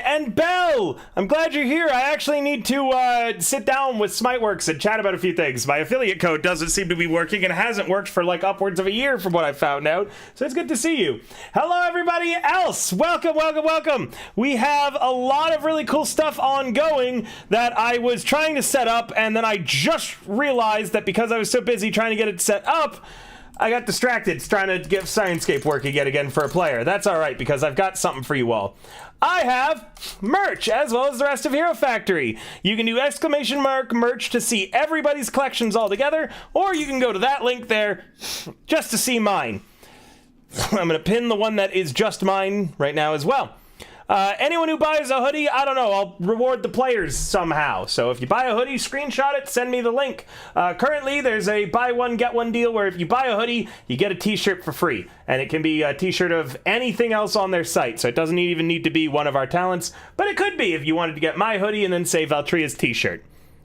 and Belle! I'm glad you're here. I actually need to sit down with Smiteworks and chat about a few things. My affiliate code doesn't seem to be working and hasn't worked for like upwards of a year from what I found out. So it's good to see you. Hello, everybody else. Welcome, welcome, welcome. We have a lot of really cool stuff ongoing that I was trying to set up, and then I just realized that because I was so busy trying to get it set up, I got distracted trying to get Science-Scape working yet again for a player. That's all right, because I've got something for you all. I have merch, as well as the rest of Hero Factory. You can do !merch to see everybody's collections all together, or you can go to that link there just to see mine. I'm going to pin the one that is just mine right now as well. Anyone who buys a hoodie, I don't know, I'll reward the players somehow. So if you buy a hoodie, screenshot it, send me the link. Currently, there's a buy one, get one deal where if you buy a hoodie, you get a t-shirt for free. And it can be a t-shirt of anything else on their site. So it doesn't even need to be one of our talents, but it could be if you wanted to get my hoodie and then say Valtria's t-shirt.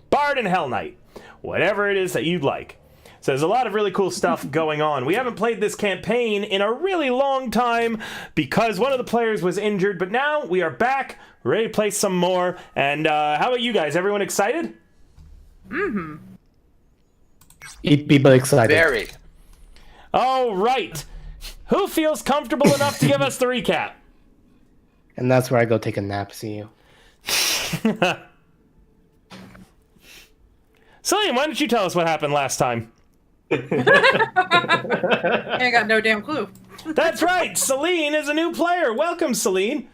Bard and Hell Knight. Whatever it is that you'd like. So there's a lot of really cool stuff going on. We haven't played this campaign in a really long time because one of the players was injured, but now we are back, ready to play some more. And how about you guys? Everyone excited? Mm-hmm. People excited. Very. All right. Who feels comfortable enough to give us the recap? And that's where I go take a nap, see you. Celine, why don't you tell us what happened last time? I ain't got no damn clue. That's right. Celine is a new player. Welcome, Celine.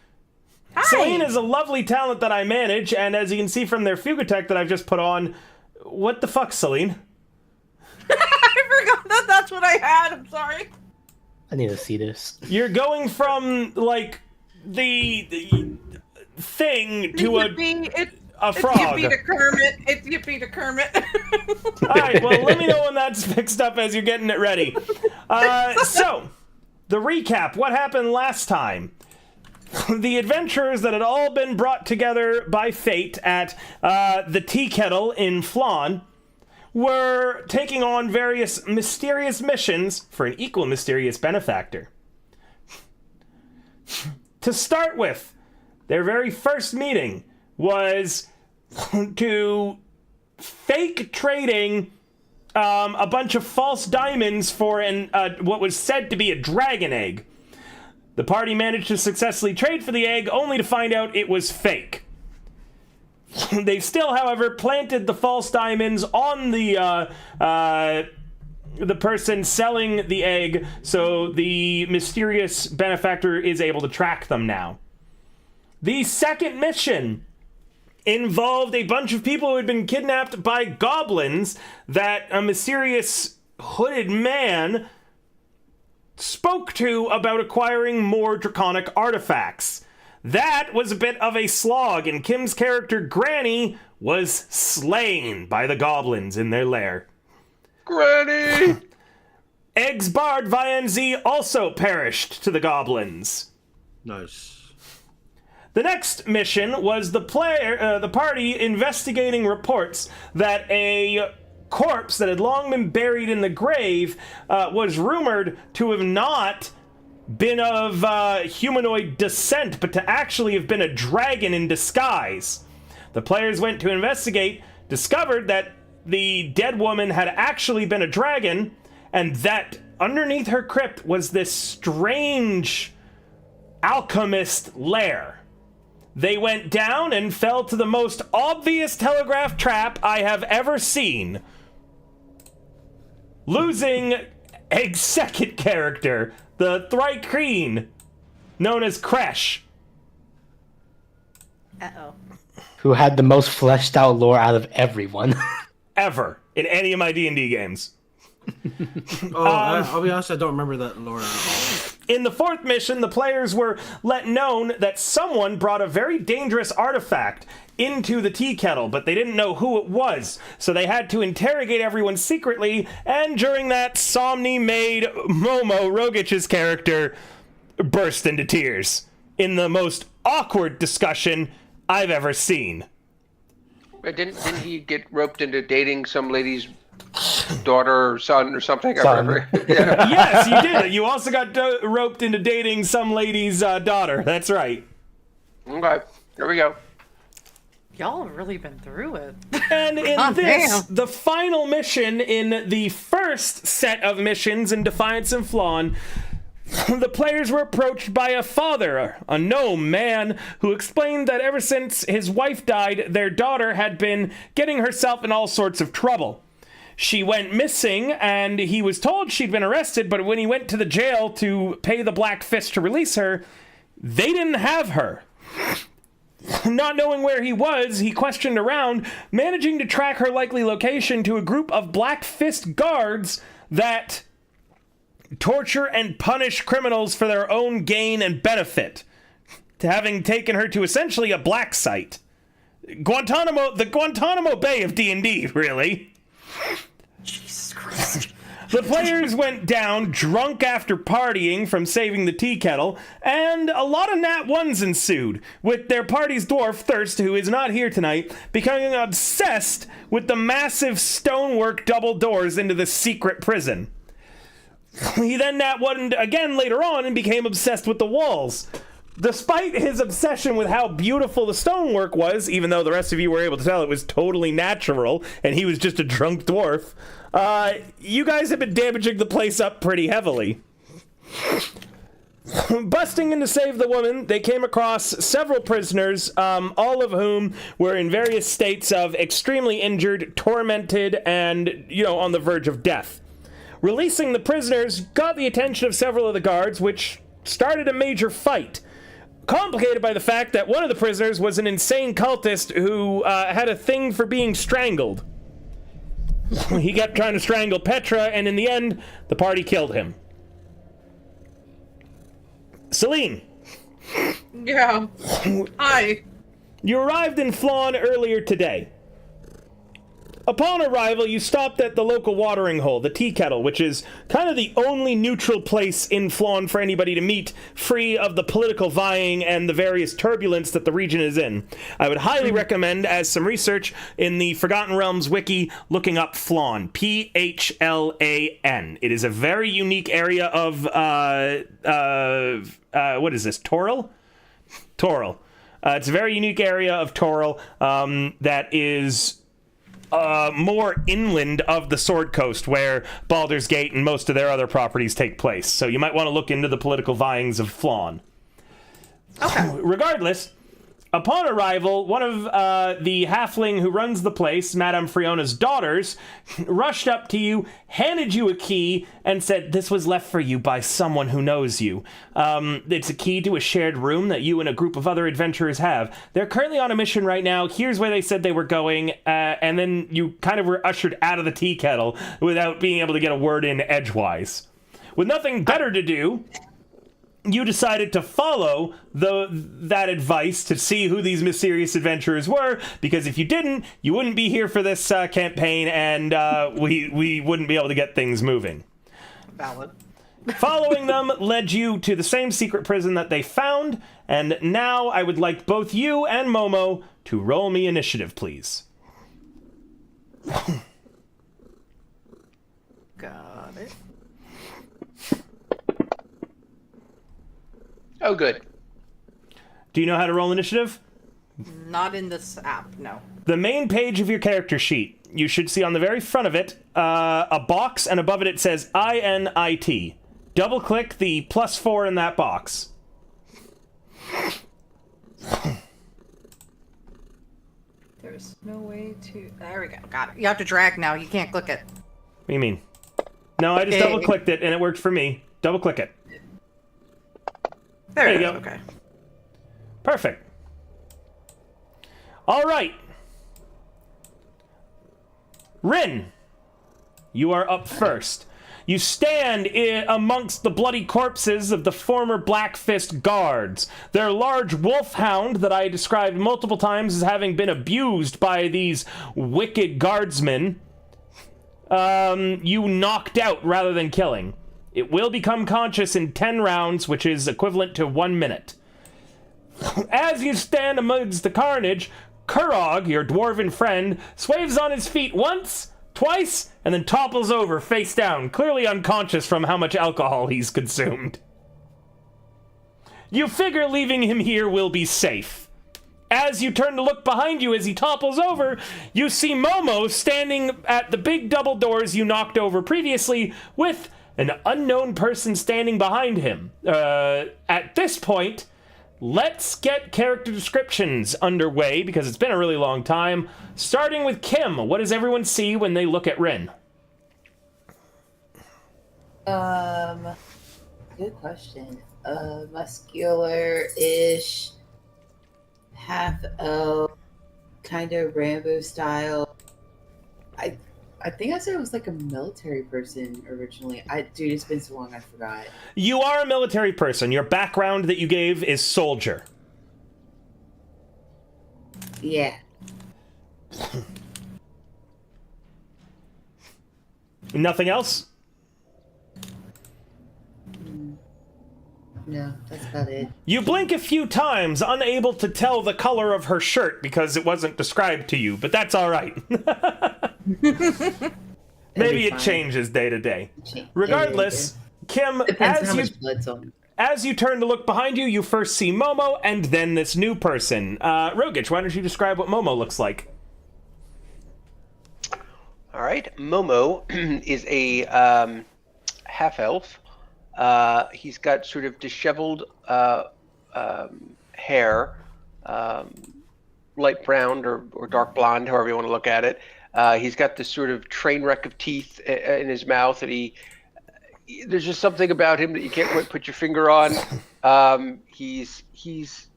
Hi. Celine is a lovely talent that I manage, and as you can see from their Fugatech that I've just put on, what the fuck, Celine? I forgot that that's what I had. I'm sorry. I need to see this. You're going from, like, the thing to a frog. It's Yippee to Kermit. It's Yippee to Kermit. Alright, well, let me know when that's fixed up as you're getting it ready. So, the recap. What happened last time? The adventurers that had all been brought together by fate at the Tea Kettle in Flan were taking on various mysterious missions for an equal mysterious benefactor. To start with, their very first meeting was to fake trading a bunch of false diamonds for what was said to be a dragon egg. The party managed to successfully trade for the egg, only to find out it was fake. They still, however, planted the false diamonds on the person selling the egg, so the mysterious benefactor is able to track them now. The second mission involved a bunch of people who had been kidnapped by goblins that a mysterious hooded man spoke to about acquiring more draconic artifacts. That was a bit of a slog, and Kim's character Granny was slain by the goblins in their lair. Granny! Egg's bard Vianzi also perished to the goblins. Nice. The next mission was the party investigating reports that a corpse that had long been buried in the grave was rumored to have not been of humanoid descent, but to actually have been a dragon in disguise. The players went to investigate, discovered that the dead woman had actually been a dragon, and that underneath her crypt was this strange alchemist lair. They went down and fell to the most obvious telegraph trap I have ever seen, losing Egg's second character, the Thrycreen, known as Kresh. Uh-oh. Who had the most fleshed out lore out of everyone. Ever. In any of my D&D games. I'll be honest, I don't remember that lore at all. In the fourth mission, the players were let known that someone brought a very dangerous artifact into the tea kettle, but they didn't know who it was, so they had to interrogate everyone secretly, and during that, Somni made Momo, Rogic's character, burst into tears in the most awkward discussion I've ever seen. Didn't he get roped into dating some lady's daughter or son or something? Son. I remember. Yeah. Yes, you did. You also got roped into dating some lady's daughter. That's right. Okay. Here we go. Y'all have really been through it. And in God this, damn. the final mission in the first set of missions in Defiance and Flawn, the players were approached by a father, a gnome man, who explained that ever since his wife died, their daughter had been getting herself in all sorts of trouble. She went missing, and he was told she'd been arrested, but when he went to the jail to pay the Black Fist to release her, they didn't have her. Not knowing where he was, he questioned around, managing to track her likely location to a group of Black Fist guards that torture and punish criminals for their own gain and benefit, to having taken her to essentially a black site. The Guantanamo Bay of D&D, really. Jesus Christ. The players went down drunk after partying from saving the tea kettle, and a lot of nat ones ensued, with their party's dwarf, Thirst, who is not here tonight, becoming obsessed with the massive stonework double doors into the secret prison. He then nat one again later on and became obsessed with the walls. Despite his obsession with how beautiful the stonework was, even though the rest of you were able to tell it was totally natural and he was just a drunk dwarf, you guys have been damaging the place up pretty heavily. Busting in to save the woman, they came across several prisoners, all of whom were in various states of extremely injured, tormented, and, on the verge of death. Releasing the prisoners got the attention of several of the guards, which started a major fight. Complicated by the fact that one of the prisoners was an insane cultist who had a thing for being strangled. He kept trying to strangle Petra, and in the end, the party killed him. Celine. Yeah. Hi. You arrived in Flawn earlier today. Upon arrival, you stopped at the local watering hole, the tea kettle, which is kind of the only neutral place in Flawn for anybody to meet, free of the political vying and the various turbulence that the region is in. I would highly recommend, as some research in the Forgotten Realms wiki, looking up Flawn, Phlan. It is a very unique area of, what is this, Toril? Toril. It's a very unique area of Toril that is more inland of the Sword Coast, where Baldur's Gate and most of their other properties take place. So you might want to look into the political vyings of Flawn. Okay. Regardless, upon arrival, one of the halfling who runs the place, Madame Friona's daughters, rushed up to you, handed you a key, and said, "This was left for you by someone who knows you. It's a key to a shared room that you and a group of other adventurers have. They're currently on a mission right now. Here's where they said they were going." And then you kind of were ushered out of the tea kettle without being able to get a word in edgewise. With nothing better to do, you decided to follow that advice to see who these mysterious adventurers were, because if you didn't, you wouldn't be here for this campaign, and we wouldn't be able to get things moving. Valid. Following them led you to the same secret prison that they found, and now I would like both you and Momo to roll me initiative, please. Got it. Oh, good. Do you know how to roll initiative? Not in this app, no. The main page of your character sheet, you should see on the very front of it a box, and above it says INIT. Double-click the +4 in that box. There's no way to... There we go. Got it. You have to drag now. You can't click it. What do you mean? No, I just double-clicked it, and it worked for me. Double-click it. There you it is. go. Okay. Perfect. All right. Rin, you are up first. You stand amongst the bloody corpses of the former Black Fist guards. Their large wolfhound that I described multiple times as having been abused by these wicked guardsmen, you knocked out rather than killing. It will become conscious in 10 rounds, which is equivalent to 1 minute. As you stand amidst the carnage, Kurog, your dwarven friend, swaves on his feet once, twice, and then topples over face down, clearly unconscious from how much alcohol he's consumed. You figure leaving him here will be safe. As you turn to look behind you as he topples over, you see Momo standing at the big double doors you knocked over previously with an unknown person standing behind him. At this point, let's get character descriptions underway because it's been a really long time. Starting with Kim, what does everyone see when they look at Rin? Good question. Muscular-ish, half elf, kind of Rambo style. I think I said it was like a military person originally. Dude, it's been so long I forgot. You are a military person. Your background that you gave is soldier. Yeah. Nothing else? No, that's about it. You blink a few times, unable to tell the color of her shirt because it wasn't described to you, but that's all right. Maybe it changes day to day. Regardless, Kim, Depends how much blood's on. as you turn to look behind you, you first see Momo and then this new person. Rogich, why don't you describe what Momo looks like? All right, Momo is a half-elf. He's got sort of disheveled hair, light brown or dark blonde, however you want to look at it. He's got this sort of train wreck of teeth in his mouth, and there's just something about him that you can't quite put your finger on. He's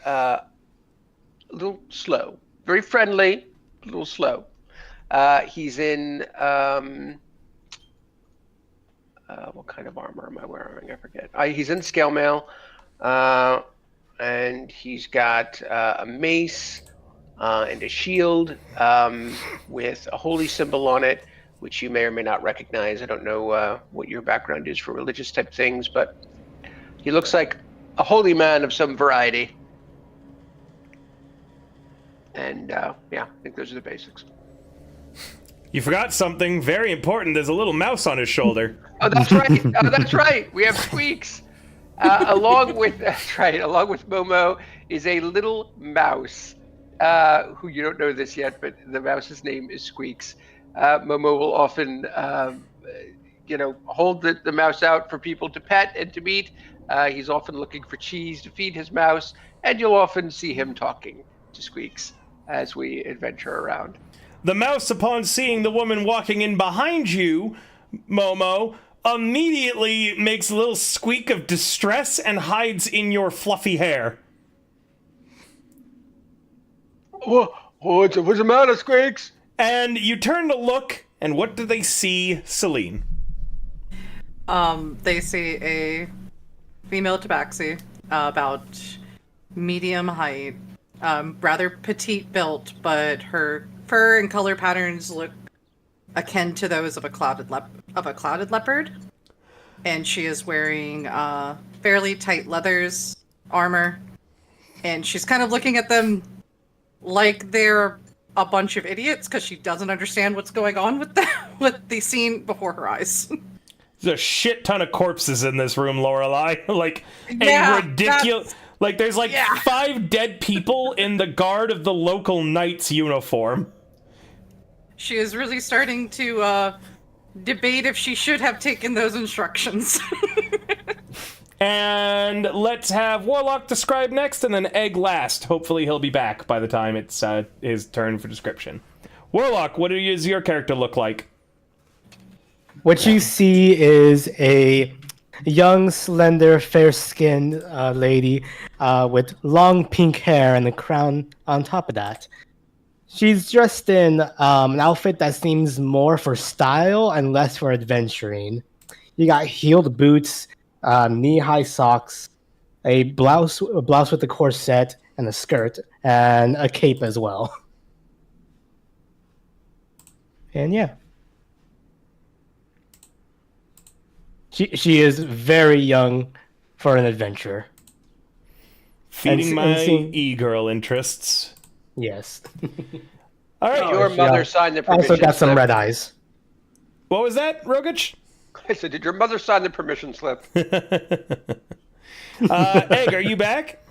a little slow, very friendly, a little slow. He's in what kind of armor am I wearing? I forget. He's in scale mail, and he's got a mace and a shield with a holy symbol on it, which you may or may not recognize. I don't know what your background is for religious type things, but he looks like a holy man of some variety. And yeah, I think those are the basics. You forgot something very important. There's a little mouse on his shoulder. Oh, that's right. Oh, that's right. We have Squeaks. Along with Momo is a little mouse, who you don't know this yet, but the mouse's name is Squeaks. Momo will often, hold the mouse out for people to pet and to meet. He's often looking for cheese to feed his mouse, and you'll often see him talking to Squeaks as we adventure around. The mouse, upon seeing the woman walking in behind you, Momo, immediately makes a little squeak of distress and hides in your fluffy hair. What's the matter, Squeaks? And you turn to look, and what do they see, Celine? They see a female tabaxi, about medium height, rather petite built, but her fur and color patterns look akin to those of a clouded leopard, and she is wearing fairly tight leathers, armor, and she's kind of looking at them like they're a bunch of idiots because she doesn't understand what's going on with the scene before her eyes. There's a shit ton of corpses in this room, Lorelai. Yeah, ridiculous. Like, there's 5 dead people in the guard of the local knight's uniform. She is really starting to debate if she should have taken those instructions. And let's have Warlock describe next, and then Egg last. Hopefully he'll be back by the time it's his turn for description. Warlock, what does your character look like? What you see is a young, slender, fair-skinned lady with long pink hair and a crown on top of that. She's dressed in an outfit that seems more for style and less for adventuring. You got heeled boots, knee-high socks, a blouse with a corset and a skirt, and a cape as well. And yeah. She is very young for an adventurer. Feeding my e-girl interests. Yes. All right. Your mother signed the permission Also got some slip. red eyes. What was that, Rogich? I said, did your mother sign the permission slip? Egg, are you back?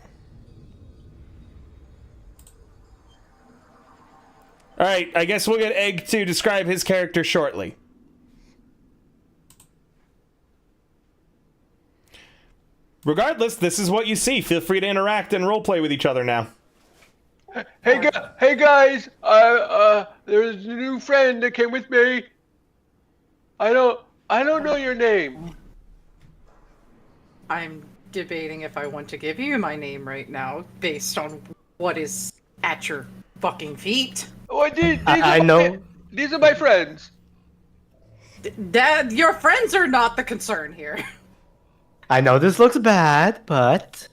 All right, I guess we'll get Egg to describe his character shortly. Regardless, this is what you see. Feel free to interact and roleplay with each other now. Hey guys, there's a new friend that came with me. I don't know your name. I'm debating if I want to give you my name right now, based on what is at your fucking feet. Well, I know. These are my friends. Dad, your friends are not the concern here. I know this looks bad, but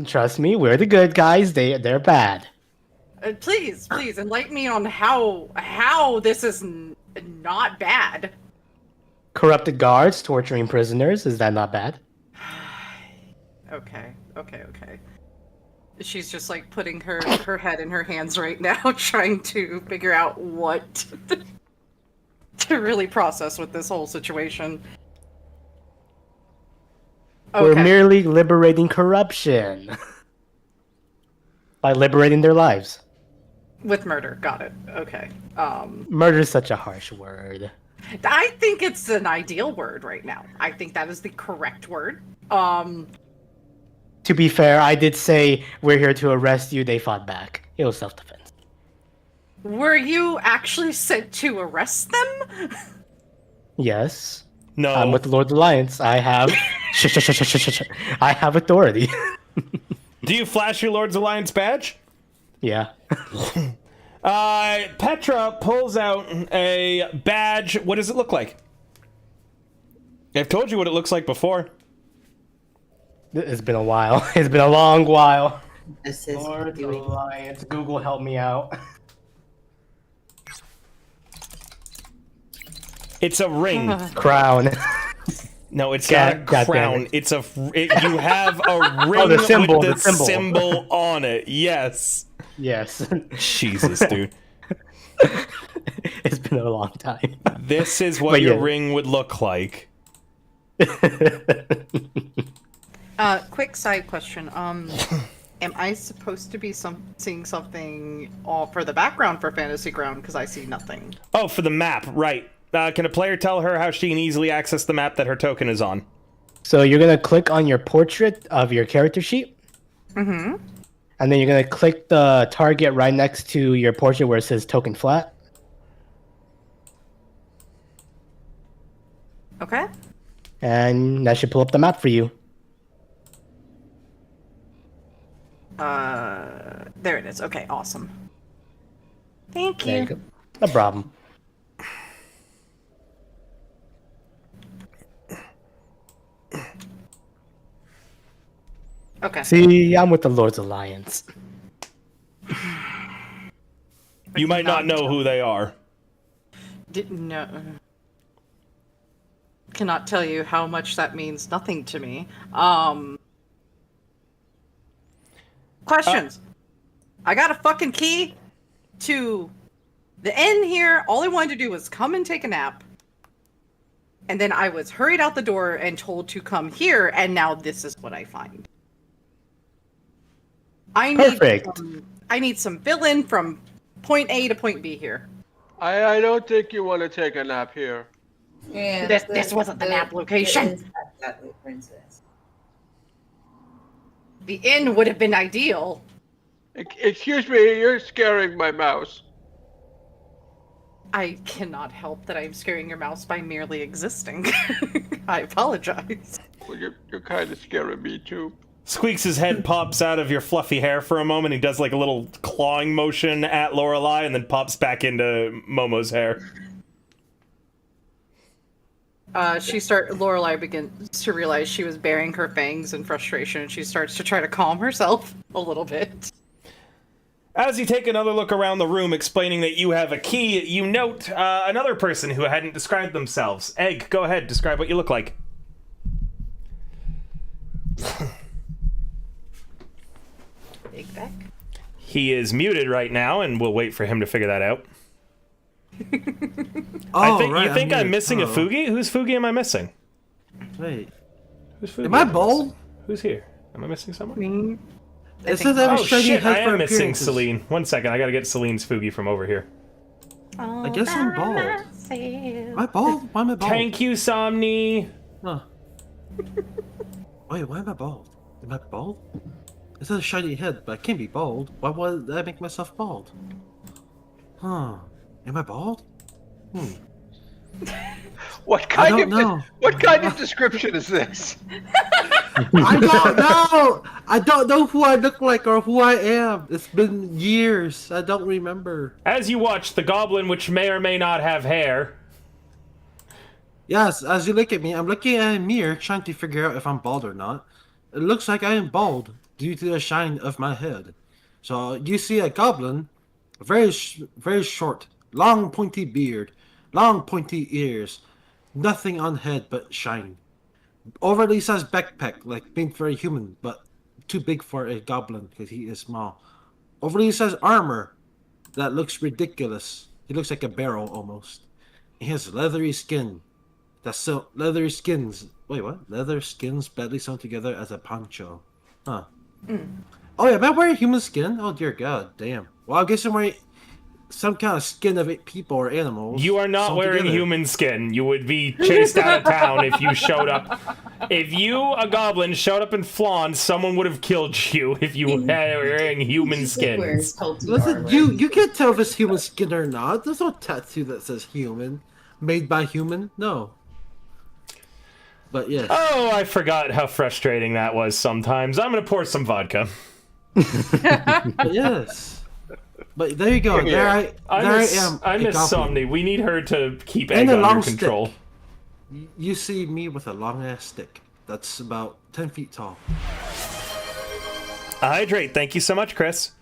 trust me, we're the good guys. They're bad. Please enlighten me on how this is not bad. Corrupted guards torturing prisoners. Is that not bad? Okay. She's just like putting her head in her hands right now, trying to figure out what to really process with this whole situation. We're Okay. merely liberating corruption by liberating their lives. With murder, got it. Okay. Murder is such a harsh word. I think it's an ideal word right now. I think that is the correct word. To be fair, I did say we're here to arrest you. They fought back. It was self-defense. Were you actually sent to arrest them? Yes. No. I'm with the Lord's Alliance. I have... I have authority. Do you flash your Lord's Alliance badge? Yeah. Petra pulls out a badge. What does it look like? I've told you what it looks like before. It's been a while. It's been a long while. This is Lord's doing. Alliance. Google, help me out. It's a ring. Crown. No, it's God- not a God damn crown. it. It's you have a ring the symbol, with the symbol. symbol on it. Yes. Yes. Jesus, dude. It's been a long time. This is what But your yeah. ring would look like. Quick side question. Am I supposed to be seeing something all for the background for Fantasy Ground? Because I see nothing. Oh, for the map, right. Can a player tell her how she can easily access the map that her token is on? So you're gonna click on your portrait of your character sheet. Mm-hmm. And then you're gonna click the target right next to your portrait where it says token flat. Okay. And that should pull up the map for you. There it is. Okay, awesome. Thank There you. you go. No problem. Okay. See, I'm with the Lord's Alliance. You might not know who they are. Didn't know. Cannot tell you how much that means nothing to me. Questions. I got a fucking key to the inn here. All I wanted to do was come and take a nap. And then I was hurried out the door and told to come here, and now this is what I find. Perfect. I need some fill-in from point A to point B here. I don't think you want to take a nap here. Yeah, This wasn't the nap location. It is that way, princess. The inn would have been ideal. Excuse me, you're scaring my mouse. I cannot help that I'm scaring your mouse by merely existing. I apologize. Well, you're kind of scaring me too. Squeaks' head pops out of your fluffy hair for a moment. He does like a little clawing motion at Lorelei and then pops back into Momo's hair. Lorelei begins to realize she was baring her fangs in frustration, and she starts to try to calm herself a little bit. As you take another look around the room explaining that you have a key, you note another person who hadn't described themselves. Egg, go ahead, describe what you look like. Big Beck? He is muted right now, and we'll wait for him to figure that out. Oh, You think I'm muted. missing a Oh. Fugi? Whose Fugi am I missing? Wait. Who's Fugi? Am I bold? Who's here? Am I missing someone? Me? It says I have Oh a shiny shit, head I for am missing appearances. Celine. 1 second, I gotta get Celine's Foogie from over here. I guess I'm bald. Am I bald? Why am I bald? Thank you, Somni. Huh. Wait, why am I bald? Am I bald? It says a shiny head, but I can't be bald. Why would I make myself bald? Huh. Am I bald? What I kind don't of know. what kind of description is this? I don't know! I don't know who I look like or who I am. It's been years. I don't remember. As you watch, the goblin, which may or may not have hair. Yes, as you look at me, I'm looking at a mirror trying to figure out if I'm bald or not. It looks like I am bald due to the shine of my head. So you see a goblin, very short, long pointy beard, long pointy ears, nothing on head but shine. Overly sized backpack, like made for a human, but too big for a goblin because he is small. Overly sized armor that looks ridiculous. He looks like a barrel almost. He has leathery skin. That's so leathery skins. Wait, what? Leather skins badly sewn together as a poncho. Huh. Oh yeah, am I wearing human skin? Oh dear God, damn. Well, I guess I'm wearing some kind of skin of people or animals. You are not sewn wearing together. human skin. You would be chased out of town if you showed up. If you, a goblin, showed up in Flan, someone would have killed you if you were wearing human Just, like, wears skins. culty Listen, armor. you can't tell if it's human skin or not. There's no tattoo that says human. Made by human? No. But yes. Oh, I forgot how frustrating that was sometimes. I'm gonna pour some vodka. But yes. But there you go. There I am. I a miss goblin. Somni. We need her to keep And Egg a under long control. stick. You see me with a long ass stick. That's about 10 feet tall. Hydrate. Thank you so much, Chris.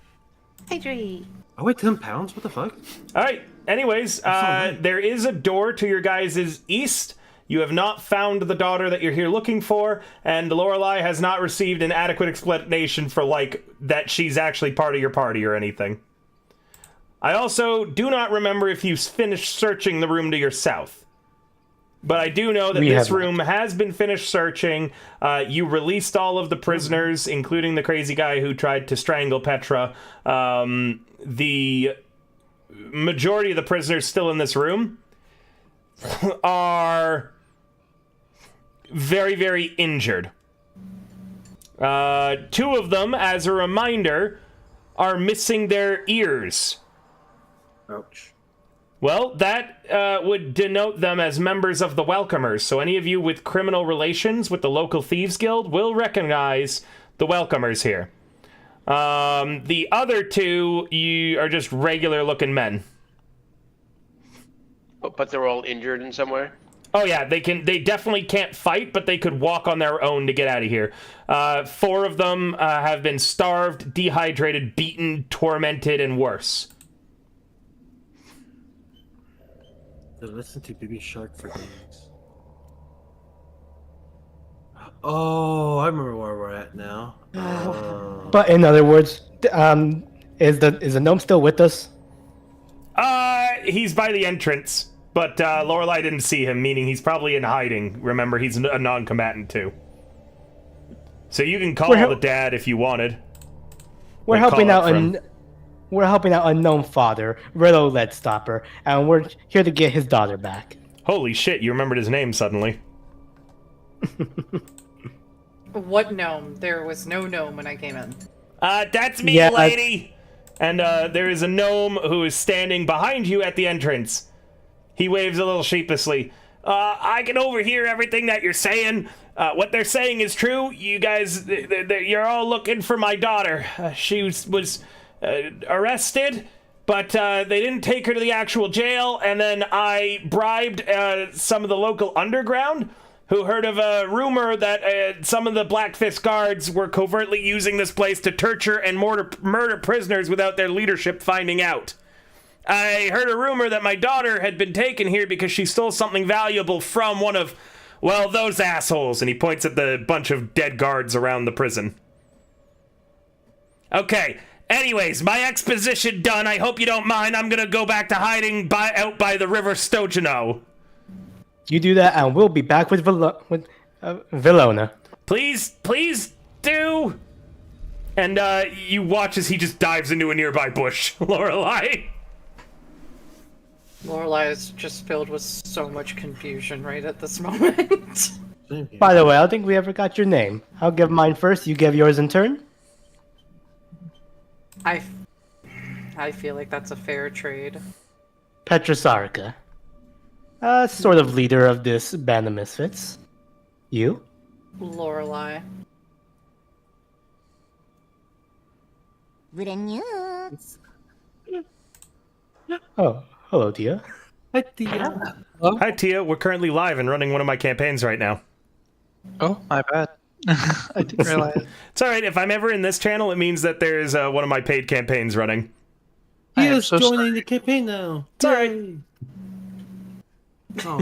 Hydrate. I weigh 10 pounds? What the fuck? All right. Anyways, right. there is a door to your guys' east. You have not found the daughter that you're here looking for, and Lorelei has not received an adequate explanation for, like, that she's actually part of your party or anything. I also do not remember if you finished searching the room to your south. But I do know that We this have not. room has been finished searching. You released all of the prisoners, including the crazy guy who tried to strangle Petra. The majority of the prisoners still in this room are very, very injured. 2 of them, as a reminder, are missing their ears. Ouch. Well, that would denote them as members of the Welcomers, so any of you with criminal relations with the local Thieves Guild will recognize the Welcomers here. The other 2, you are just regular-looking men. But they're all injured in some way. Oh yeah, they definitely can't fight, but they could walk on their own to get out of here. 4 of them have been starved, dehydrated, beaten, tormented, and worse. Listen to Baby Shark for days. Oh, I remember where we're at now. But in other words, is the gnome still with us? He's by the entrance, but Lorelei didn't see him, meaning he's probably in hiding. Remember, he's a non-combatant too. So you can call the dad if you wanted. We're Like, helping call out up from- we're helping out a gnome father, Riddle Leadstopper, and we're here to get his daughter back. Holy shit, you remembered his name suddenly. What gnome? There was no gnome when I came in. That's me, Yeah, lady! And there is a gnome who is standing behind you at the entrance. He waves a little sheepishly. I can overhear everything that you're saying. What they're saying is true. You guys, you're all looking for my daughter. She was arrested, but they didn't take her to the actual jail, and then I bribed some of the local underground who heard of a rumor that some of the Black Fist guards were covertly using this place to torture and murder prisoners without their leadership finding out. I heard a rumor that my daughter had been taken here because she stole something valuable from one of, well, those assholes, and he points at the bunch of dead guards around the prison. Okay, anyways, my exposition done. I hope you don't mind. I'm gonna go back to hiding out by the River Stojano. You do that, and we'll be back with Vilona. Please do. And you watch as he just dives into a nearby bush, Lorelei. Lorelei is just filled with so much confusion right at this moment. Same here. By the way, I don't think we ever got your name. I'll give mine first. You give yours in turn. I feel like that's a fair trade. Petrosarka. Sort of leader of this band of misfits. You? Lorelei. Oh, hello, Tia. Hi, Tia. Hi, Tia. We're currently live and running one of my campaigns right now. Oh, my bad. I didn't realize. It's all right. If I'm ever in this channel, it means that there's one of my paid campaigns running. I He am is so joining sorry. the campaign now. It's all right. Yay. Oh.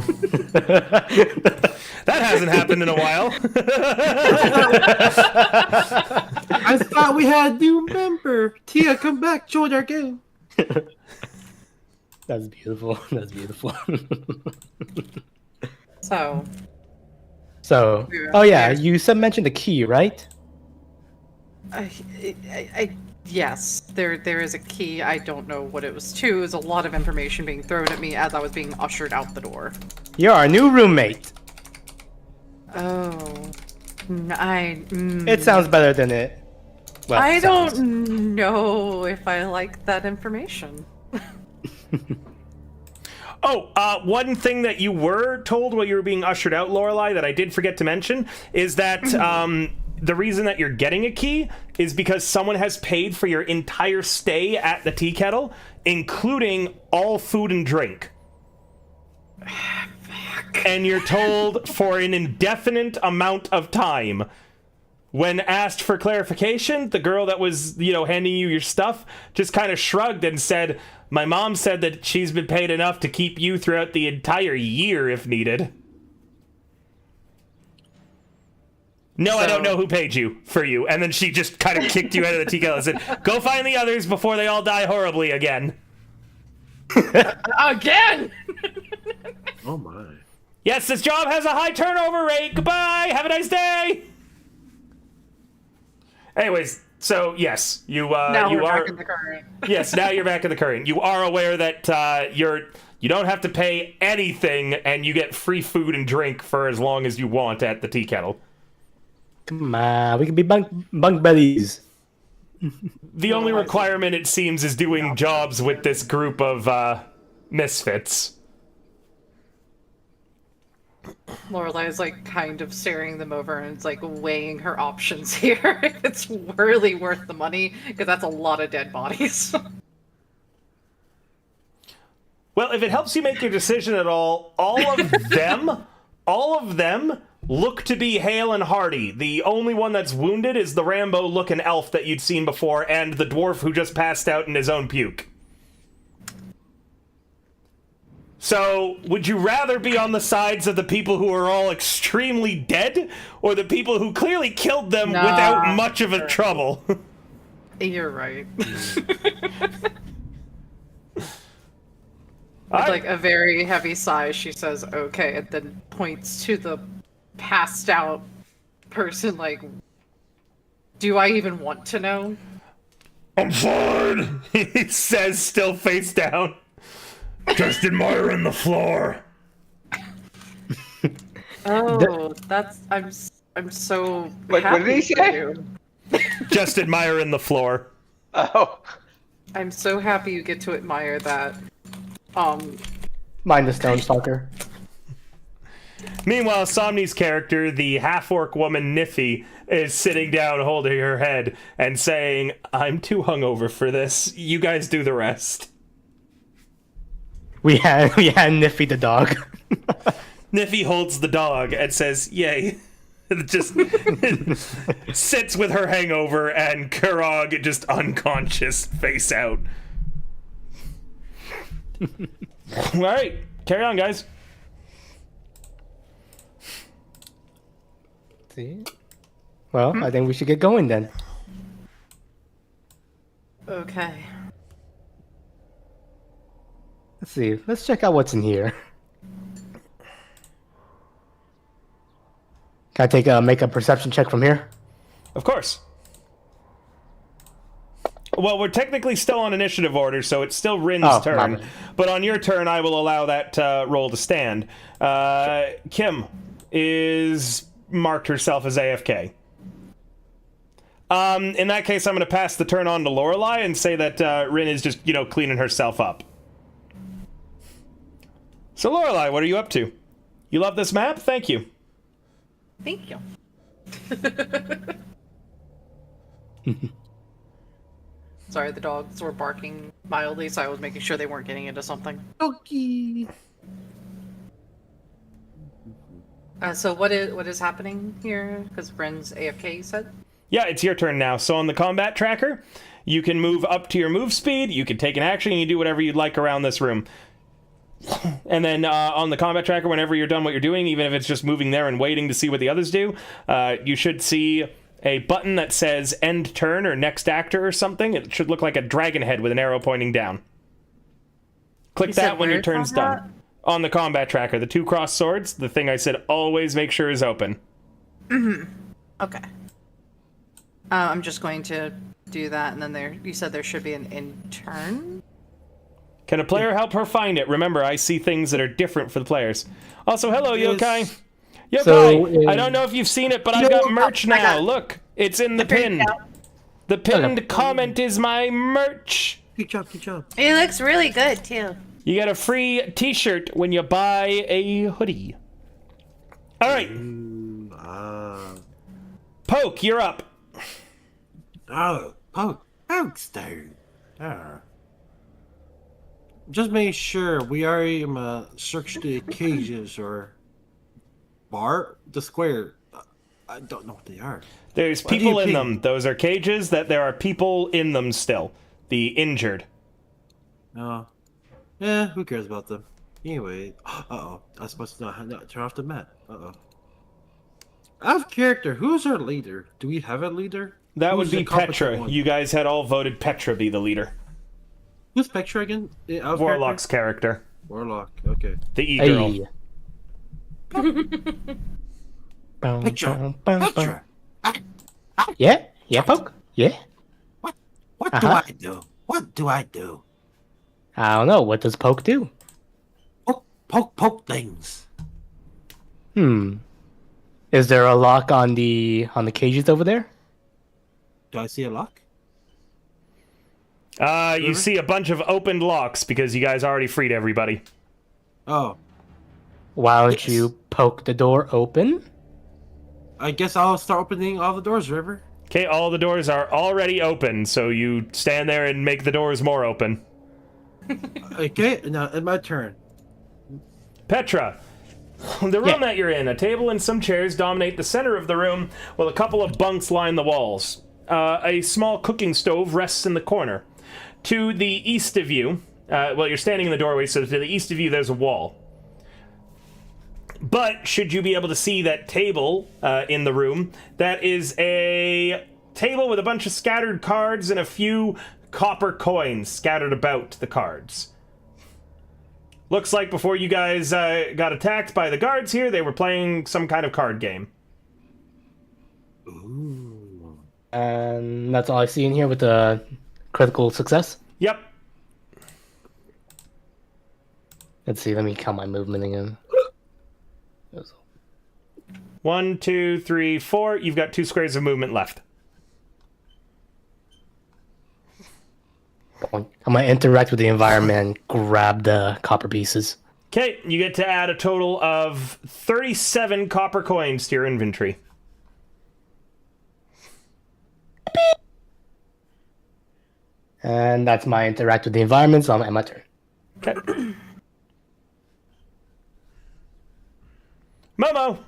That hasn't happened in a while. I thought we had a new member. Tia, come back, join our game. That's beautiful. That's beautiful. So, So, oh yeah, you mentioned the key, right? yes, there is a key. I don't know what it was to. There's a lot of information being thrown at me as I was being ushered out the door. You're our new roommate. Oh, It sounds better than it. Well, I sounds. don't know if I like that information. Oh, one thing that you were told while you were being ushered out, Lorelei, that I did forget to mention is that the reason that you're getting a key is because someone has paid for your entire stay at the tea kettle, including all food and drink. And you're told for an indefinite amount of time. When asked for clarification, the girl that was, handing you your stuff just kind of shrugged and said, "My mom said that she's been paid enough to keep you throughout the entire year if needed." No, I don't know who paid you for you. And then she just kind of kicked you out of the tea kettle and said, "Go find the others before they all die horribly again." Again! Oh my. Yes, this job has a high turnover rate. Goodbye. Have a nice day. Anyways, so yes, you Now you we're are back in the current. yes. Now you're back in the current. You are aware that you don't have to pay anything, and you get free food and drink for as long as you want at the tea kettle. Come on, we can be bunk buddies. The only requirement, it seems, is doing jobs with this group of misfits. Lorelai's like kind of staring them over and it's like weighing her options here. If it's really worth the money, because that's a lot of dead bodies. Well, if it helps you make your decision at all of them look to be hale and hearty. The only one that's wounded is the Rambo-looking elf that you'd seen before, and the dwarf who just passed out in his own puke. So, would you rather be on the sides of the people who are all extremely dead, or the people who clearly killed them without much of a trouble? You're right. I- With like a very heavy sigh, she says, "Okay," and then points to the passed out person like, "Do I even want to know?" I'm fine, he says, still face down. Just admiring the floor. Oh, that's I'm so Wait, happy what did he for say? you. Just admiring the floor. Oh, I'm so happy you get to admire that. Mind the Stone Stalker. Meanwhile, Somni's character, the half-orc woman Niffy, is sitting down holding her head and saying, "I'm too hungover for this. You guys do the rest." We had Niffy the dog. Niffy holds the dog and says, "Yay." Just sits with her hangover and Kurog just unconscious, face out. All right, carry on, guys. See? Well, I think we should get going then. Okay. Let's see. Let's check out what's in here. Can I make a perception check from here? Of course. Well, we're technically still on initiative order, so it's still Rin's Oh, turn. my bad. But on your turn, I will allow that roll to stand. Kim is marked herself as AFK. In that case, I'm going to pass the turn on to Lorelei and say that Rin is just, cleaning herself up. So, Lorelei, what are you up to? You love this map? Thank you. Thank you. Sorry, the dogs were barking mildly, so I was making sure they weren't getting into something. Okay. So what is happening here? Because Bren's AFK, you said? Yeah, it's your turn now. So on the combat tracker, you can move up to your move speed, you can take an action, and you do whatever you'd like around this room. And then on the combat tracker, whenever you're done what you're doing, even if it's just moving there and waiting to see what the others do, you should see a button that says end turn or next actor or something. It should look like a dragon head with an arrow pointing down. Click that when your turn's done. On the combat tracker, the 2 crossed swords, the thing I said always make sure is open. Okay. I'm just going to do that, and then you said there should be an end turn? Can a player help her find it? Remember, I see things that are different for the players. Also, hello, Yokai. Yokai, So, I don't know if you've seen it, but I've got merch now. Look, it's in the pin. The pinned comment is my merch. Good job, good job. It looks really good too. You get a free t-shirt when you buy a hoodie. All right. Poke, you're up. Oh, Poke's down. Just make sure we already searched the cages or the square. I don't know what they are. There's What do people you in think? them. Those are cages that there are people in them still. The injured. No. Yeah, who cares about them? Anyway, I was supposed to not turn off the map. Out of character, who's our leader? Do we have a leader? That Who's would be the competent Petra. one? You guys had all voted Petra be the leader. Who's Petra again? Out of Warlock's character? character. Warlock, okay. The E-girl. Hey. Petra! Yeah, Poke? Yeah? What Uh-huh. do I do? What do I do? I don't know. What does Poke do? Poke things. Is there a lock on the cages over there? Do I see a lock? You see a bunch of opened locks because you guys already freed everybody. Oh, Why don't Yes. you poke the door open? I guess I'll start opening all the doors, River. Okay, all the doors are already open, so you stand there and make the doors more open. Okay, now it's my turn. Petra, the room that you're in, a table and some chairs dominate the center of the room, while a couple of bunks line the walls. A small cooking stove rests in the corner. To the east of you, you're standing in the doorway, so to the east of you there's a wall. But should you be able to see that table in the room, that is a table with a bunch of scattered cards and a few copper coins scattered about the cards. Looks like before you guys got attacked by the guards here, they were playing some kind of card game. Ooh. And that's all I see in here with the critical success. Yep. Let's see. Let me count my movement again. 1, 2, 3, 4. You've got 2 squares of movement left. I'm gonna interact with the environment and grab the copper pieces. Okay, you get to add a total of 37 copper coins to your inventory. And that's my interact with the environment, so I'm at my turn. Okay. Momo!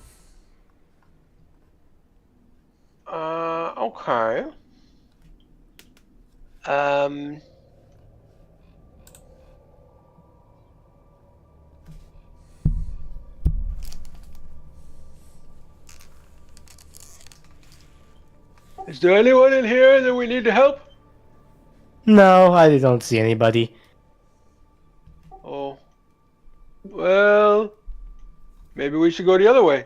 Okay. Is there anyone in here that we need to help? No, I don't see anybody. Oh. Well, maybe we should go the other way.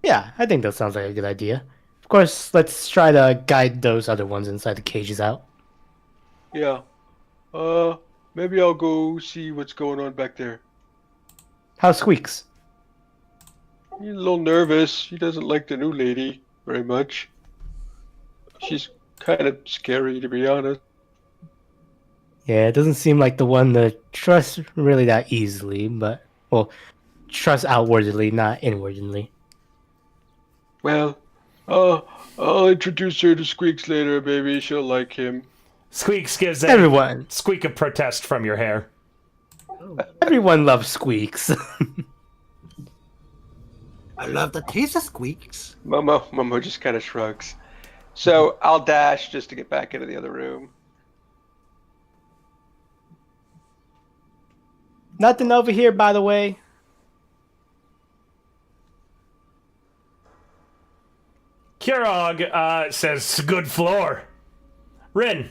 Yeah, I think that sounds like a good idea. Of course, let's try to guide those other ones inside the cages out. Yeah. Maybe I'll go see what's going on back there. How's Squeaks? He's a little nervous. She doesn't like the new lady very much. She's kind of scary, to be honest. Yeah, it doesn't seem like the one to trust really that easily, but, well, trust outwardly, not inwardly. Well, I'll introduce her to Squeaks later, baby. She'll like him. Squeaks gives a Everyone, squeak of protest from your hair. everyone loves Squeaks. I love the taste of Squeaks. Momo just kind of shrugs. So I'll dash just to get back into the other room. Nothing over here, by the way. Kirog says, good floor. Rin.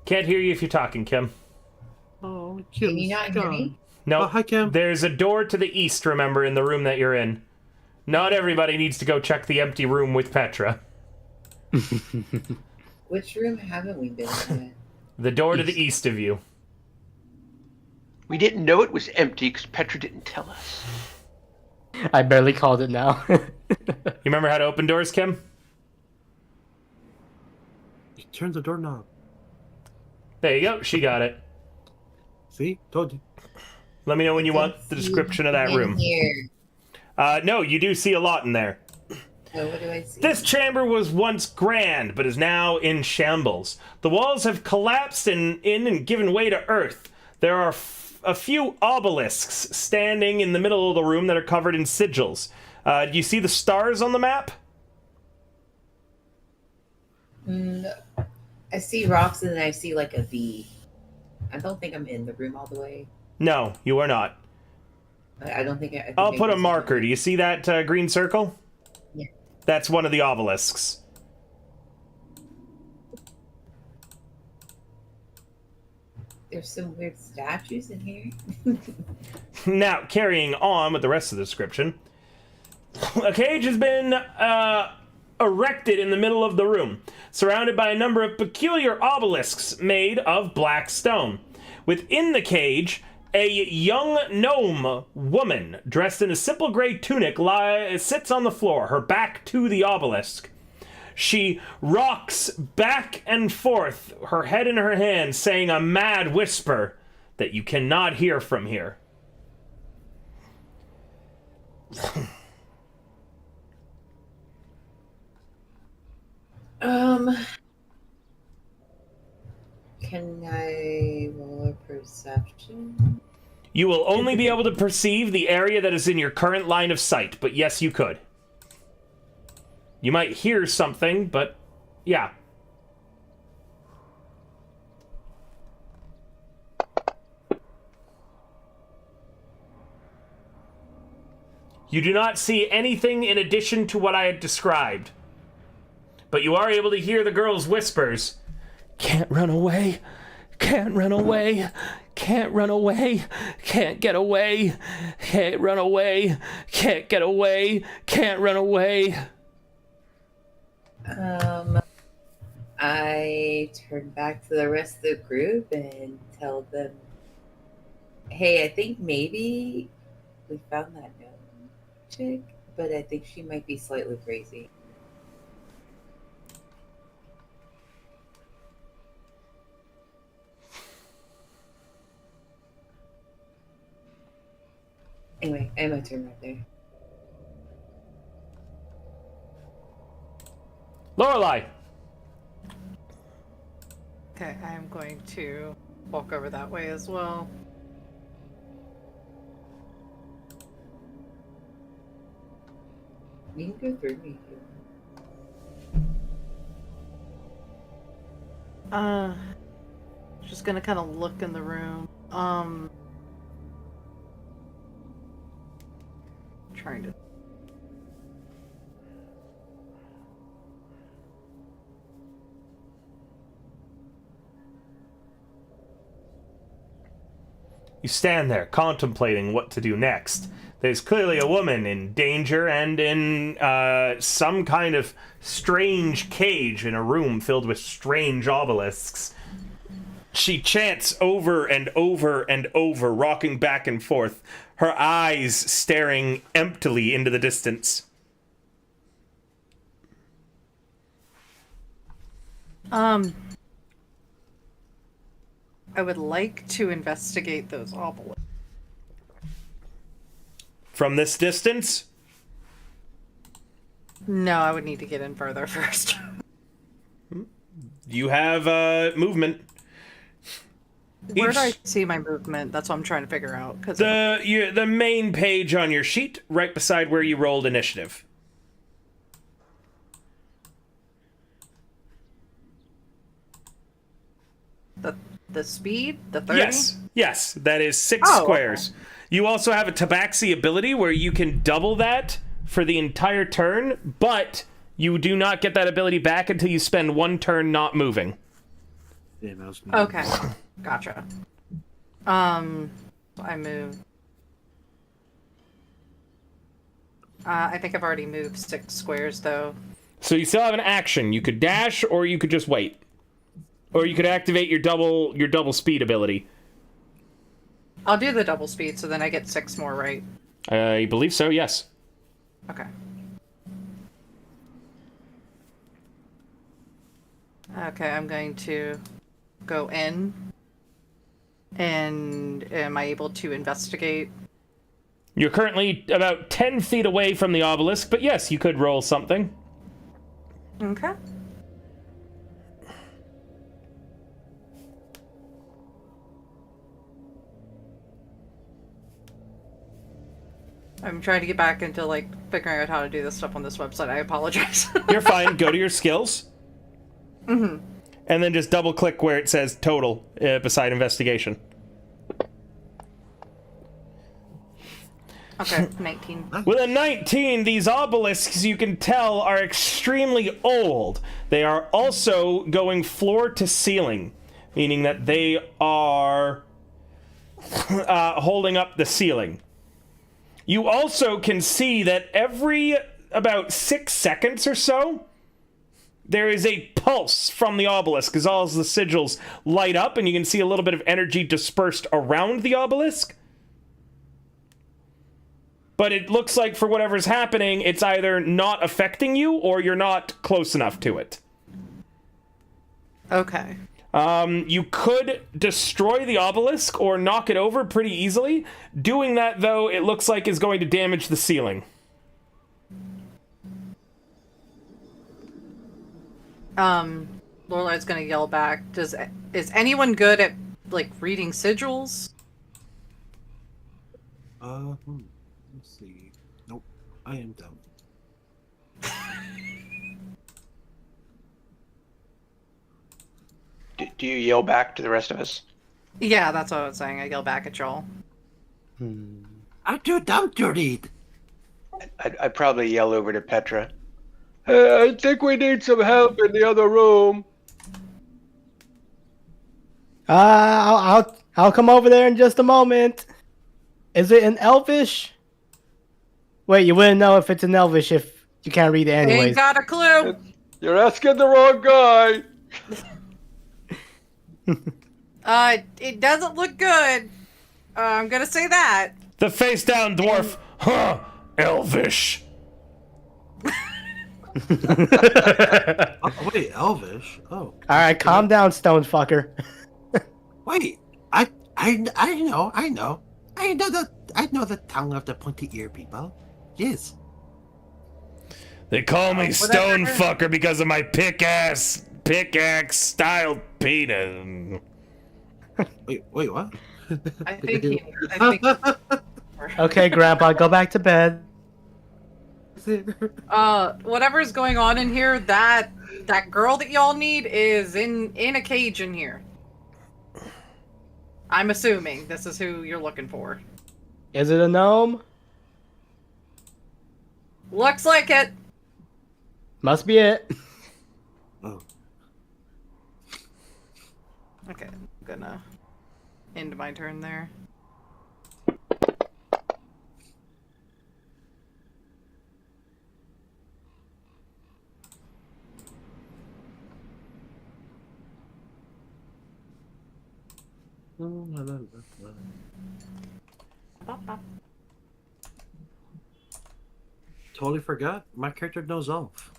Can't hear you if you're talking, Kim. Oh, Can you not hear me? No, Oh, hi, Kim. there's a door to the east, remember, in the room that you're in. Not everybody needs to go check the empty room with Petra. Which room haven't we been in? The door to the east of you. We didn't know it was empty because Petra didn't tell us. I barely called it now. You remember how to open doors, Kim? You turn the doorknob. There you go, she got it. See? Told you. Let me know when you want the description of that In room. here. No, you do see a lot in there. Oh, what do I see? This chamber was once grand, but is now in shambles. The walls have collapsed and given way to earth. There are a few obelisks standing in the middle of the room that are covered in sigils. Do you see the stars on the map? I see rocks and then I see like a V. I don't think I'm in the room all the way. No, you are not. I don't think I think I'll I put a can see marker. them. Do you see that green circle? Yeah. That's one of the obelisks. There's some weird statues in here. Now, carrying on with the rest of the description, a cage has been erected in the middle of the room, surrounded by a number of peculiar obelisks made of black stone. Within the cage, a young gnome woman dressed in a simple gray tunic sits on the floor, her back to the obelisk. She rocks back and forth, her head in her hand, saying a mad whisper that you cannot hear from here. Can I roll a perception? You will only be able to perceive the area that is in your current line of sight, but yes, you could. You might hear something, but yeah. You do not see anything in addition to what I had described. But you are able to hear the girl's whispers. Can't run away. Can't run away. Can't run away. Can't get away. Can't run away. Can't get away. Can't run away. I turn back to the rest of the group and tell them, hey, I think maybe we found that gnome chick, but I think she might be slightly crazy. Anyway, I have my turn right there. Lorelai. Okay, I am going to walk over that way as well. You can go through me if you want. Just gonna kind of look in the room. Trying to. You stand there, contemplating what to do next. There's clearly a woman in danger and in some kind of strange cage in a room filled with strange obelisks. She chants over and over and over, rocking back and forth, her eyes staring emptily into the distance. I would like to investigate those obelisks. From this distance, No, I would need to get in further first. you have movement. Where do I see my movement? That's what I'm trying to figure out. Cause The main page on your sheet, right beside where you rolled initiative. the speed, the 30. Yes, that is 6 Oh, squares. okay. You also have a tabaxi ability where you can double that for the entire turn, but you do not get that ability back until you spend 1 turn not moving. Yeah, that was Okay, gotcha. I move. I think I've already moved 6 squares though. So you still have an action. You could dash, or you could just wait, or you could activate your double speed ability. I'll do the double speed, so then I get 6 more, right? I believe so. Yes. Okay. Okay, I'm going to go in. And am I able to investigate? You're currently about 10 feet away from the obelisk, but yes, you could roll something. Okay. I'm trying to get back into, like, figuring out how to do this stuff on this website. I apologize. You're fine. Go to your skills. Mm-hmm. And then just double click where it says total beside investigation. Okay, 19. With a 19, these obelisks, you can tell, are extremely old. They are also going floor to ceiling, meaning that they are holding up the ceiling. You also can see that every about 6 seconds or so, there is a pulse from the obelisk as all the sigils light up, and you can see a little bit of energy dispersed around the obelisk. But it looks like for whatever's happening, it's either not affecting you or you're not close enough to it. Okay. You could destroy the obelisk or knock it over pretty easily. Doing that, though, it looks like is going to damage the ceiling. Lorelai's gonna yell back. Is anyone good at, like, reading sigils? Let's see. Nope, I am dumb. Do you yell back to the rest of us? Yeah, that's what I was saying. I yell back at y'all. I'm too dumb to read. I'd probably yell over to Petra. Hey, I think we need some help in the other room. I'll come over there in just a moment. Is it in Elvish? Wait, you wouldn't know if it's in Elvish if you can't read it anyways. Ain't got a clue. You're asking the wrong guy. It doesn't look good. I'm gonna say that. The face down dwarf. Huh, Elvish. Oh, wait, Elvish? Oh. All right, calm down, stone fucker. Wait, I know. I know the tongue of the pointy ear people. Yes. They call me stone whatever. fucker because of my pickaxe style penis. Wait, what? I think Okay, Grandpa, go back to bed. whatever's going on in here, that girl that y'all need is in a cage in here. I'm assuming this is who you're looking for. Is it a gnome? Looks like it. Must be it. Oh. Okay, I'm gonna end my turn there. Totally forgot. My character knows Elf.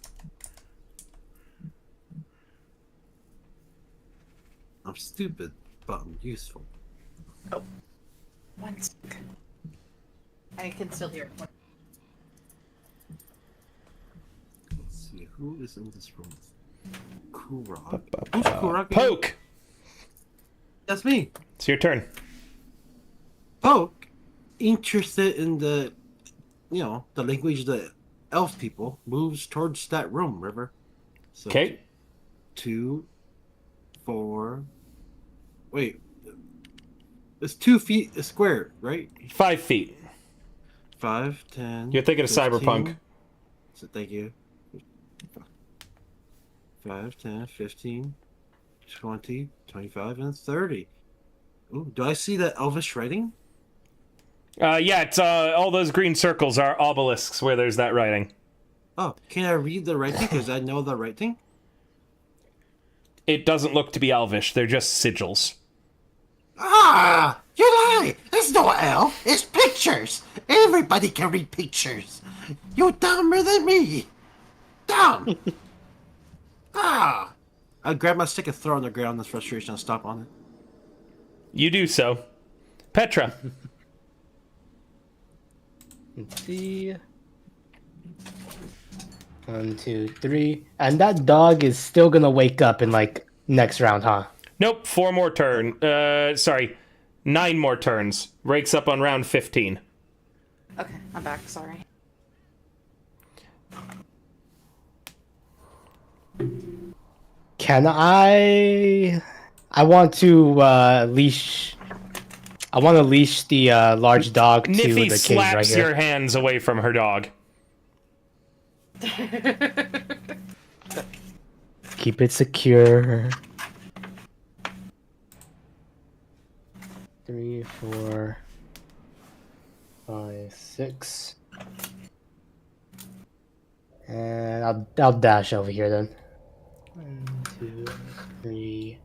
I'm stupid, but I'm useful. One sec. I can still hear. Let's see, who is in this room? Kurok. Who's Kurok? Poke! That's me. It's your turn. Poke, interested in the, the language of the elf people, moves towards that room, River. So Okay. 2, 4. Wait. It's 2 feet a square, right? 5 feet. 5, 10. You're thinking of 15. Cyberpunk. So thank you. 5, 10, 15, 20, 25, and 30. Ooh, do I see that elvish writing? Yeah, it's all those green circles are obelisks where there's that writing. Oh, can I read the writing? Because I know the writing. It doesn't look to be elvish. They're just sigils. Ah, you lie! It's no elf, it's pictures! Everybody can read pictures! You're dumber than me! Dumb! Ah! I grab my stick and throw it on the ground in frustration and stomp on it. You do so. Petra. Let's see. 1, 2, 3. And that dog is still gonna wake up in, like, next round, huh? Nope, 4 more turn. Sorry. 9 more turns. Wakes up on round 15. Okay, I'm back. Sorry. Can I want to leash. I want to leash the large dog to Niffy the cage slaps right your here. hands away from her dog. Keep it secure. 3, 4, 5, 6. And I'll dash over here then. 1, 2, 3.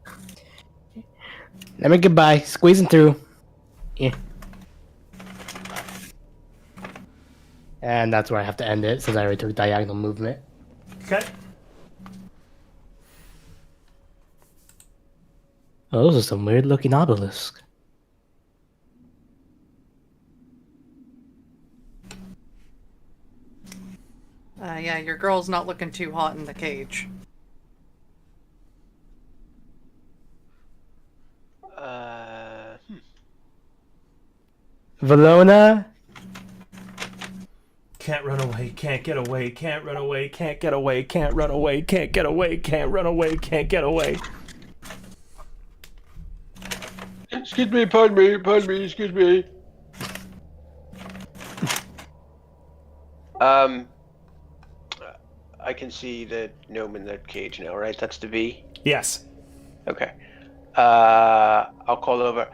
Let me goodbye. Squeezing through. Yeah. And that's where I have to end it since I already took diagonal movement. Okay. Oh, those are some weird looking obelisks. Yeah, your girl's not looking too hot in the cage. Valona? Can't run away, can't get away, can't run away, can't get away, can't run away, can't get away, can't run away, can't get away. Excuse me, pardon me, excuse me. I can see the gnome in the cage now, right? That's the V? Yes. Okay. I'll call over.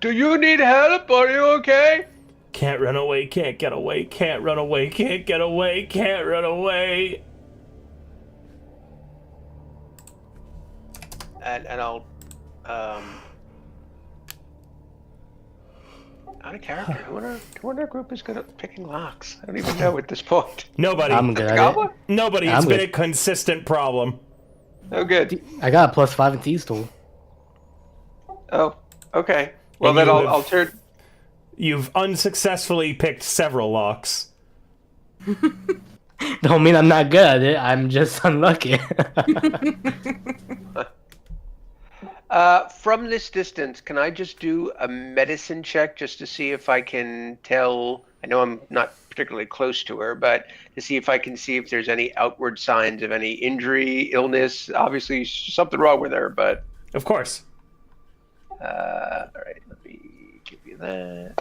Do you need help? Are you okay? Can't run away, can't get away, can't run away, can't get away, can't run away. And I'll, out of character. Who in our group is good at picking locks? I don't even know at this point. Nobody. I'm good at Goblin? it. Nobody. I'm It's been good. a consistent problem. Oh, good. I got a +5 in Thieves tool. Oh, okay. Well, And then you I'll have- turn. You've unsuccessfully picked several locks. Don't mean I'm not good at it. I'm just unlucky. From this distance, can I just do a medicine check just to see if I can tell? I know I'm not particularly close to her, but to see if I can see if there's any outward signs of any injury, illness. Obviously, something wrong with her, but. Of course. All right, let me give you that.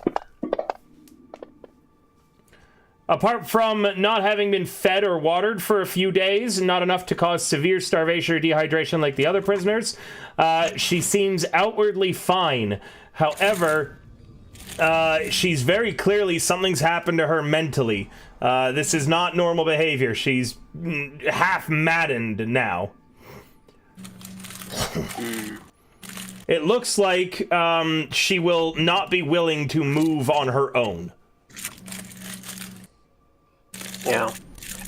Apart from not having been fed or watered for a few days, not enough to cause severe starvation or dehydration like the other prisoners, she seems outwardly fine. However, she's very clearly something's happened to her mentally. This is not normal behavior. She's half maddened now. It looks like she will not be willing to move on her own. Yeah.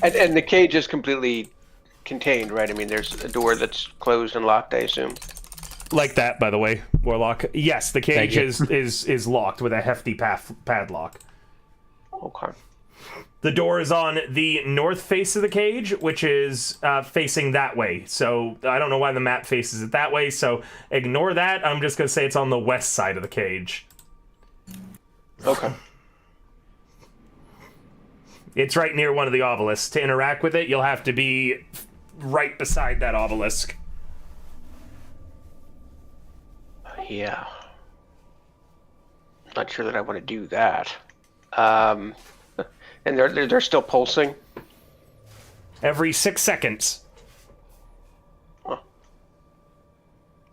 And the cage is completely contained, right? I mean, there's a door that's closed and locked, I assume. Like that, by the way, Warlock. Yes, the cage is locked with a hefty padlock. Okay. The door is on the north face of the cage, which is facing that way. So I don't know why the map faces it that way, so ignore that. I'm just going to say it's on the west side of the cage. Okay. It's right near one of the obelisks. To interact with it, you'll have to be right beside that obelisk. Yeah. Not sure that I want to do that. And they're still pulsing? Every 6 seconds. Huh.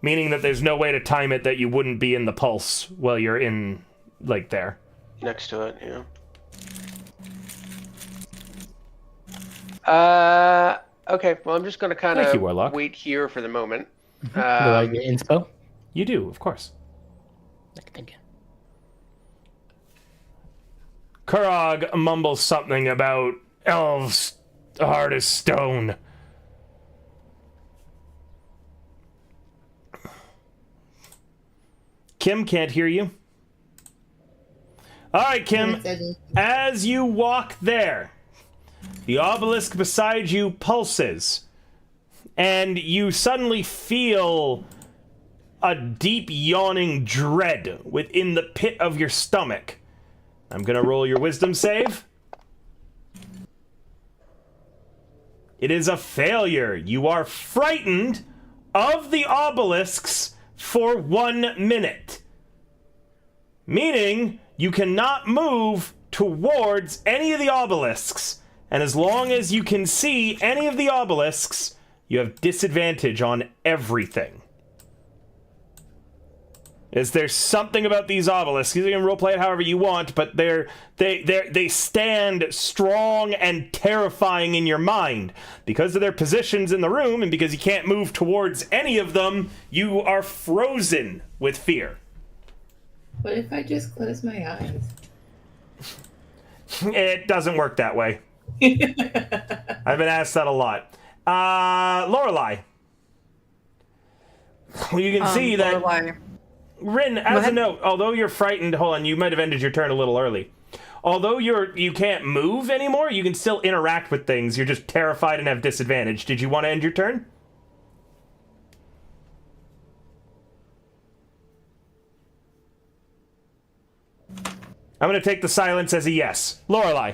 Meaning that there's no way to time it that you wouldn't be in the pulse while you're in, like, there. Next to it, yeah. Okay, well, I'm just going to kind Thank you, of Warlock. wait here for the moment. Do I get inspo? You do, of course. Thank you. Kurog mumbles something about elves hard as stone. Kim can't hear you. All right, Kim. As you walk there, the obelisk beside you pulses, and you suddenly feel a deep yawning dread within the pit of your stomach. I'm gonna roll your wisdom save. It is a failure. You are frightened of the obelisks for 1 minute. Meaning, you cannot move towards any of the obelisks. And as long as you can see any of the obelisks, you have disadvantage on everything. Is there something about these obelisks? You can roleplay it however you want, but they stand strong and terrifying in your mind. Because of their positions in the room, and because you can't move towards any of them, you are frozen with fear. What if I just close my eyes? It doesn't work that way. I've been asked that a lot. Lorelei. Well, you can see that... Lorelei. Rin, as a note, although you're frightened, hold on, you might have ended your turn a little early. Although you can't move anymore, you can still interact with things. You're just terrified and have disadvantage. Did you want to end your turn? I'm going to take the silence as a yes. Lorelei.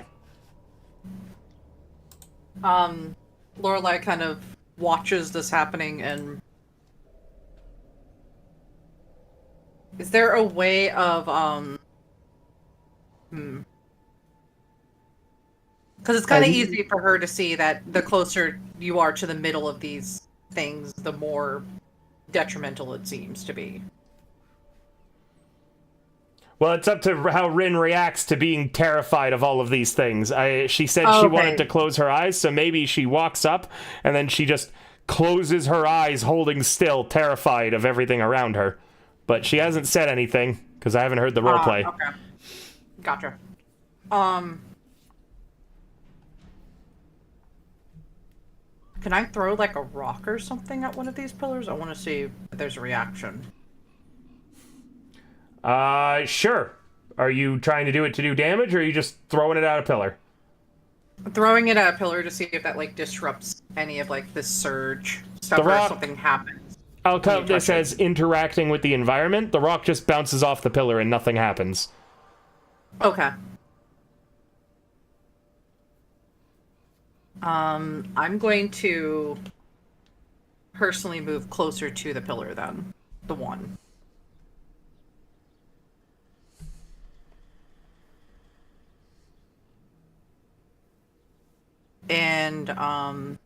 Lorelei kind of watches this happening and... Is there a way of, Because it's kind of easy for her to see that the closer you are to the middle of these things, the more detrimental it seems to be. Well, it's up to how Rin reacts to being terrified of all of these things. She said she wanted to close her eyes, so maybe she walks up and then she just closes her eyes, holding still, terrified of everything around her. But she hasn't said anything, because I haven't heard the roleplay. Okay. Gotcha. Can I throw, like, a rock or something at one of these pillars? I want to see if there's a reaction. Sure. Are you trying to do it to do damage, or are you just throwing it at a pillar? I'm throwing it at a pillar to see if that, like, disrupts any of, like, this surge stuff, The rock- or if something happens. I'll count this as interacting with the environment. The rock just bounces off the pillar and nothing happens. Okay. I'm going to personally move closer to the pillar then. The one. And,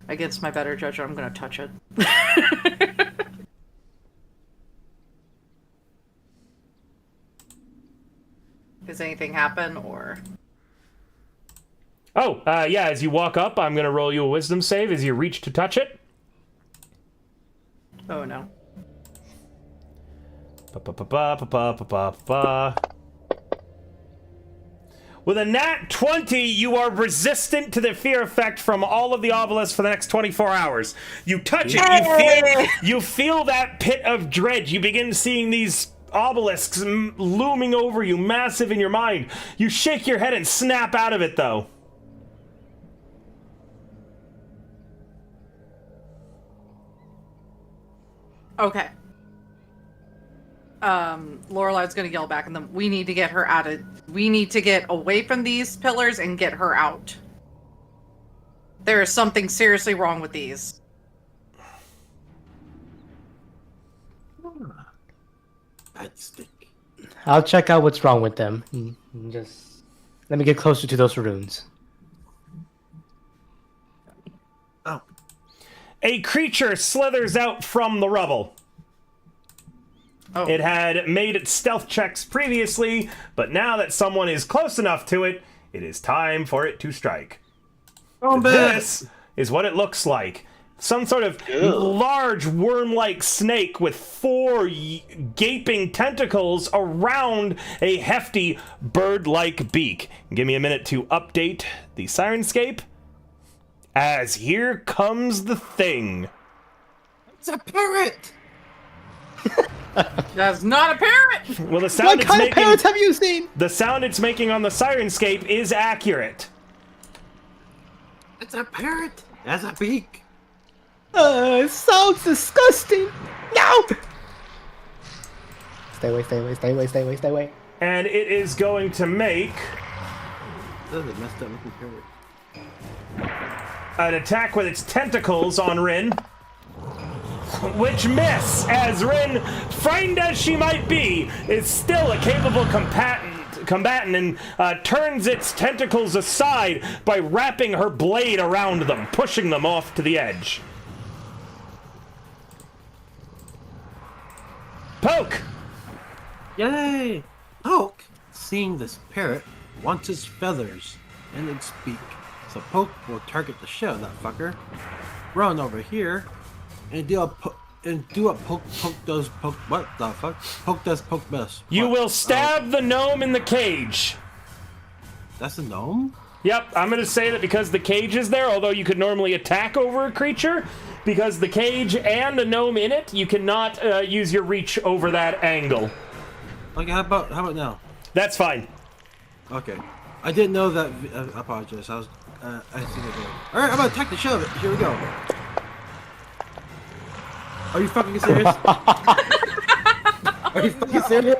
against my better judgment, I'm gonna touch it. Does anything happen, or? Oh, yeah, as you walk up, I'm going to roll you a wisdom save as you reach to touch it. With a nat 20, you are resistant to the fear effect from all of the obelisks for the next 24 hours. You touch it, you feel that pit of dread. You begin seeing these obelisks looming over you, massive in your mind. You shake your head and snap out of it, though. Okay. Lorelei's gonna yell back at them. We need to get her out of. We need to get away from these pillars and get her out. There is something seriously wrong with these. Bad stick. I'll check out what's wrong with them. Just let me get closer to those runes. Oh. A creature slithers out from the rubble. Oh. It had made its stealth checks previously, but now that someone is close enough to it, it is time for it to strike. This is what it looks like. Some sort of large worm-like snake with 4 gaping tentacles around a hefty bird-like beak. Give me a minute to update the Sirenscape. As here comes the thing. It's a parrot! That's not a parrot! Well, the sound What it's kind of making, parrots have you seen? the sound it's making on the Sirenscape is accurate. It's a parrot! It has a beak! It sounds disgusting. No! Stay away, stay away, stay away, stay away, stay away. And it is going to make That's a messed up looking parrot. an attack with its tentacles on Rin, which miss, as Rin, frightened as she might be, is still a capable combatant and turns its tentacles aside by wrapping her blade around them, pushing them off to the edge. Poke! Yay! Poke, seeing this parrot, wants its feathers and its beak. So Poke will target the shit out of that fucker, run over here, and do what Poke does. Poke what the fuck? Poke does Poke best. You What? will stab the gnome in the cage. That's a gnome? Yep, I'm going to say that because the cage is there, although you could normally attack over a creature, because the cage and a gnome in it, you cannot use your reach over that angle. Okay, how about now? That's fine. Okay, I didn't know that. I apologize. I think I did. All right, I'm gonna attack the shit out of it. Here we go. Are you fucking serious? Are you fucking serious?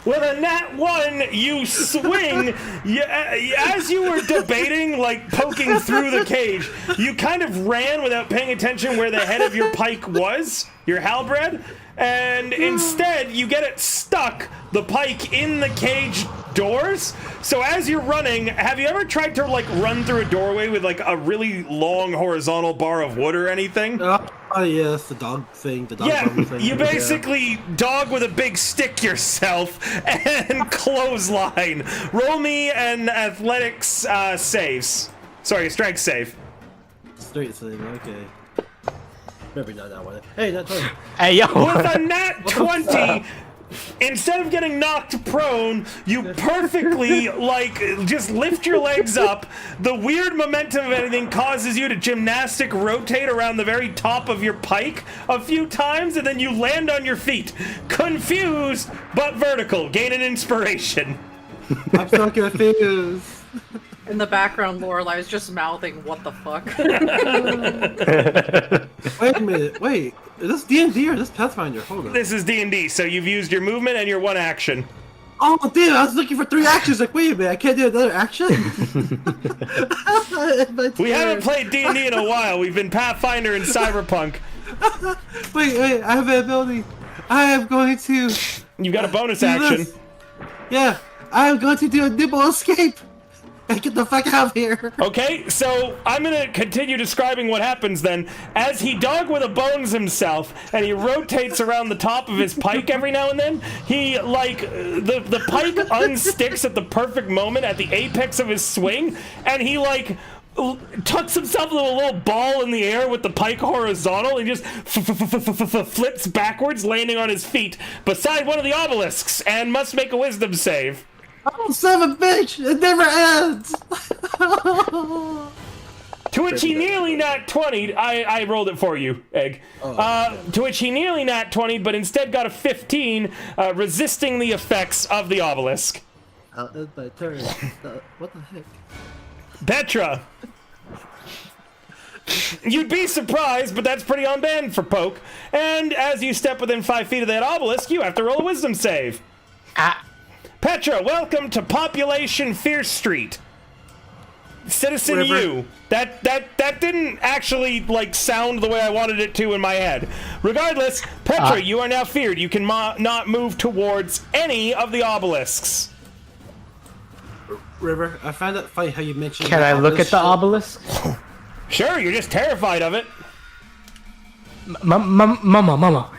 With a nat 1, you swing. As you were debating, like, poking through the cage, you kind of ran without paying attention where the head of your pike was, your halberd, and instead you get it stuck, the pike, in the cage doors. So as you're running, have you ever tried to, like, run through a doorway with, like, a really long horizontal bar of wood or anything? Oh yes, the dog thing, the dog Yeah, bone thing. you basically dog with a big stick yourself and clothesline. Roll me an athletics saves. Sorry, strength save. Straight save, okay. Maybe not that one. Hey, not 20. Hey, yo. With a nat 20, instead of getting knocked prone, you perfectly, like, just lift your legs up. The weird momentum of anything causes you to gymnastic rotate around the very top of your pike a few times, and then you land on your feet. Confused, but vertical. Gain an inspiration. I'm so confused. In the background, Lorelei's just mouthing, "What the fuck?" Wait a minute. Wait, is this D&D or is this Pathfinder? Hold on. This is D&D, so you've used your movement and your one action. Oh, damn, I was looking for 3 actions. Like, wait a minute, I can't do another action? We haven't played D&D in a while. We've been Pathfinder and Cyberpunk. Wait, I have an ability. I am going to... You've got a bonus do action. this. Yeah, I am going to do a nimble escape. And get the fuck out of here. Okay, so I'm gonna continue describing what happens then. As he dog with a bones himself, and he rotates around the top of his pike every now and then, he, like, the pike unsticks at the perfect moment at the apex of his swing, and he, like, tucks himself into a little ball in the air with the pike horizontal and just flips backwards, landing on his feet beside one of the obelisks, and must make a wisdom save. Oh, son of a bitch! It never ends! To which he nearly nat 20'd. I rolled it for you, Egg. To which he nearly nat 20'd, but instead got a 15, resisting the effects of the obelisk. That's my turn. What the heck? Petra. You'd be surprised, but that's pretty on band for Poke. And as you step within 5 feet of that obelisk, you have to roll a wisdom save. Petra, welcome to Population Fierce Street. Citizen River. U. That didn't actually like sound the way I wanted it to in my head. Regardless, Petra, you are now feared. You can not move towards any of the obelisks. River, I found it funny how you mentioned. Can I look at the obelisk? Sure, you're just terrified of it. Mama.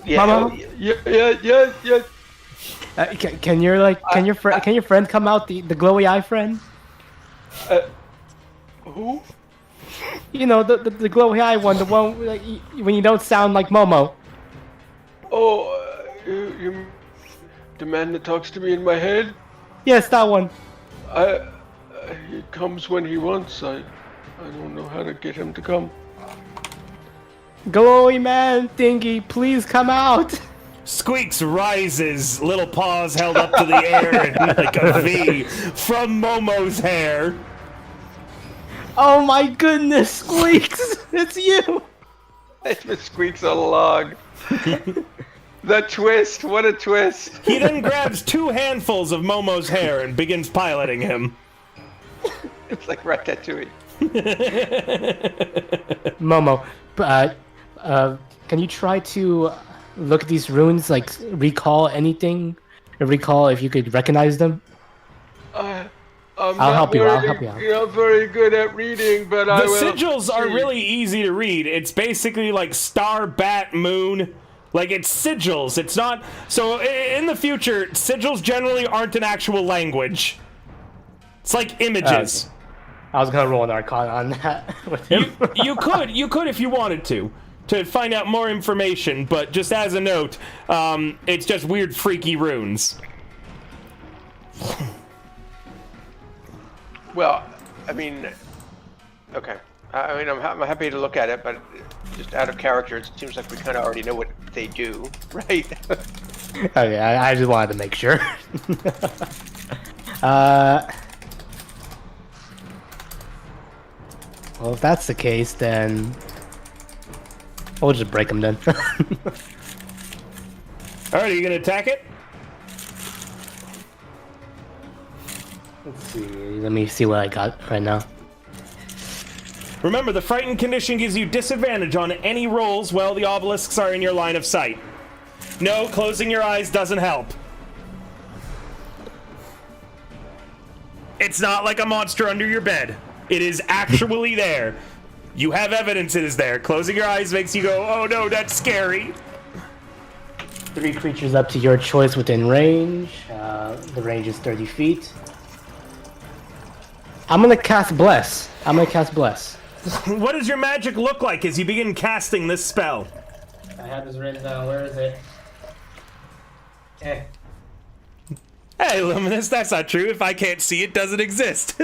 Yeah, Mama? yeah. Can your friend come out, the glowy eye friend? Who? You know, the glowy eye one, the one like, when you don't sound like Momo. Oh, you the man that talks to me in my head? Yes, that one. He comes when he wants. I don't know how to get him to come. Glowy man thingy, please come out. Squeaks rises, little paws held up to the air in like a V from Momo's hair. Oh my goodness, Squeaks, it's you. It's been Squeaks all along. The twist, what a twist. He then grabs 2 handfuls of Momo's hair and begins piloting him. It's like Ratatouille. Momo, can you try to look at these runes, like recall anything? Or recall if you could recognize them? I'll help you, I'll help you out. You're not very good at reading, but I The will. sigils are really easy to read. It's basically like star, bat, moon. Like, it's sigils. It's not... So, in the future, sigils generally aren't an actual language. It's like images. I was gonna roll an Arcana on that with him. You could if you wanted to find out more information, but just as a note, it's just weird, freaky runes. Well, I mean, okay. I'm happy to look at it, but just out of character, it seems like we kind of already know what they do, right? Okay, I just wanted to make sure. Well, if that's the case, then we'll just break them then. Alright, are you gonna attack it? Let's see. Let me see what I got right now. Remember, the frightened condition gives you disadvantage on any rolls while the obelisks are in your line of sight. No, closing your eyes doesn't help. It's not like a monster under your bed. It is actually there. You have evidence it is there. Closing your eyes makes you go, oh no, that's scary. 3 creatures up to your choice within range. The range is 30 feet. I'm gonna cast Bless. What does your magic look like as you begin casting this spell? I have this written down. Where is it? Okay. Hey, Luminous, that's not true. If I can't see it, doesn't exist.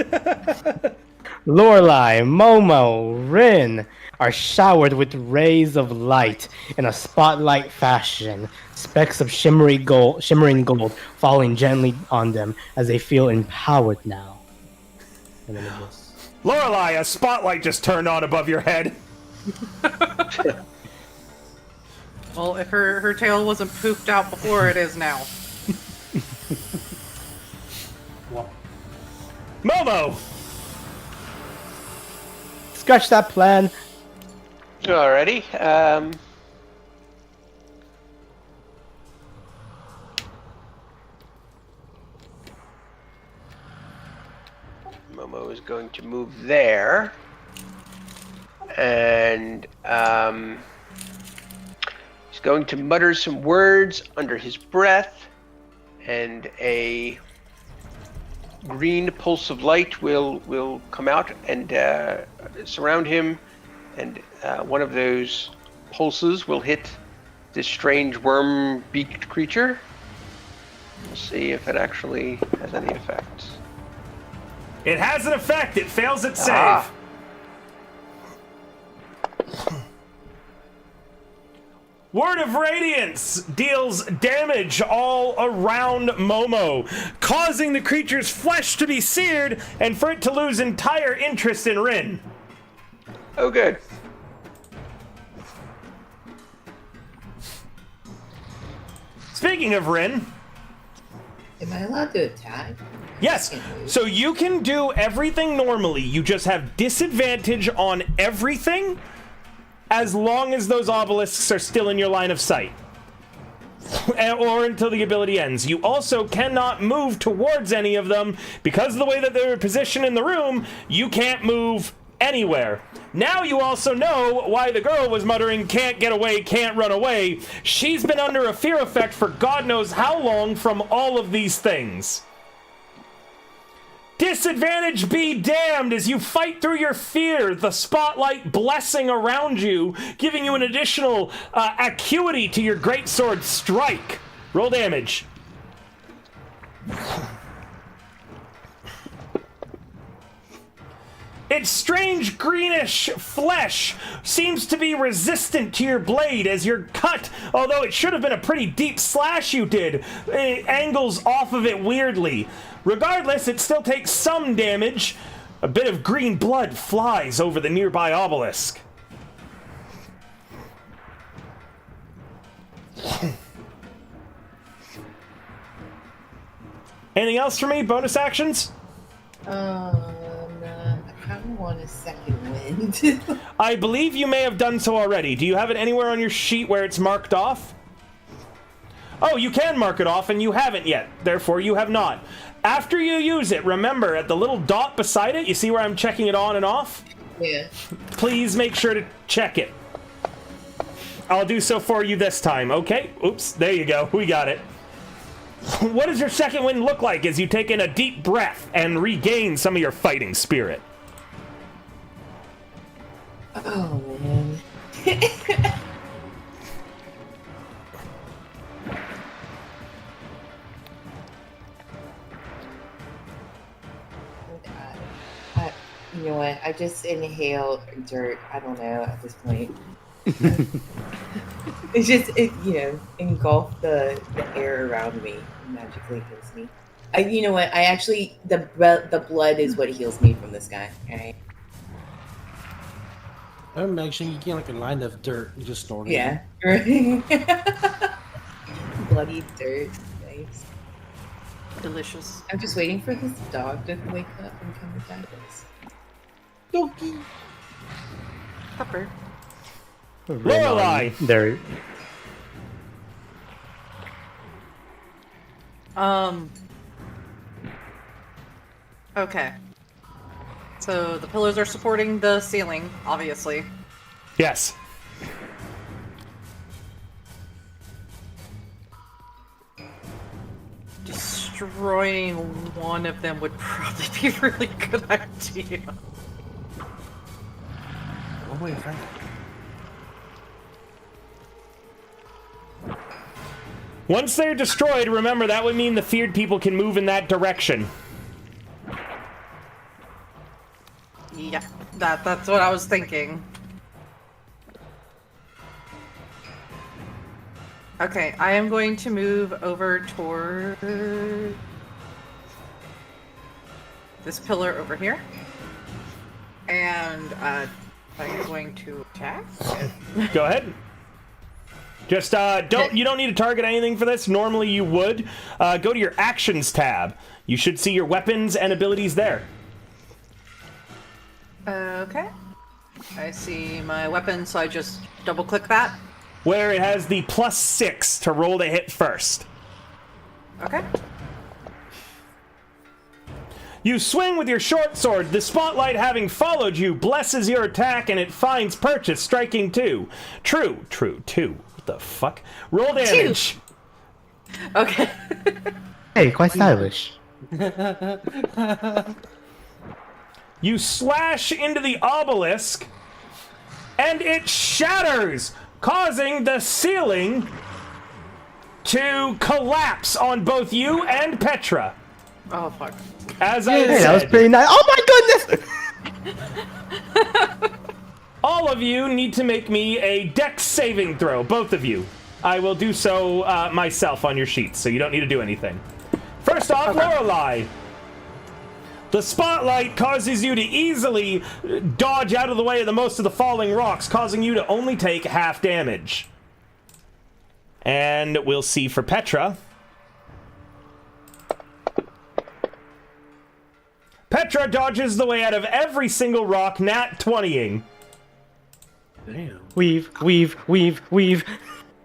Lorelei, Momo, Rin are showered with rays of light in a spotlight fashion. Specks of shimmering gold falling gently on them as they feel empowered now. And then it just... Lorelei, a spotlight just turned on above your head. Well, if her tail wasn't pooped out before, it is now. Momo! Scratch that plan. Alrighty. Momo is going to move there. And he's going to mutter some words under his breath. And a green pulse of light will come out and surround him, and one of those pulses will hit this strange worm-beaked creature. We'll see if it actually has any effect. It has an effect. It fails its save. Ah. Word of Radiance deals damage all around Momo, causing the creature's flesh to be seared and for it to lose entire interest in Rin. Oh, good. Speaking of Rin, Am I allowed to attack? yes, so you can do everything normally. You just have disadvantage on everything as long as those obelisks are still in your line of sight. Or until the ability ends. You also cannot move towards any of them because of the way that they're positioned in the room. You can't move anywhere. Now you also know why the girl was muttering, can't get away, can't run away. She's been under a fear effect for God knows how long from all of these things. Disadvantage be damned as you fight through your fear, the spotlight blessing around you, giving you an additional acuity to your greatsword strike. Roll damage. Its strange greenish flesh seems to be resistant to your blade as your cut, although it should have been a pretty deep slash you did, it angles off of it weirdly. Regardless, it still takes some damage. A bit of green blood flies over the nearby obelisk. Anything else for me? Bonus actions? I kind of want a second wind. I believe you may have done so already. Do you have it anywhere on your sheet where it's marked off? Oh, you can mark it off, and you haven't yet. Therefore, you have not. After you use it, remember, at the little dot beside it, you see where I'm checking it on and off? Yeah. Please make sure to check it. I'll do so for you this time, okay? Oops, there you go. We got it. What does your second wind look like as you take in a deep breath and regain some of your fighting spirit? Oh, man. You know what? I just inhale dirt. I don't know at this point. It's just, engulf the air around me. Magically heals me. You know what? I actually, the blood is what heals me from this guy. Alright? I'm actually you get like a line of dirt and just snort it. Yeah. Bloody dirt. Nice. Delicious. I'm just waiting for this dog to wake up and come attack us. Donkey. Pepper. Lorelei! There. Okay. So the pillars are supporting the ceiling, obviously. Yes. Destroying one of them would probably be a really good idea. Oh wait, Frank. Once they're destroyed, remember that would mean the feared people can move in that direction. Yeah, that's what I was thinking. Okay, I am going to move over toward this pillar over here. And I'm going to attack. Go ahead. Just you don't need to target anything for this. Normally you would. Go to your actions tab. You should see your weapons and abilities there. Okay. I see my weapon, so I just double click that. Where it has the +6 to roll to hit first. Okay. You swing with your short sword. The spotlight, having followed you, blesses your attack and it finds purchase, striking 2. True. What the fuck? Roll damage. Okay. Hey, quite stylish. You slash into the obelisk, and it shatters, causing the ceiling to collapse on both you and Petra. Oh, fuck. As I Hey, said, that was pretty nice. Oh my goodness! all of you need to make me a dex saving throw, both of you. I will do so myself on your sheets, so you don't need to do anything. First off, Lorelei. The spotlight causes you to easily dodge out of the way of most of the falling rocks, causing you to only take half damage. And we'll see for Petra. Petra dodges the way out of every single rock, nat 20ing. Damn. Weave.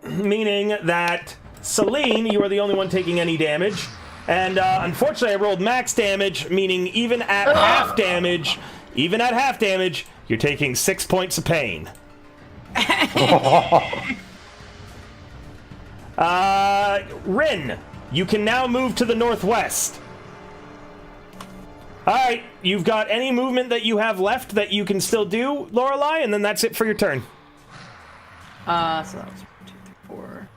Meaning that Celine, you are the only one taking any damage. And unfortunately, I rolled max damage, meaning even at half damage, you're taking 6 points of pain. Rin, you can now move to the northwest. Alright, you've got any movement that you have left that you can still do, Lorelei, and then that's it for your turn. So that was 1, 2, 3, 4.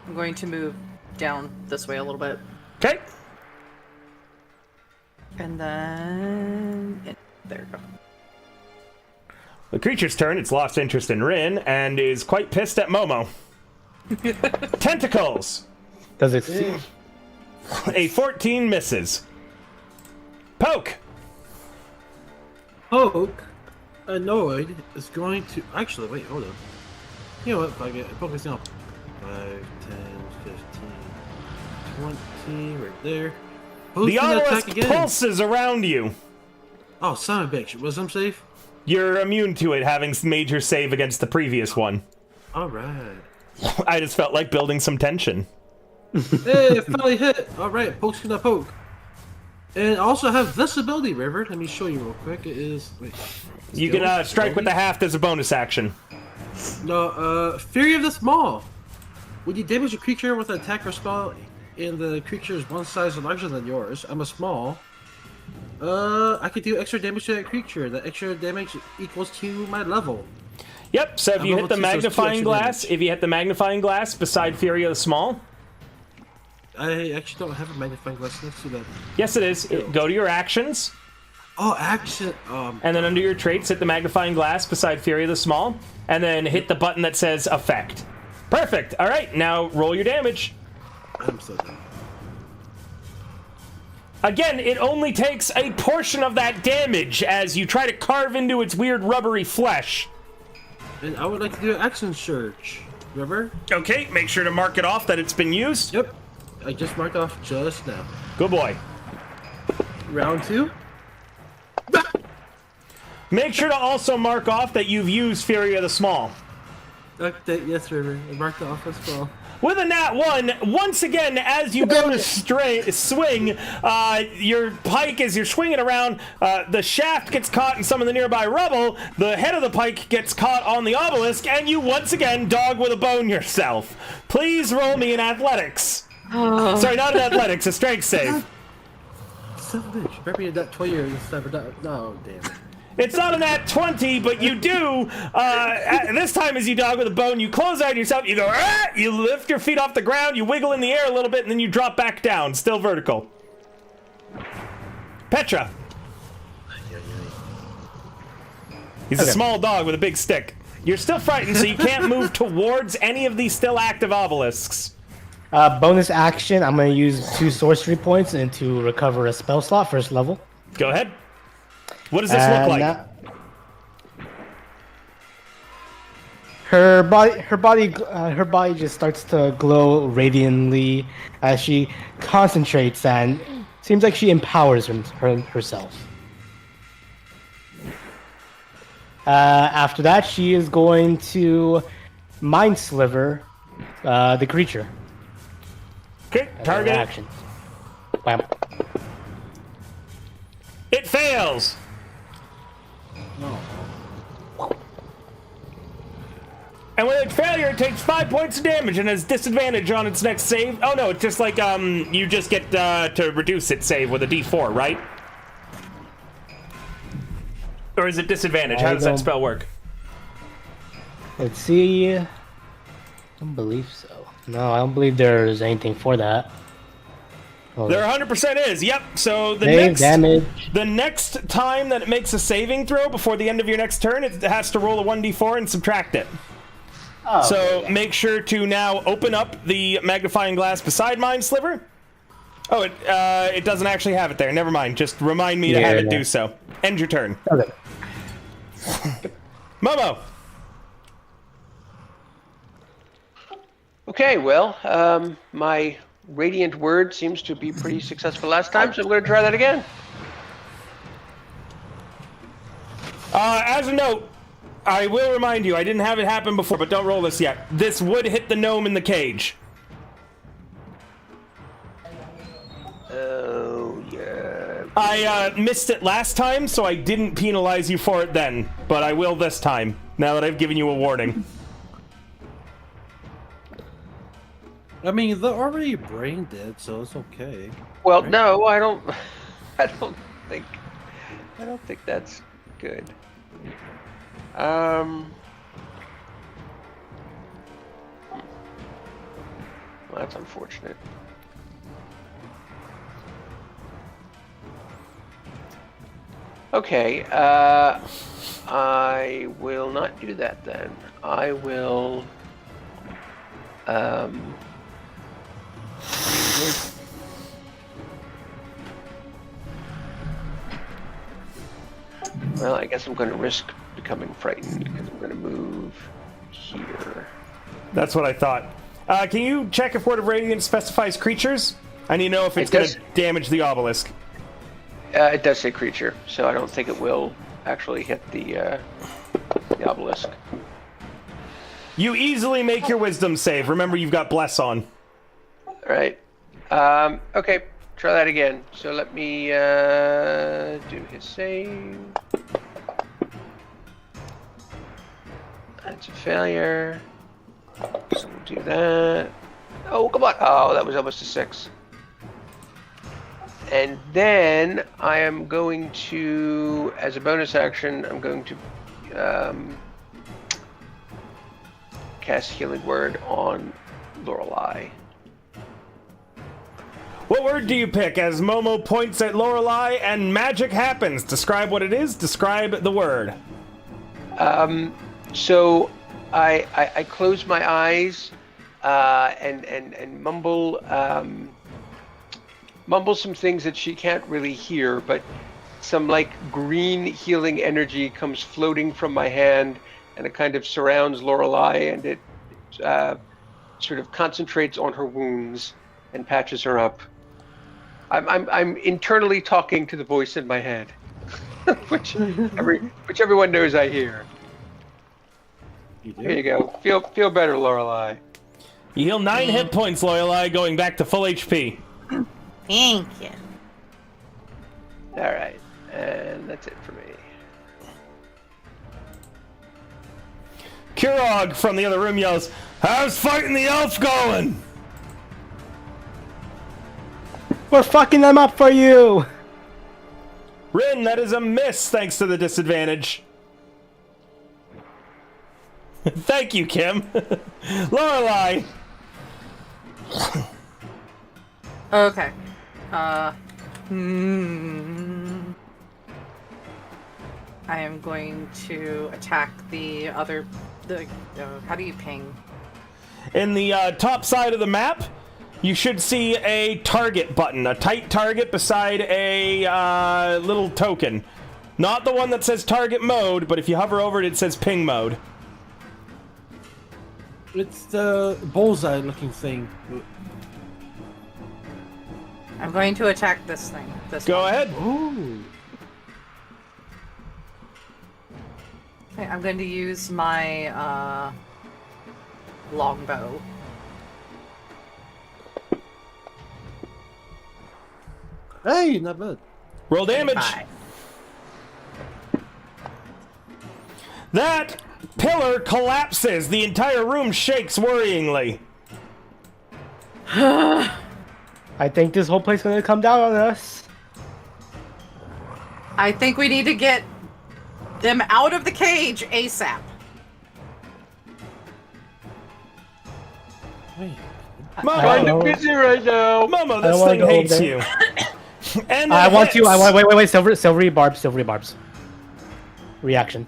I'm going to move down this way a little bit. Okay. And then... there we go. The creature's turn, it's lost interest in Rin, and is quite pissed at Momo. Tentacles! Does it see? A 14 misses. Poke! Poke, annoyed, is going to... Actually, wait, hold on. You know what, fuck it. Poke is now 5, 10, 15, 20, right there. Who's The gonna attack obelisk again? pulses around you. Oh, son of a bitch. Was I'm safe? You're immune to it, having made your save against the previous one. Alright. I just felt like building some tension. Hey, it finally hit! Alright, poke's gonna poke. And I also have this ability, River. Let me show you real quick. It is... Wait. You can strike with the haft as a bonus action. No, Fury of the Small. When you damage a creature with an attack or spell, and the creature is one size larger than yours, I'm a small. I could do extra damage to that creature. The extra damage equals to my level. Yep, so if you hit the magnifying glass, beside Fury of the Small. I actually don't have a magnifying glass next to that. Yes, it is. Go to your actions. Oh, action. And then under your traits, hit the magnifying glass beside Fury of the Small. And then hit the button that says Effect. Perfect. All right, now roll your damage. I'm so done. Again, it only takes a portion of that damage as you try to carve into its weird rubbery flesh. And I would like to do an action search. River? Okay, make sure to mark it off that it's been used. Yep. I just marked off just now. Good boy. Round 2. Make sure to also mark off that you've used Fury of the Small. Okay, yes, River. I marked it off as well. With a nat 1, once again, as you go to swing, your pike, as you're swinging around, the shaft gets caught in some of the nearby rubble, the head of the pike gets caught on the obelisk, and you once again dog with a bone yourself. Please roll me in athletics. Sorry, not in athletics, a strength save. Son of a bitch. Better be that 20 or no, damn it. It's not a nat 20, but you do, this time as you dog with a bone, you close out yourself, you go, ah! You lift your feet off the ground, you wiggle in the air a little bit, and then you drop back down, still vertical. Petra. He's a small dog with a big stick. You're still frightened, so you can't move towards any of these still active obelisks. Bonus action, I'm going to use 2 sorcery points and to recover a spell slot, first level. Go ahead. What does this look like? Her body just starts to glow radiantly as she concentrates, and seems like she empowers herself. After that, she is going to mind sliver the creature. Okay, target. Action. Bam. It fails. And when it's failure, it takes 5 points of damage and has disadvantage on its next save. Oh no, it's just like you just get to reduce its save with a D4, right? Or is it disadvantage? How does that spell work? Let's see. I don't believe so. No, I don't believe there's anything for that. There 100% is. Yep. So damage. The next time that it makes a saving throw before the end of your next turn, it has to roll a 1d4 and subtract it. Oh, So make sure to now open up the magnifying glass beside Mind Sliver. Oh, it doesn't actually have it there. Never mind. Just remind me to have it do so. End your turn. Okay. Momo. Okay, well, my radiant word seems to be pretty successful last time, so I'm going to try that again. As a note, I will remind you, I didn't have it happen before, but don't roll this yet. This would hit the gnome in the cage. Oh, yeah. I missed it last time, so I didn't penalize you for it then, but I will this time, now that I've given you a warning. I mean, they're already brain dead, so it's okay. Well, right? no, I don't think that's good. Well, that's unfortunate. Okay, I will not do that then. I will, well, I guess I'm going to risk becoming frightened because I'm going to move here. That's what I thought. Can you check if Word of Radiance specifies creatures? I need to know if it's It going does. to damage the obelisk. It does say creature, so I don't think it will actually hit the obelisk. You easily make your wisdom save. Remember, you've got Bless on. All right. Okay, try that again. So let me do his save. That's a failure. So we'll do that. Oh, come on. Oh, that was almost a 6. And then I am going to, as a bonus action, I'm going to cast Healing Word on Lorelei. What word do you pick as Momo points at Lorelei and magic happens? Describe what it is. Describe the word. So I close my eyes and mumble some things that she can't really hear, but some like green healing energy comes floating from my hand, and it kind of surrounds Lorelei, and it sort of concentrates on her wounds and patches her up. I'm internally talking to the voice in my head, which everyone knows I hear. Here you go. Feel better, Lorelei. You heal 9 hit points, Lorelei, going back to full HP. Thank you. All right, and that's it for me. Kurog from the other room yells, "How's fighting the elf going?" We're fucking them up for you! Rin, that is a miss thanks to the disadvantage. Thank you, Kim. Lorelei. Okay. I am going to attack the other. How do you ping? In the top side of the map, you should see a target button, a tight target beside a little token. Not the one that says target mode, but if you hover over it, it says ping mode. It's the bullseye-looking thing. I'm going to attack this thing. Go ahead. Ooh. Okay, I'm going to use my longbow. Hey, not bad. Roll damage. 5. That pillar collapses. The entire room shakes worryingly. I think this whole place is gonna come down on us. I think we need to get them out of the cage ASAP. Momo, I'm busy right now. Momo, I this don't wanna thing go hates over you. And I it want to. hits. Wait. Silvery barbs. Reaction.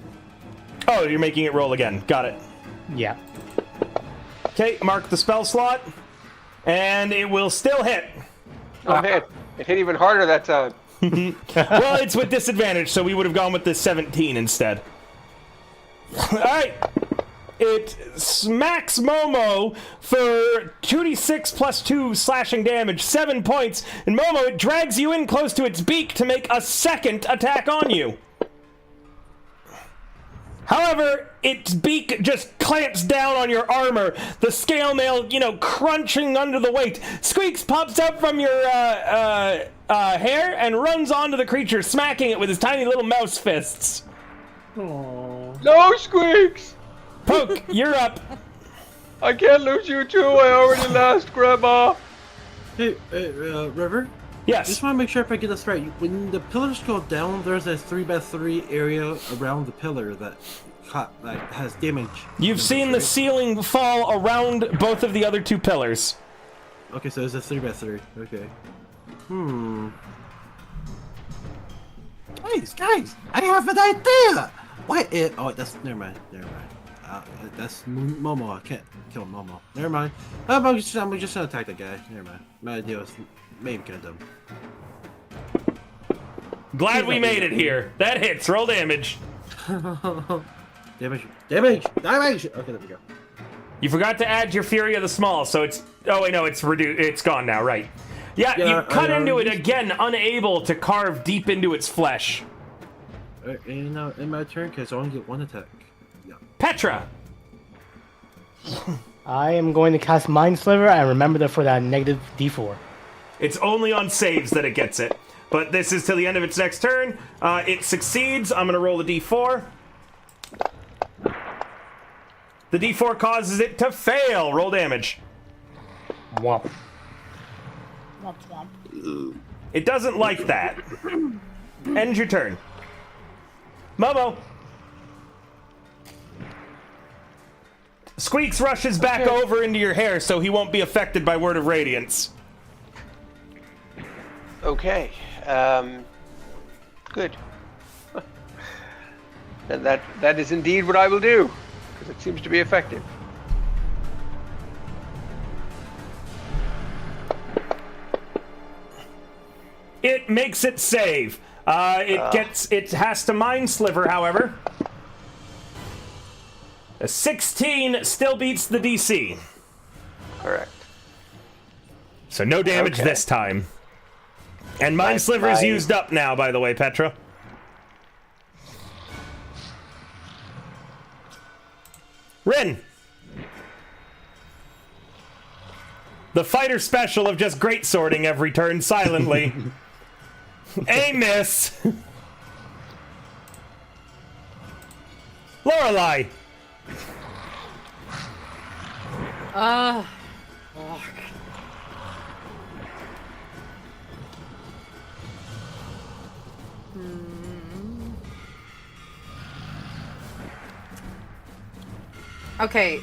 Oh, you're making it roll again. Got it. Yeah. Okay, mark the spell slot. And it will still hit. Oh, man. It hit even harder that time. Well, it's with disadvantage, so we would have gone with the 17 instead. Alright. It smacks Momo for 2d6 plus 2 slashing damage, 7 points. And Momo, it drags you in close to its beak to make a second attack on you. However, its beak just clamps down on your armor, the scale mail, crunching under the weight. Squeaks pops up from your hair and runs onto the creature, smacking it with his tiny little mouse fists. No, Squeaks! Poke, you're up. I can't lose you too. I already lost Grandma. Hey, River. Yes. Just want to make sure if I get this right. When the pillars go down, there's a 3x3 area around the pillar that has damage. You've seen the ceiling fall around both of the other two pillars. Okay, so it's a 3x3. Okay. Guys, I have an idea. What? Oh, that's never mind. That's Momo. I can't kill Momo. Never mind. I'm just gonna attack the guy. Never mind. My idea was maybe kind of dumb. Glad we made it here. That hits. Roll damage. Damage! Okay, there we go. You forgot to add your Fury of the Small, so it's... Oh, wait, no, it's reduced. It's gone now, right. Yeah, you cut into it again, unable to carve deep into its flesh. In my turn, because I only get one attack. Yeah. Petra! I am going to cast Mind Sliver and remember that for that negative D4. It's only on saves that it gets it. But this is till the end of its next turn. It succeeds. I'm going to roll the D4. The D4 causes it to fail. Roll damage. Womp. Womp womp. It doesn't like that. End your turn. Momo. Squeaks rushes back over into your hair so he won't be affected by Word of Radiance. Okay. Good. And that is indeed what I will do, because it seems to be effective. It makes it save. It has to Mind Sliver, however. A 16 still beats the DC. Correct. So no damage this time. And Mind Sliver is used up now, by the way, Petra. Rin. The fighter special of just great sorting every turn silently. A miss. Lorelei. Fuck. Okay,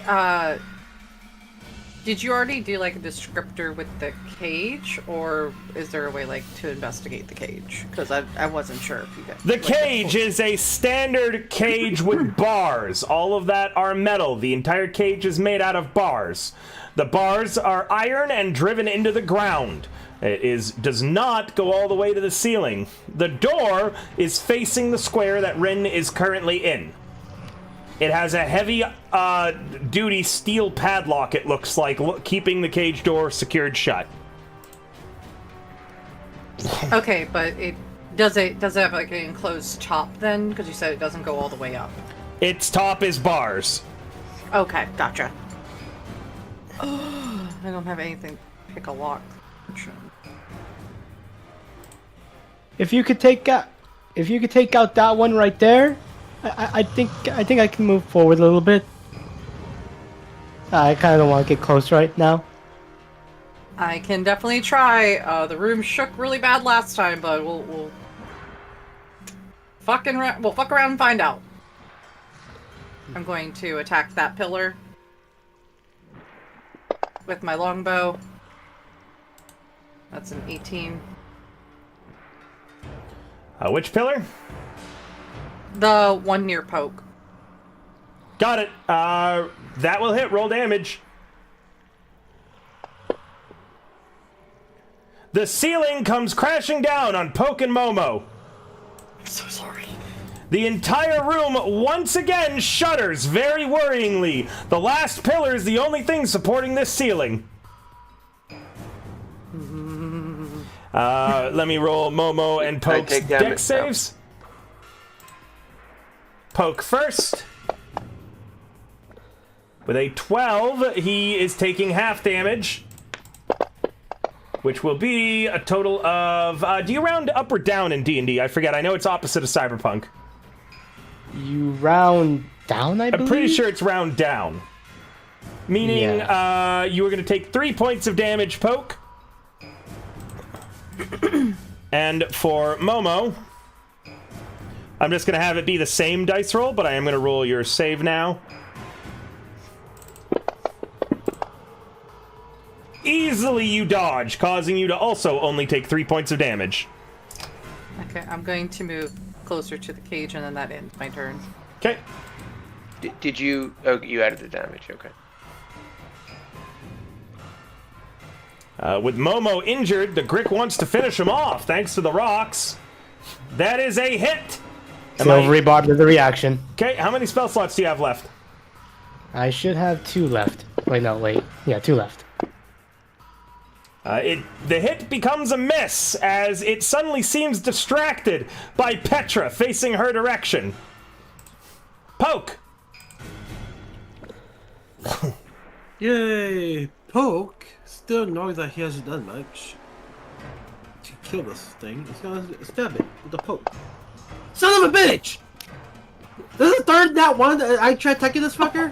did you already do like a descriptor with the cage, or is there a way like to investigate the cage? Because I wasn't sure if you guys. The cage is a standard cage with bars. All of that are metal. The entire cage is made out of bars. The bars are iron and driven into the ground. It does not go all the way to the ceiling. The door is facing the square that Rin is currently in. It has a heavy duty steel padlock, it looks like, keeping the cage door secured shut. Okay, but does it have like an enclosed top then? Because you said it doesn't go all the way up. Its top is bars. Okay, gotcha. I don't have anything to pick a lock. If you could take out that one right there, I think I can move forward a little bit. I kind of don't want to get close right now. I can definitely try. The room shook really bad last time, but we'll fuck around and find out. I'm going to attack that pillar with my longbow. That's an 18. Which pillar? The one near Poke. Got it. That will hit. Roll damage. The ceiling comes crashing down on Poke and Momo. I'm so sorry. The entire room once again shudders very worryingly. The last pillar is the only thing supporting this ceiling. Let me roll Momo and Poke's dex saves. Poke first. With a 12, he is taking half damage. Which will be a total of... do you round up or down in D&D? I forget. I know it's opposite of Cyberpunk. You round down, I believe? I'm pretty sure it's round down. Meaning, you are going to take 3 points of damage, Poke. And for Momo, I'm just going to have it be the same dice roll, but I am going to roll your save now. Easily you dodge, causing you to also only take 3 points of damage. Okay, I'm going to move closer to the cage, and then that ends my turn. Okay. Did you... Oh, you added the damage. Okay. With Momo injured, the Grick wants to finish him off, thanks to the rocks. That is a hit! Silvery bar to the reaction. Okay, how many spell slots do you have left? I should have 2 left. Wait, no, wait. Yeah, 2 left. The hit becomes a miss as it suddenly seems distracted by Petra facing her direction. Poke! Yay! Poke still knows that he hasn't done much to kill this thing. He's gonna stab it with the poke. Son of a bitch! This is the third that one I tried attacking this fucker.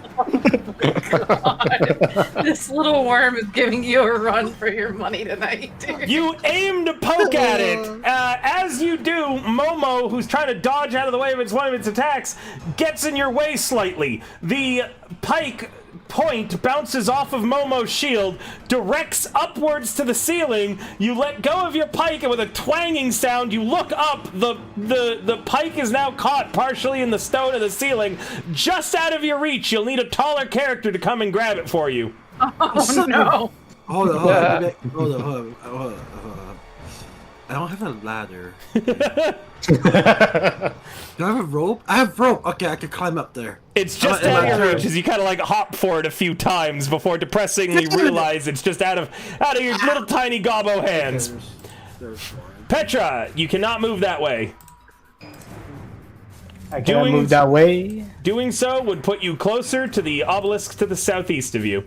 God. This little worm is giving you a run for your money tonight, dude. You aim to poke at it. As you do, Momo, who's trying to dodge out of the way of one of its attacks, gets in your way slightly. The pike point bounces off of Momo's shield, directs upwards to the ceiling. You let go of your pike, and with a twanging sound, you look up. The pike is now caught partially in the stone of the ceiling, just out of your reach. You'll need a taller character to come and grab it for you. Oh no! Hold on. I don't have a ladder. Do I have a rope? I have rope. Okay, I can climb up there. It's just out of your reach as you kind of like hop for it a few times before depressingly realize it's just out of your little tiny gobbo hands. Petra, you cannot move that way. I can't move that way. Doing so would put you closer to the obelisk to the southeast of you.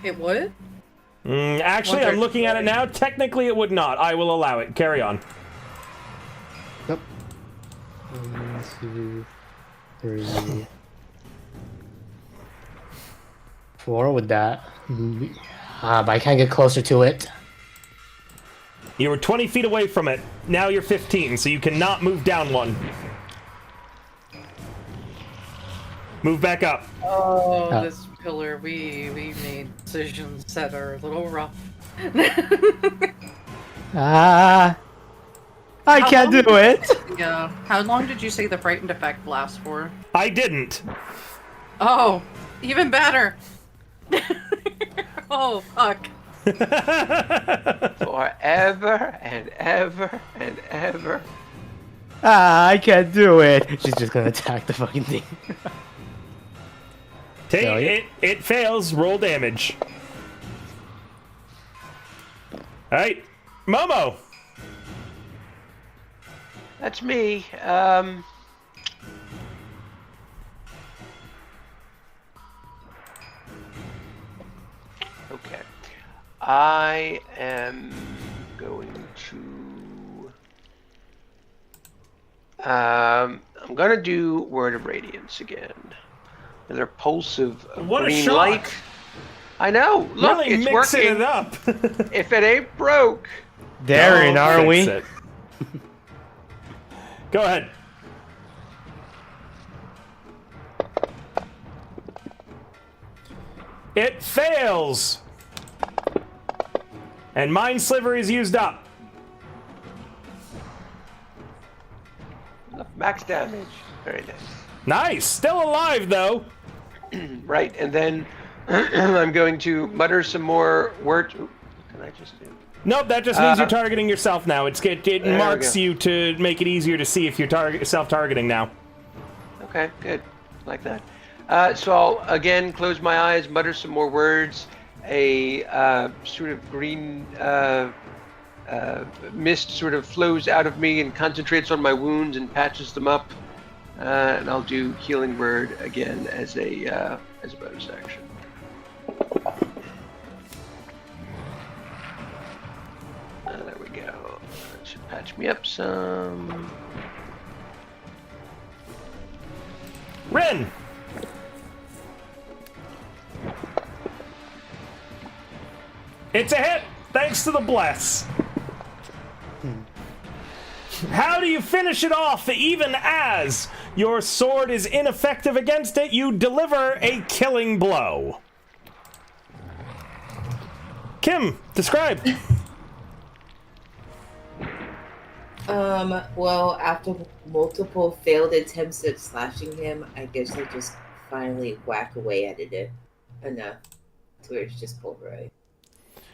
It would? Actually, I'm looking at it now. Technically, it would not. I will allow it. Carry on. Yep. 1, 2, 3, 4 with that. But I can't get closer to it. You were 20 feet away from it. Now you're 15, so you cannot move down 1. Move back up. Oh, this pillar, we made decisions that are a little rough. I can't do it. Yeah. How long did you say the frightened effect lasts for? I didn't. Oh, even better. Oh, fuck. Forever and ever and ever. I can't do it. She's just gonna attack the fucking thing. It fails. Roll damage. All right, Momo. That's me. Okay. I am going to I'm gonna do Word of Radiance again. Another pulse of What a green shock. light. I know. Look, Really it's mixing working. it up. If it ain't broke. Darren, Don't are fix we? it. Go ahead. It fails. And Mind Sliver is used up. Max damage. Very nice. Nice. Still alive, though. Right, and then I'm going to mutter some more words. What can I just do? Nope, that just means you're targeting yourself now. It we marks go. you to make it easier to see if you're self-targeting now. Okay, good. Like that. So I'll again close my eyes, mutter some more words. A sort of green mist sort of flows out of me and concentrates on my wounds and patches them up. And I'll do Healing Word again as a bonus action. There we go. That should patch me up some. Ren! It's a hit, thanks to the bless. How do you finish it off? Even as your sword is ineffective against it, you deliver a killing blow. Kim, describe. Well, after multiple failed attempts at slashing him, I guess I just finally whack away at it enough to where it's just pulverized.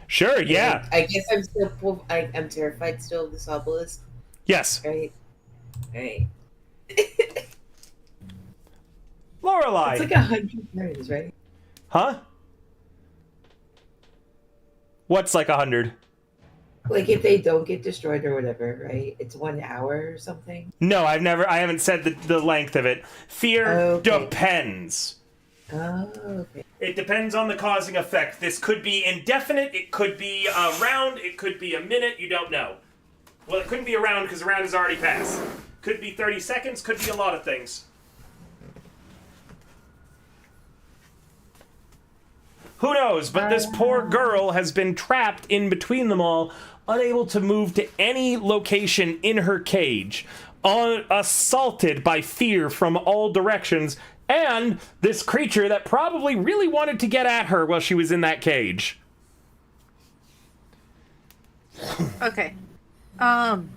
Sure, yeah. I guess I'm still I'm terrified still of this obelisk, Yes. right? Right. Lorelei. It's like 100 turns, right? Huh? What's like 100? Like if they don't get destroyed or whatever, right? It's 1 hour or something. No, I haven't said the length of it. Fear Okay. depends. Oh, okay. It depends on the causing effect. This could be indefinite, it could be a round, it could be a minute, you don't know. Well, it couldn't be a round because the round has already passed. Could be 30 seconds, could be a lot of things. Who knows, but this poor girl has been trapped in between them all, unable to move to any location in her cage, assaulted by fear from all directions, and this creature that probably really wanted to get at her while she was in that cage. Okay. Am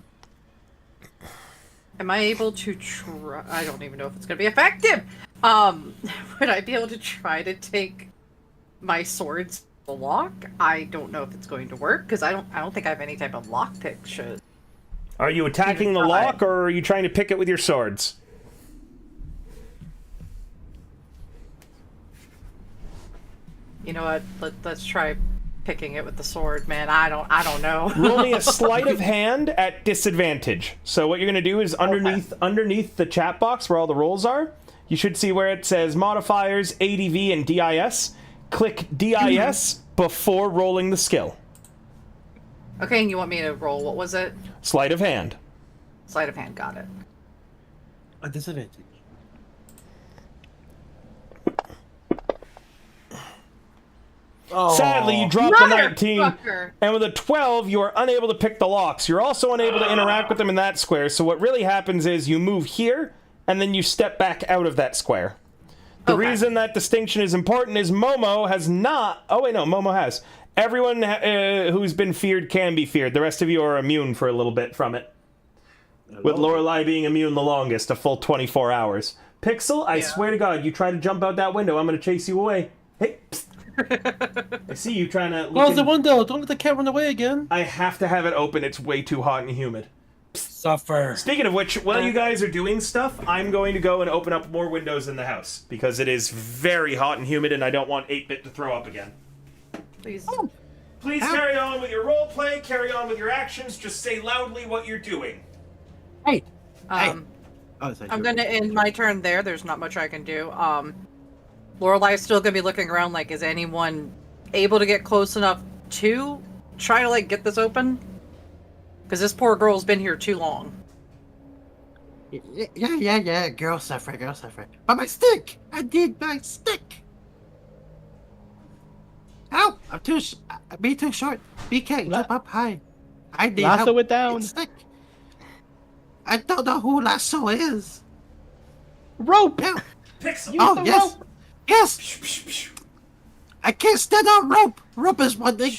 I able to try? I don't even know if it's gonna be effective. Would I be able to try to take my sword's lock? I don't know if it's going to work because I don't think I have any type of lockpick. Should. Are you attacking the lock, or are you trying to pick it with your swords? You know what? Let's try picking it with the sword, man. I don't know. Roll me a sleight of hand at disadvantage. So what you're going to do is underneath the chat box where all the rolls are, you should see where it says modifiers, ADV, and DIS. Click DIS before rolling the skill. Okay, and you want me to roll? What was it? Sleight of hand. Sleight of hand. Got it. A disadvantage. Sadly, you dropped a 19, Motherfucker. and with a 12, you are unable to pick the locks. You're also unable to interact with them in that square, so what really happens is you move here, and then you step back out of that square. The Okay. reason that distinction is important is Momo has not... Oh, wait, no, Momo has. Everyone who's been feared can be feared. The rest of you are immune for a little bit from it. With Lorelei being immune the longest, a full 24 hours. Pixel, I swear to God, you try to jump out that window, I'm going to chase you away. Hey, psst. I see you trying to... Close the window! Don't let the cat run away again! I have to have it open. It's way too hot and humid. Suffer. Speaking of which, while you guys are doing stuff, I'm going to go and open up more windows in the house because it is very hot and humid, and I don't want 8-Bit to throw up again. Please. Please carry on with your role play. Carry on with your actions. Just say loudly what you're doing. Hey! I'm Oh, gonna end my turn there. There's not much I can do. Lorelai's still gonna be looking around like, is anyone able to get close enough to try to, like, get this open? Because this poor girl's been here too long. Yeah. Girl suffer. But my stick! I need my stick! Help! Be too short. BK, jump up high. I need Lasso help. it down. Stick. I don't know who Lasso is. Rope! Help! Use Oh, the yes! rope! Yes! I can't stand on rope! Rope is one thing.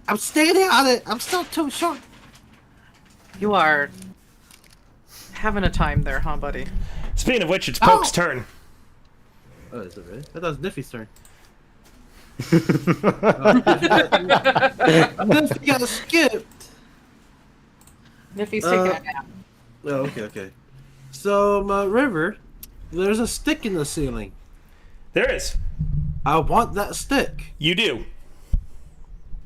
I'm standing on it. I'm still too short. You are having a time there, huh, buddy? Speaking of which, it's Poke's turn. Oh, is it really? I thought it was Niffy's turn. Niffy got skipped. Niffy's taking a nap. Oh, okay. So, River, there's a stick in the ceiling. There is. I want that stick. You do.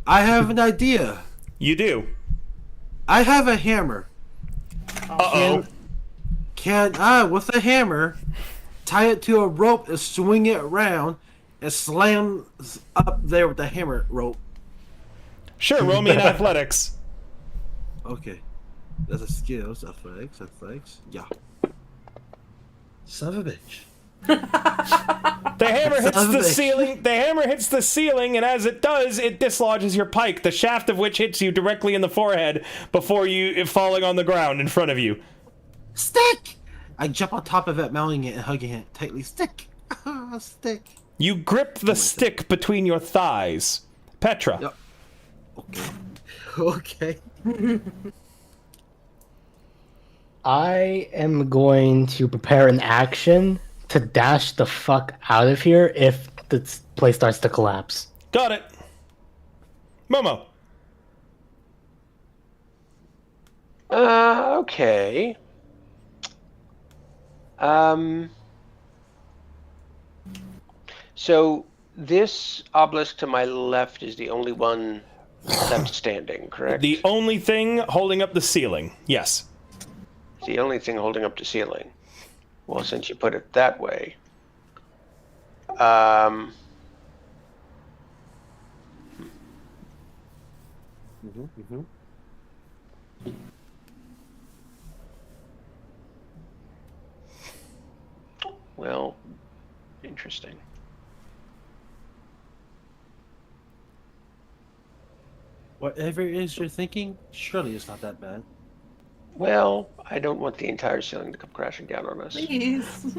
I have an idea. You do. I have a hammer. Uh-oh. Can I, with a hammer, tie it to a rope and swing it around and slam up there with the hammer rope? Sure, roll me in athletics. Okay. That's a skills. Athletics. Yeah. Son of a bitch. The hammer hits the ceiling. The hammer hits the ceiling, and as it does, it dislodges your pike, the shaft of which hits you directly in the forehead before you falling on the ground in front of you. Stick! I jump on top of it, mounting it and hugging it tightly. Stick! Stick. You grip the stick between your thighs. Petra. Yep. Okay. I am going to prepare an action to dash the fuck out of here if the place starts to collapse. Got it. Momo. Okay. So this obelisk to my left is the only one left standing, correct? The only thing holding up the ceiling. Yes. It's the only thing holding up the ceiling. Well, since you put it that way. Well, interesting. Whatever it is you're thinking, surely it's not that bad. Well, I don't want the entire ceiling to come crashing down on us. Please.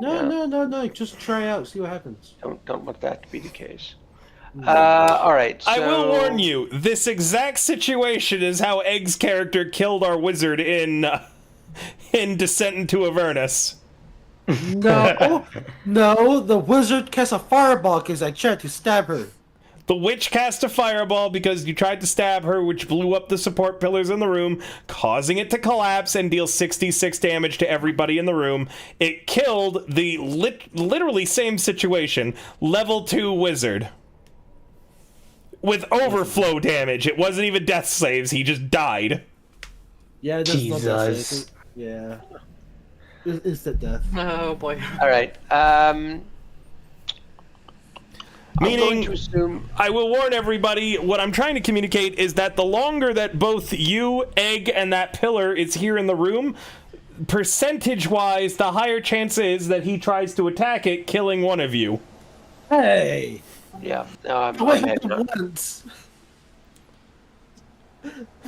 No. Just try out, see what happens. Don't want that to be the case. All right. So... I will warn you, this exact situation is how Egg's character killed our wizard in Descent into Avernus. No, the wizard cast a fireball because I tried to stab her. The witch cast a fireball because you tried to stab her, which blew up the support pillars in the room, causing it to collapse and deal 66 damage to everybody in the room. It killed the literally same situation, level 2 wizard. With overflow damage. It wasn't even death saves, he just died. Yeah, that's not that Jesus. safe. Yeah. Instant death. Oh boy. All right. I'm going Meaning, to assume... I will warn everybody, what I'm trying to communicate is that the longer that both you, Egg, and that pillar is here in the room, percentage-wise, the higher chance is that he tries to attack it, killing one of you. Hey! Yeah. No, I'm What heading up. happened once?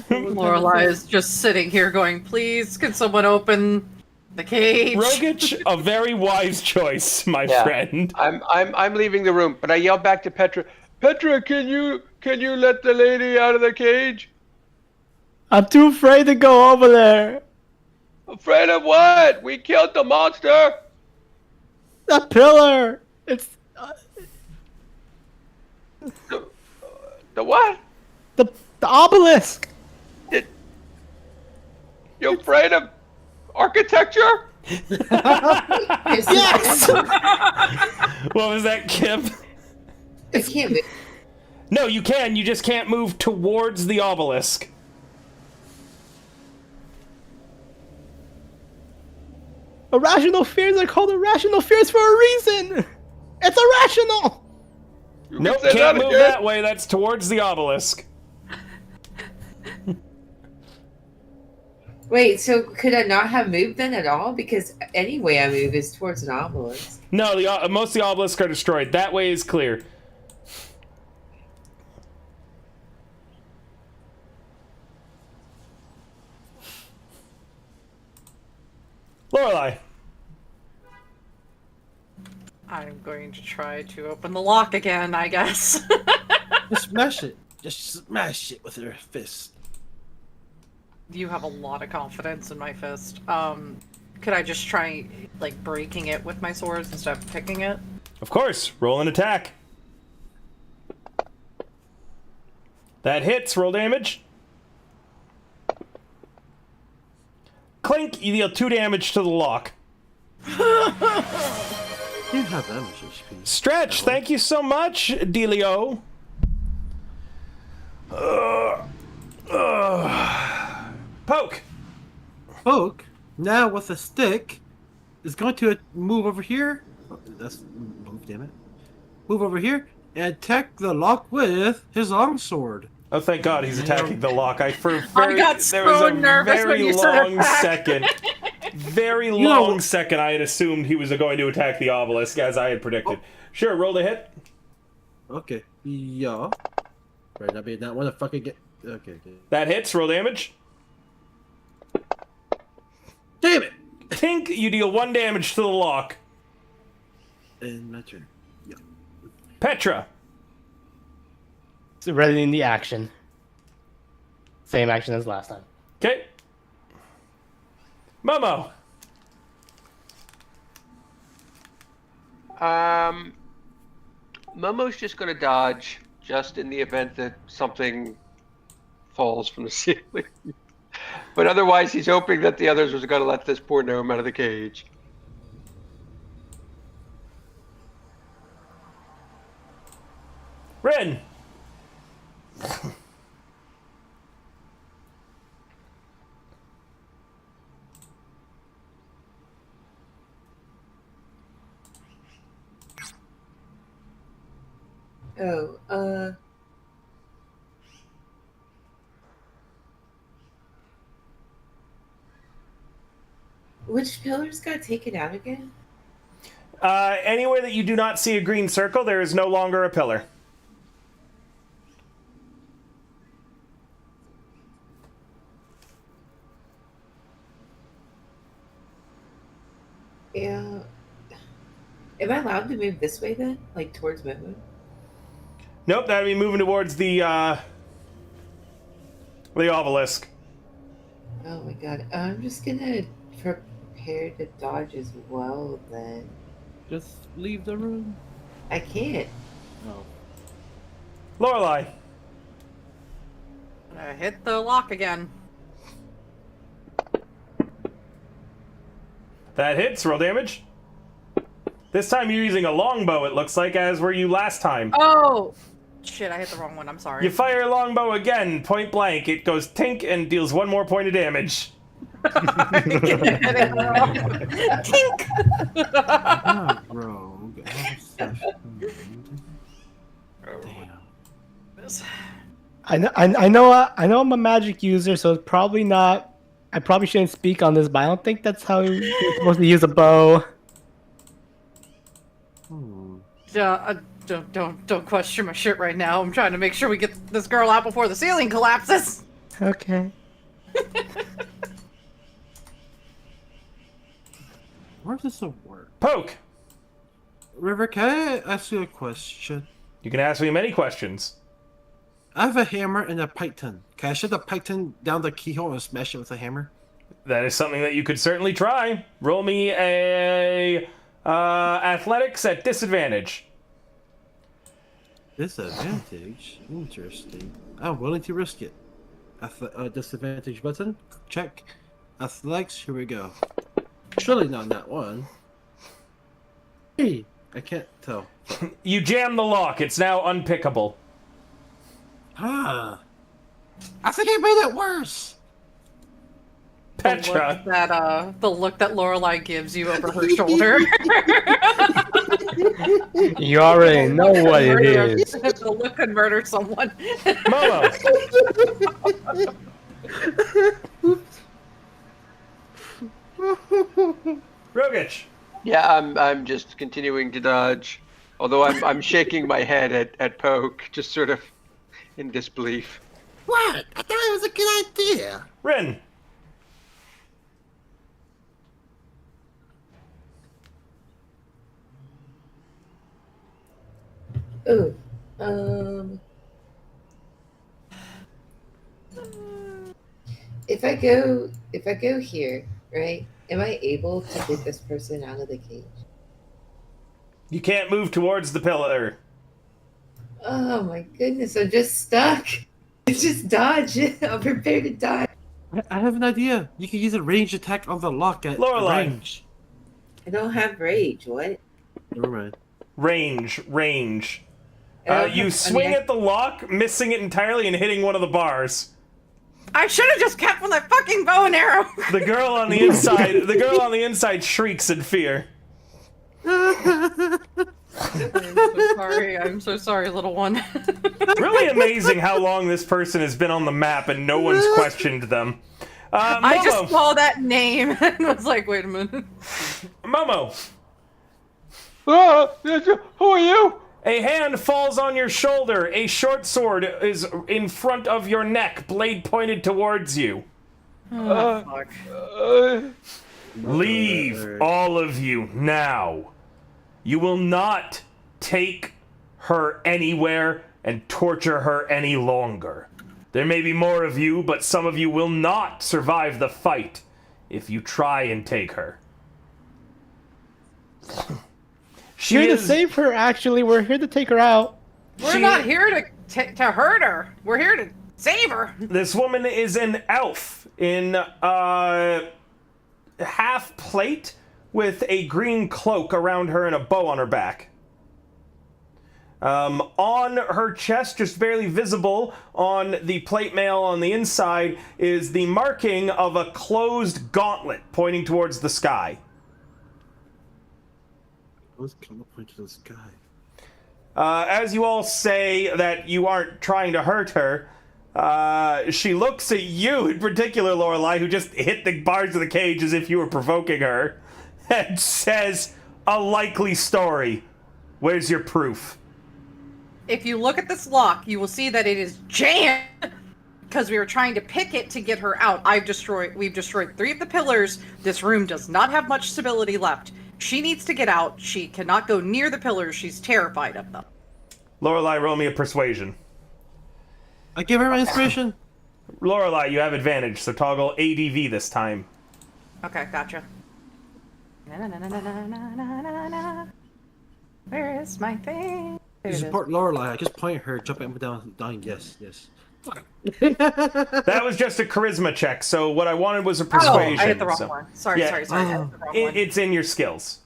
Lorelai is just sitting here going, please, can someone open the cage? Rogic, a very wise choice, my Yeah. friend. I'm leaving the room, but I yell back to Petra. Petra, can you let the lady out of the cage? I'm too afraid to go over there. Afraid of what? We killed the monster. The pillar. It's The what? the obelisk. You afraid of architecture? Yes. What was that, Kip? I can't move. No, you can. You just can't move towards the obelisk. Irrational fears are called irrational fears for a reason. It's irrational. You Nope, can say can't that move again? that way. That's towards the obelisk. Wait, so could I not have moved then at all? Because any way I move is towards an obelisk. No, most of the obelisks are destroyed. That way is clear. Lorelei. I'm going to try to open the lock again, I guess. Just smash it. Just smash it with your fist. You have a lot of confidence in my fist. Could I just try, like, breaking it with my swords instead of picking it? Of course. Roll an attack. That hits. Roll damage. Clink, you deal 2 damage to the lock. You have that much HP. Stretch, thank you so much, Delio. Poke. Poke, now with a stick, is going to move over here. Oh, that's move, damn it. Move over here and attack the lock with his longsword. Oh, thank God he's attacking the lock. I got so nervous when you said long attack. second. Very long second I had assumed he was going to attack the obelisk, as I had predicted. Sure, roll to hit. Okay, yeah. Right, I mean, not want to fucking get. Okay. That hits, roll damage. Damn it! Tink, you deal 1 damage to the lock. And my turn. Yeah. Petra. It's ready in the action. Same action as last time. Okay. Momo. Momo's just going to dodge, just in the event that something falls from the ceiling. But otherwise, he's hoping that the others are going to let this poor gnome out of the cage. Rin. Oh, which pillars got taken out again? Anywhere that you do not see a green circle, there is no longer a pillar. Yeah. Am I allowed to move this way then? Like towards Momo? Nope, that'd be moving towards the obelisk. Oh my god. I'm just gonna prepare to dodge as well then. Just leave the room. I can't. Oh. Lorelei. Hit the lock again. That hits, roll damage. This time you're using a longbow, it looks like, as were you last time. Oh! Shit, I hit the wrong one. I'm sorry. You fire a longbow again, point blank. It goes tink and deals 1 more point of damage. Tink! Ah, rogue. Damn. I know I'm a magic user, so it's probably not. I probably shouldn't speak on this, but I don't think that's how you're supposed to use a bow. Don't question my shit right now. I'm trying to make sure we get this girl out before the ceiling collapses. Okay. Where does this work? Poke. River, can I ask you a question? You can ask me many questions. I have a hammer and a python. Can I shove the python down the keyhole and smash it with a hammer? That is something that you could certainly try. Roll me a athletics at disadvantage. Disadvantage? Interesting. I'm willing to risk it. Disadvantage button. Check. Athletics. Here we go. Surely not that one. Hey, I can't tell. You jam the lock. It's now unpickable. Ah. I think I made it worse. Petra. The look that Lorelei gives you over her shoulder. You already know what it is. The look could murder someone. Momo. Rogich. Yeah, I'm just continuing to dodge. Although I'm shaking my head at Poke, just sort of in disbelief. What? I thought it was a good idea. Rin. Oh, um, if I go here, right? Am I able to get this person out of the cage? You can't move towards the pillar. Oh my goodness, I'm just stuck. Just dodge. I'm prepared to dodge. I have an idea. You can use a ranged attack on the lock at Lorelei. range. I don't have rage. What? Never mind. Range. I don't You have- swing I mean, at the lock, missing it entirely and hitting one of the bars. I should have just kept with that fucking bow and arrow. The girl on the inside shrieks in fear. I'm so sorry. I'm so sorry, little one. Really amazing how long this person has been on the map and no one's questioned them. I Momo. just saw that name and was like, wait a minute. Momo. Who are you? A hand falls on your shoulder. A short sword is in front of your neck, blade pointed towards you. Oh, fuck. Leave, all of you, now. You will not take her anywhere and torture her any longer. There may be more of you, but some of you will not survive the fight if you try and take her. Here to save her, actually. We're here to take her out. We're not here to hurt her. We're here to save her. This woman is an elf in half plate with a green cloak around her and a bow on her back. On her chest, just barely visible on the plate mail on the inside, is the marking of a closed gauntlet pointing towards the sky. Let's come up into the sky. As you all say that you aren't trying to hurt her, she looks at you in particular, Lorelei, who just hit the bars of the cage as if you were provoking her, and says, "A likely story. Where's your proof?" If you look at this lock, you will see that it is jammed because we were trying to pick it to get her out. We've destroyed 3 of the pillars. This room does not have much stability left. She needs to get out. She cannot go near the pillars. She's terrified of them. Lorelei, roll me a persuasion. I give her my inspiration. Lorelei, you have advantage, so toggle ADV this time. Okay, gotcha. Where is my thing? There You it is. support Lorelei. I just point at her, jump up and down, dying. Yes. That was just a charisma check, so what I wanted was a persuasion. Oh, I hit the wrong so- one. Sorry. Yeah. I hit the wrong one. It's in your skills.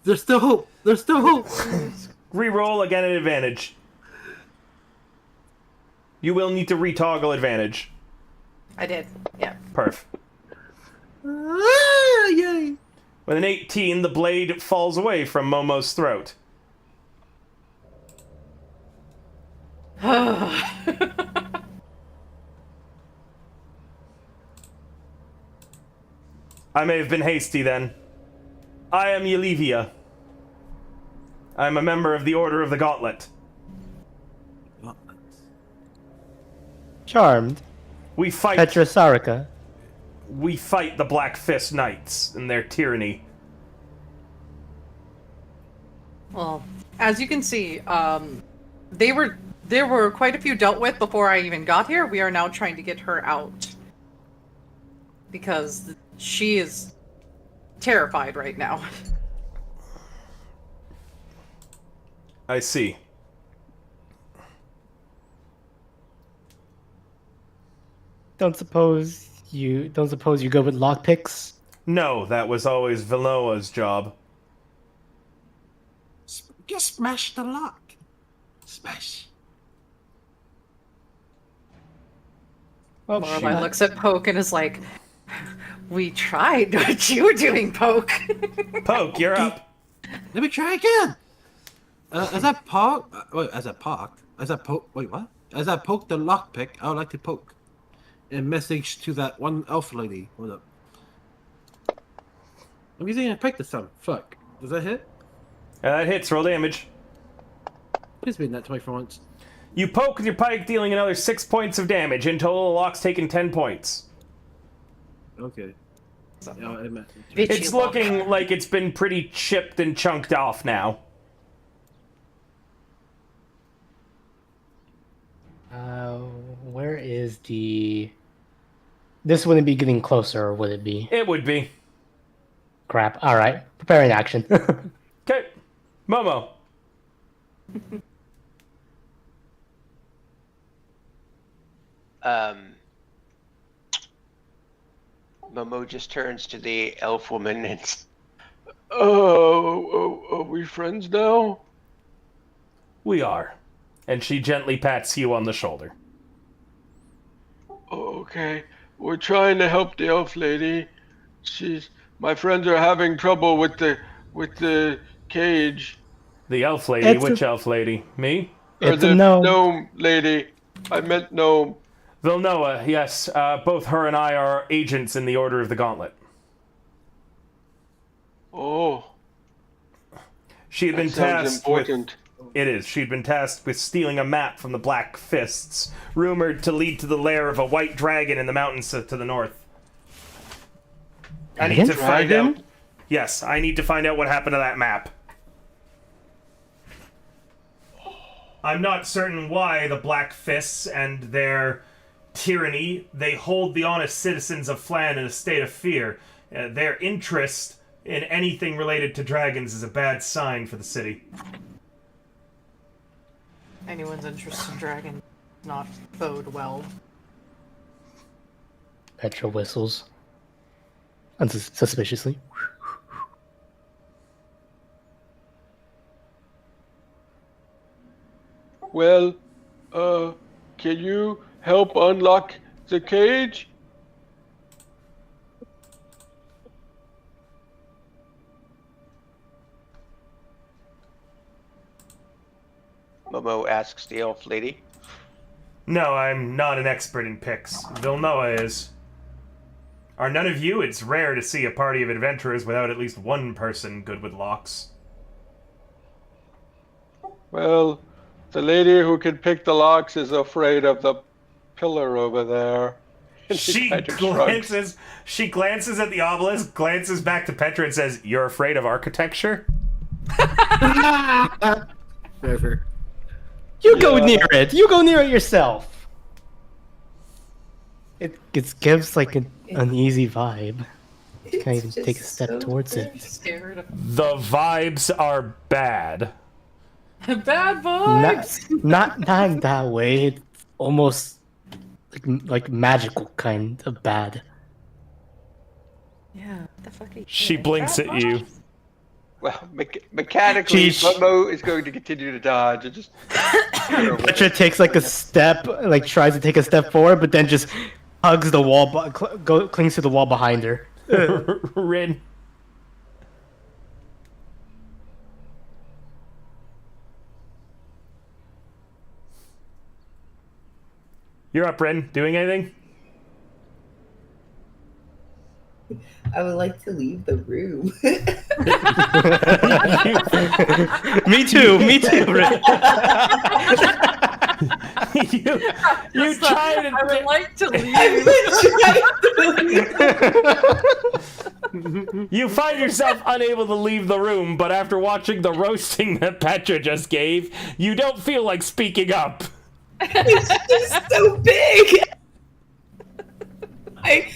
There's still hope. Reroll again at advantage. You will need to retoggle advantage. I did. Yeah. Perf. Yay! With an 18, the blade falls away from Momo's throat. I may have been hasty then. I am Yelivia. I am a member of the Order of the Gauntlet. Charmed. We fight. Petra Sarika. We fight the Black Fist Knights and their tyranny. Well, as you can see, there were quite a few dealt with before I even got here. We are now trying to get her out because she is terrified right now. I see. Don't suppose you go with lockpicks? No, that was always Villoa's job. Just smash the lock. Smash. Oh, Lorelai looks at Poke and is like, "We tried what you were doing, Poke." Poke, you're up. Let me try again. As I poke, as I poke the lockpick, I would like to poke. A message to that one elf lady. Hold up. I'm using a pick this time. Fuck. Does that hit? That hits. Roll damage. Please be net 20 for once. You poke with your pike, dealing another 6 points of damage. In total, the lock's taken 10 points. Okay. Yeah, I meant It's looking like it's been pretty chipped and chunked off now. Where is the... This wouldn't be getting closer, or would it be? It would be. Crap. Alright. Preparing action. Okay. Momo. Momo just turns to the elf woman and oh, are we friends now? We are. And she gently pats you on the shoulder. Okay, we're trying to help the elf lady. My friends are having trouble with the cage. The elf lady? Which elf lady? Me? It's a gnome. Gnome lady. I meant gnome. Vilnoa, yes. Both her and I are agents in the Order of the Gauntlet. Oh. She had been Sounds tasked important. It is. She'd been tasked with stealing a map from the Black Fists, rumored to lead to the lair of a white dragon in the mountains to the north. I need to find out. Yes, I need to find out what happened to that map. I'm not certain why the Black Fists and their tyranny, they hold the honest citizens of Flan in a state of fear. Their interest in anything related to dragons is a bad sign for the city. Anyone's interest in dragon not bode well. Petra whistles. Unsuspiciously. Well, can you help unlock the cage? Momo asks the elf lady. No, I'm not an expert in picks. Vilnoa is. Are none of you? It's rare to see a party of adventurers without at least one person good with locks. Well, the lady who can pick the locks is afraid of the pillar over there. She glances at the obelisk, glances back to Petra and says, "You're afraid of architecture?" Never. You go near it. You go near it yourself. It gives like an uneasy vibe. Can't even take a step towards it. Scared of The vibes are bad. bad boys. Not in that way. It's almost like magical kind of bad. Yeah, what the fuck are you She doing? blinks Bad at you. boys? Well, mechanically, She- Momo is going to continue to dodge and just. Petra takes like a step, like tries to take a step forward, but then just hugs the wall, clings to the wall behind her. Rin. You're up, Rin. Doing anything? I would like to leave the room. Me too. You try to. I would like to leave. You find yourself unable to leave the room, but after watching the roasting that Petra just gave, you don't feel like speaking up. It's just so big. I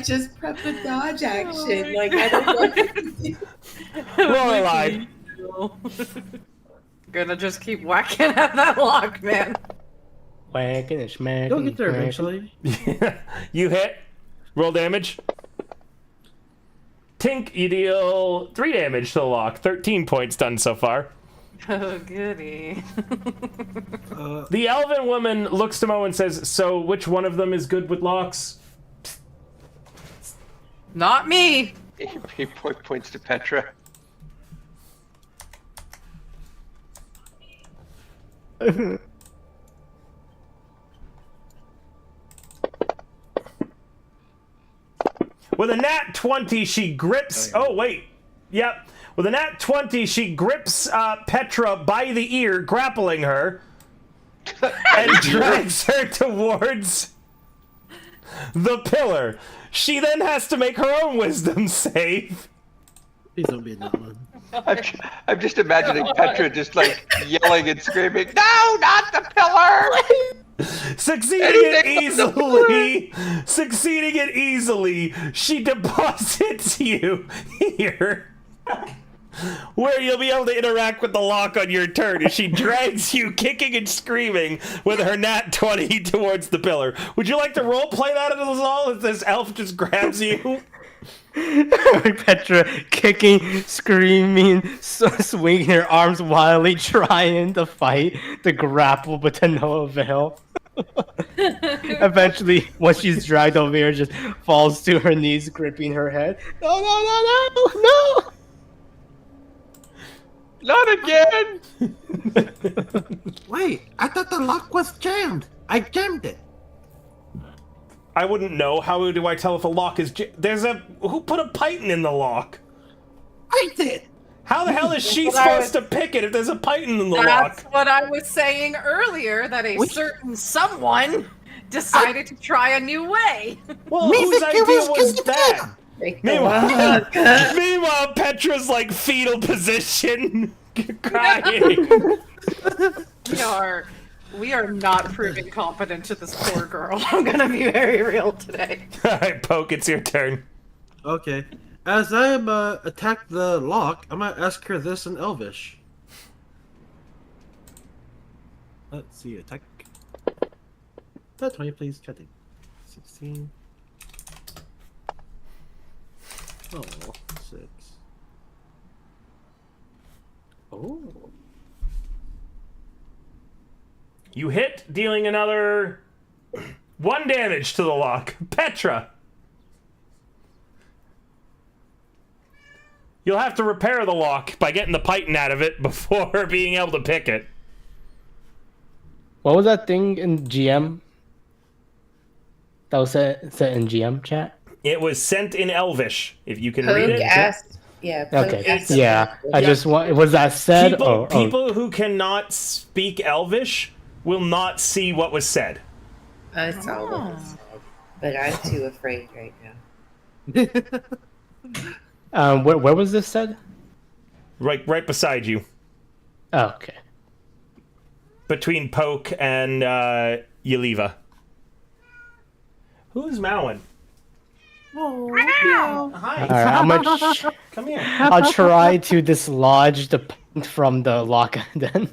just prep a dodge action. Like I don't know what to do. Roll a line. Gonna just keep whacking at that lock, man. Whacking and smacking. You'll get there whacking. eventually. You hit. Roll damage. Tink, you deal 3 damage to the lock. 13 points done so far. Oh, goody. The elven woman looks to Mo and says, "So, which one of them is good with locks?" Not me. He points to Petra. With a nat 20, she grips... Oh, wait. Yep. With a nat 20, she grips Petra by the ear, grappling her, and drags her towards the pillar. She then has to make her own wisdom save. Please don't be in that one. I'm just imagining Petra just like yelling and screaming, "No, not the pillar!" Succeeding it easily, she deposits you here, where you'll be able to interact with the lock on your turn as she drags you kicking and screaming with her nat 20 towards the pillar. Would you like to role play that into this all as this elf just grabs you? Petra kicking, screaming, swinging her arms wildly, trying to fight the grapple, but to no avail. Eventually, once she's dragged over here, just falls to her knees, gripping her head. No, no, no, no, no! Not again! Wait, I thought the lock was jammed. I jammed it. I wouldn't know. How do I tell if a lock is... Who put a python in the lock? I did. How the hell is she supposed to pick it if there's a python in the lock? That's what I was saying earlier, that a certain someone decided to try a new way. Well, whose idea was that? Meanwhile, Petra's like fetal position, crying. We are not proving competent to this poor girl. I'm gonna be very real today. Alright, Poke, it's your turn. Okay. As I attack the lock, I might ask her this in Elvish. Let's see, attack. 20, please. Chatting. 16. Oh, 6. Oh. You hit, dealing another 1 damage to the lock. Petra! You'll have to repair the lock by getting the python out of it before being able to pick it. What was that thing in GM? That was set in GM chat? It was sent in Elvish, if you can read it. Okay. Yeah. I just want... Was that said? People who cannot speak Elvish will not see what was said. I saw what was said, but I'm too afraid right now. Where was this said? Right beside you. Oh, okay. Between Poke and Yaliva. Who's Mowen? Oh, hi. All right, how much? Come here. I'll try to dislodge the point from the lock then.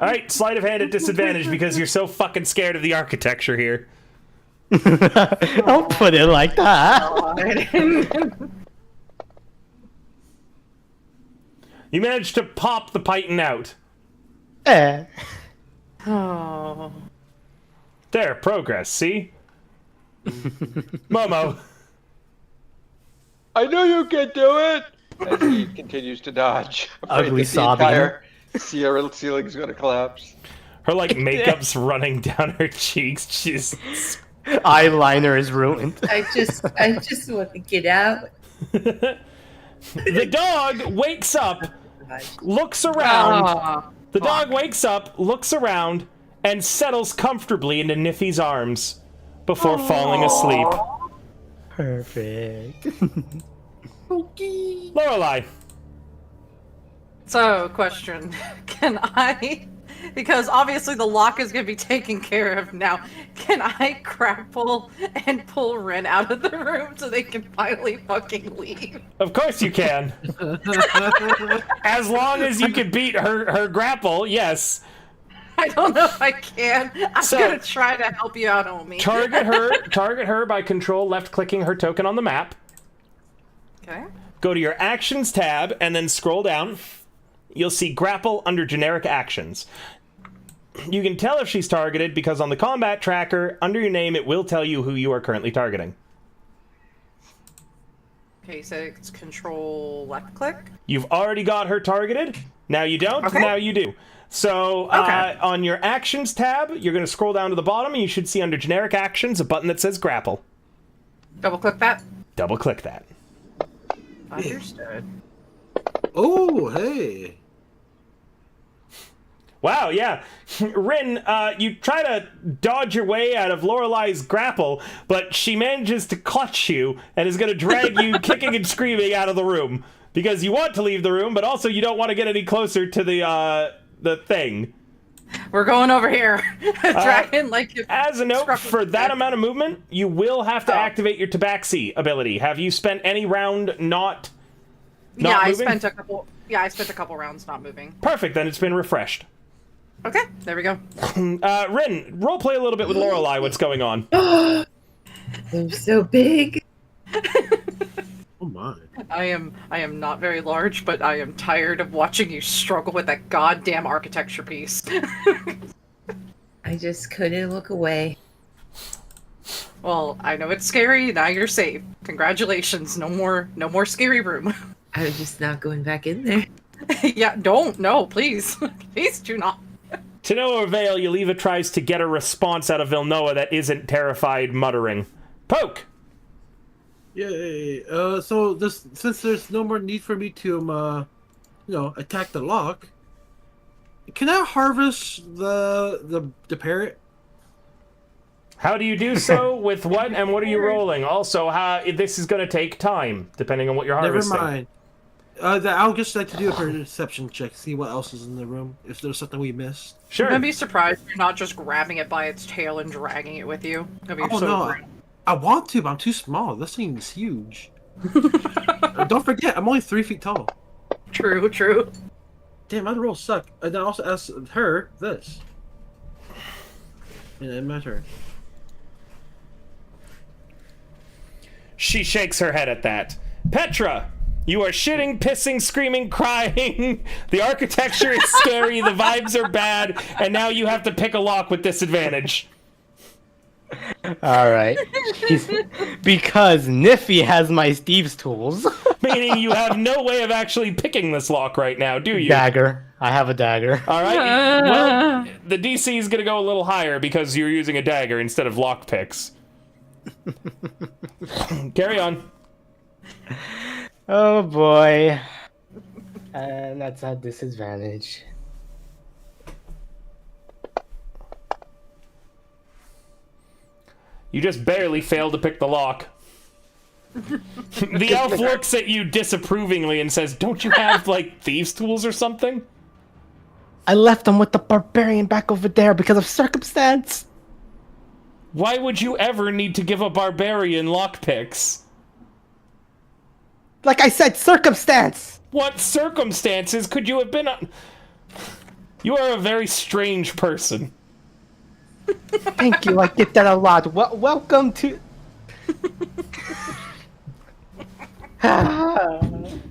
Alright, sleight of hand at disadvantage because you're so fucking scared of the architecture here. Don't put it like that. You managed to pop the python out. Oh. There, progress, see? Momo. I know you can do it! As he continues to dodge. Ugly sobbing. The entire ceiling's gonna collapse. Her, like, makeup's running down her cheeks. She's... Eyeliner is ruined. I just want to get out. The dog wakes up, looks around. The dog wakes up, looks around, and settles comfortably into Niffy's arms before falling asleep. Perfect. Okay. Lorelai. So, question. Can I... Because obviously the lock is going to be taken care of now. Can I grapple and pull Ren out of the room so they can finally fucking leave? Of course you can. As long as you can beat her grapple, yes. I don't know if I can. I'm going to try to help you out, homie. Target her by control left-clicking her token on the map. Okay. Go to your actions tab and then scroll down. You'll see grapple under generic actions. You can tell if she's targeted because on the combat tracker, under your name, it will tell you who you are currently targeting. Okay, so it's control left click. You've already got her targeted. Now you don't. Okay. Now you do. So on your actions tab, you're going to scroll down to the bottom and you should see under generic actions a button that says grapple. Double click that. Double click that. Understood. Oh, hey. Wow, yeah. Rin, you try to dodge your way out of Lorelai's grapple, but she manages to clutch you and is going to drag you kicking and screaming out of the room. Because you want to leave the room, but also you don't want to get any closer to the thing. We're going over here. Dragon, As a note, for that amount of movement, you will have to activate your Tabaxi ability. Have you spent any round not moving? I spent a couple. Yeah, I spent a couple rounds not moving. Perfect, then it's been refreshed. Okay, there we go. Rin, roleplay a little bit with Lorelai. What's going on? They're so big. Oh my. I am not very large, but I am tired of watching you struggle with that goddamn architecture piece. I just couldn't look away. Well, I know it's scary. Now you're safe. Congratulations. No more scary room. I was just not going back in there. Yeah, don't. No, please. Please do not. To no avail, Yaliva tries to get a response out of Vilnoa that isn't terrified muttering. Poke! Yay. So since there's no more need for me to, attack the lock, can I harvest the parrot? How do you do so? With what? And what are you rolling? Also, this is going to take time, depending on what you're harvesting. Never mind. I'll just like to do a perception check, see what else is in the room, if there's something we missed. Sure. I'm gonna be surprised if you're not just grabbing it by its tail and dragging it with you. I want to, but I'm too small. This thing's huge. Don't forget, I'm only 3 feet tall. True. Damn, my rolls suck. And I also asked her this. And my turn. She shakes her head at that. Petra! You are shitting, pissing, screaming, crying. The architecture is scary, the vibes are bad, and now you have to pick a lock with disadvantage. Alright. Because Niffy has my Steve's tools. Meaning you have no way of actually picking this lock right now, do you? Dagger. I have a dagger. Alright, well, the DC is going to go a little higher because you're using a dagger instead of lock picks. Carry on. Oh boy. And that's a disadvantage. You just barely failed to pick the lock. The elf looks at you disapprovingly and says, don't you have, thieves' tools or something? I left them with the barbarian back over there because of circumstance. Why would you ever need to give a barbarian lockpicks? Like I said, circumstance! What circumstances could you have been on? You are a very strange person. Thank you, I get that a lot. Welcome to... And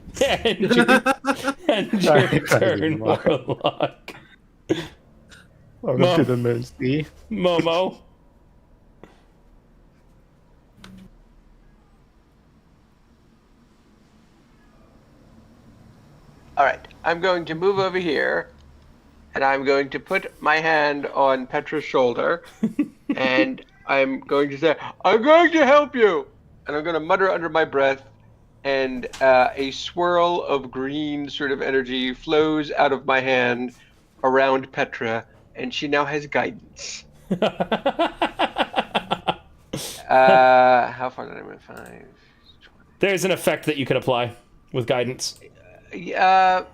your turn, Warlock. Welcome to the mercy. Momo. Alright, I'm going to move over here, and I'm going to put my hand on Petra's shoulder, and I'm going to say, I'm going to help you! And I'm going to mutter under my breath, and a swirl of green sort of energy flows out of my hand around Petra, and she now has guidance. How far did I move? 5, 20. There's an effect that you could apply with guidance. Yeah,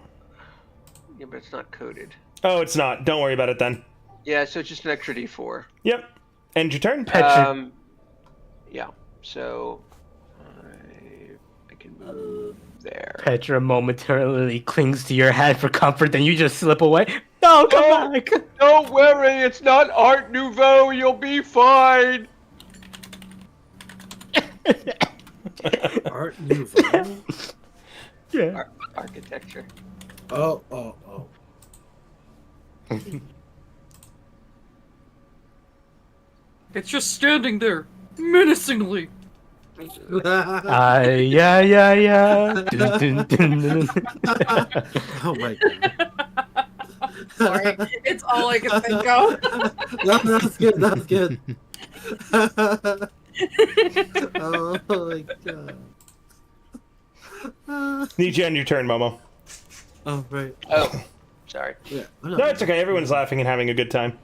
but it's not coded. Oh, it's not. Don't worry about it then. Yeah, so it's just an extra D4. Yep. End your turn. Yeah. So I can move there. Petra momentarily clings to your hand for comfort, then you just slip away. No, come back! Don't worry, it's not Art Nouveau. You'll be fine. Art Nouveau? Yeah. Architecture. Oh. It's just standing there, menacingly. Yeah. Dun, dun, dun, dun. Oh my god. Sorry, it's all I can think of. That's good. Oh my god. Need you end your turn, Momo. Oh right. Oh, sorry. Yeah. No, it's okay. Everyone's laughing and having a good time.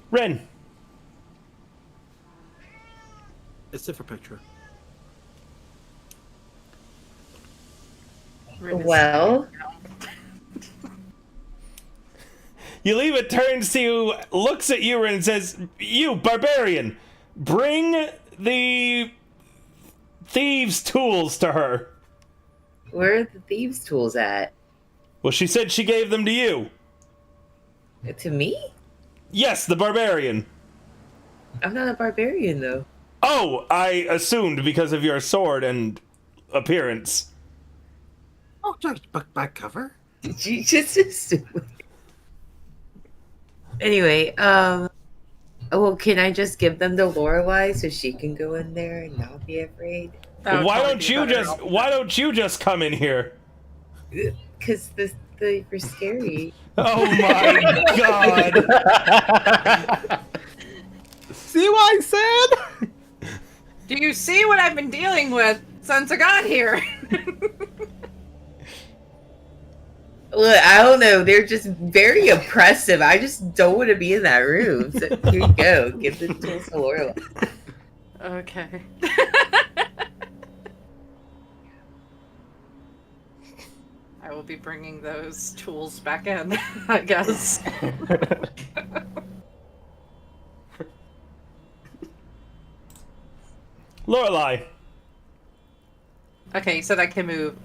Ren. It's it for picture. Well, Yaliva turns to you, looks at you, and says, "You, barbarian, bring the thieves' tools to her." where are the thieves' tools at? Well, she said she gave them to you. To me? Yes, the barbarian. I'm not a barbarian, though. Oh, I assumed because of your sword and appearance. Oh, just back cover. Did you just assume? Anyway, well, can I just give them to Lorelai so she can go in there and not be afraid? Why don't you just come in here? Because they were scary. Oh my god. See what I said? Do you see what I've been dealing with since I got here? Look, I don't know. They're just very oppressive. I just don't want to be in that room. So here you go. Give the tools to Lorelai. Okay. I will be bringing those tools back in, I guess. Lorelai. Okay, you said I can move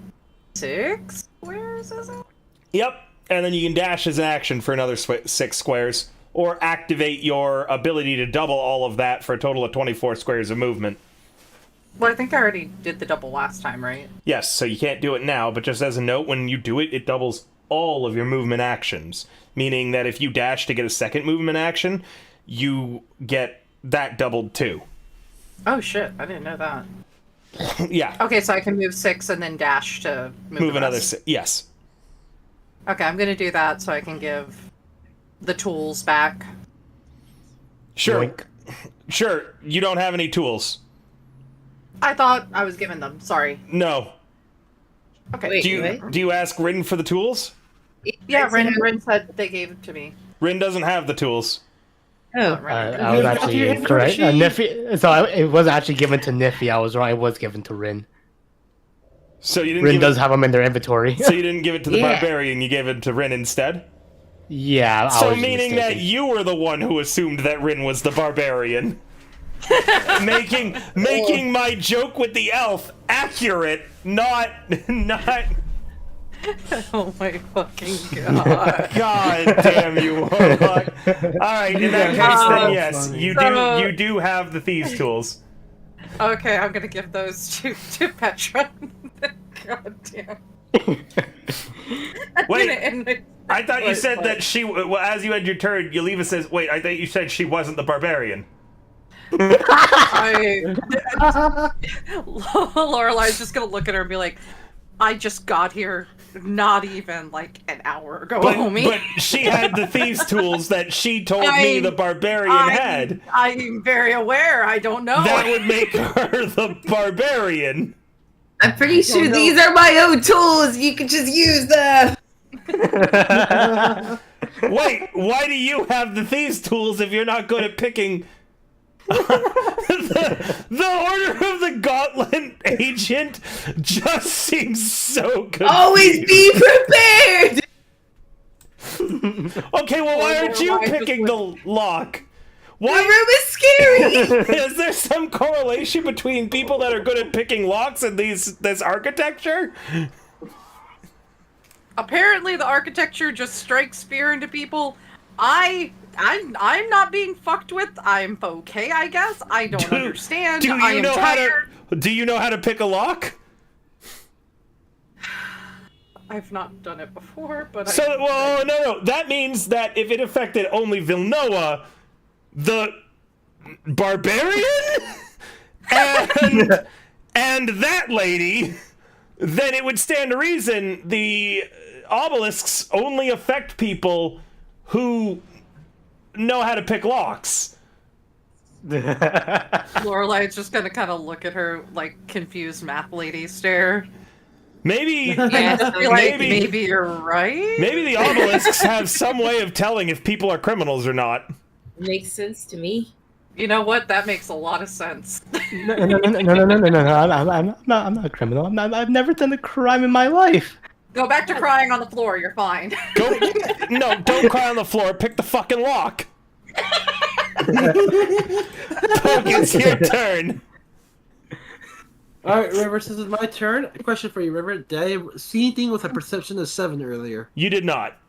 6 squares, is it? Yep, and then you can dash as an action for another 6 squares, or activate your ability to double all of that for a total of 24 squares of movement. Well, I think I already did the double last time, right? Yes, so you can't do it now, but just as a note, when you do it, it doubles all of your movement actions. Meaning that if you dash to get a second movement action, you get that doubled too. Oh shit, I didn't know that. Yeah. Okay, so I can move 6 and then dash to move the another rest. 6. Yes. Okay, I'm gonna do that so I can give the tools back. Sure. Sure, you don't have any tools. I thought I was giving them, sorry. No. Okay. Wait, Do you ask Rin for the tools? Yeah, Rin said they gave it to me. Rin doesn't have the tools. Oh, I was actually incorrect. It was actually given to Niffy. I was wrong. It was given to Rin. So you didn't Rin give does it, have them in their inventory. So you didn't give it to the Yeah. barbarian, you gave it to Rin instead? Yeah, I So was meaning mistaken. that you were the one who assumed that Rin was the barbarian. making my joke with the elf accurate, not Oh my fucking god. God damn you, Warlock. Alright, in that case then yes, you do have the thieves tools. Okay, I'm gonna give those to Petra. God damn. Wait, I thought you said that she, well, as you had your turn, Yaliva says, wait, I thought you said she wasn't the barbarian. Lorelai's just gonna look at her and be like, I just got here not even like an hour ago, homie. But she had the thieves' tools that she told me the barbarian had. I'm very aware, I don't know. That would make her the barbarian. I'm pretty sure these are my own tools. You can just use them. Wait, why do you have the thieves' tools if you're not good at picking... the Order of the Gauntlet agent just seems so good. Always be prepared. Okay, well, why aren't you picking the lock? Why? The room is scary. Is there some correlation between people that are good at picking locks and this architecture? Apparently the architecture just strikes fear into people. I'm not being fucked with. I'm okay, I guess. I don't understand. Do I you am know tired. do you know how to pick a lock? I've not done it before, but no. That means that if it affected only Vilnoa, the barbarian and that lady, then it would stand to reason the obelisks only affect people who know how to pick locks. Lorelai's just gonna kind of look at her like confused math lady stare. Maybe, And just be like, maybe, maybe you're right. maybe the obelisks have some way of telling if people are criminals or not. Makes sense to me. You know what? That makes a lot of sense. No. I'm not a criminal. I've never done a crime in my life. Go back to crying on the floor. You're fine. No, don't cry on the floor. Pick the fucking lock. It's your turn. Alright, River, this is my turn. A question for you, River. Did I see anything with a perception of 7 earlier? You did not.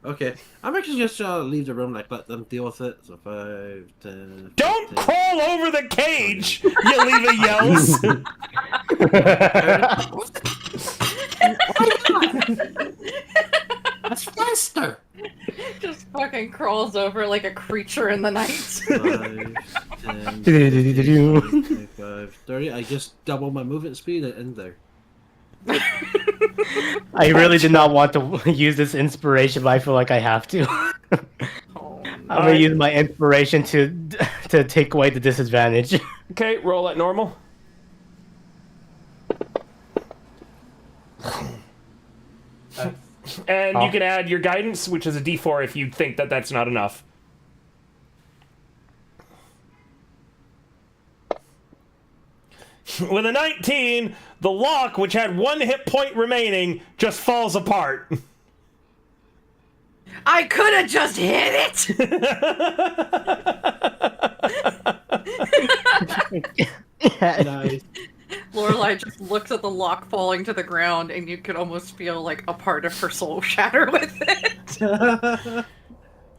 Okay. I'm actually just gonna leave the room, like, let them deal with it. So 5, 10... Don't 15. crawl over the cage, you leave a yells. That's faster. Just fucking crawls over like a creature in the night. 5, 10, 25, 30. I just double my movement speed and end there. I really did not want to use this inspiration, but I feel like I have to. I'm gonna use my inspiration to take away the disadvantage. Okay, roll at normal. And you can add your guidance, which is a d4 if you think that that's not enough. With a 19, the lock, which had 1 hit point remaining, just falls apart. I could have just hit it. Nice. Lorelai just looks at the lock falling to the ground, and you could almost feel like a part of her soul shatter with it.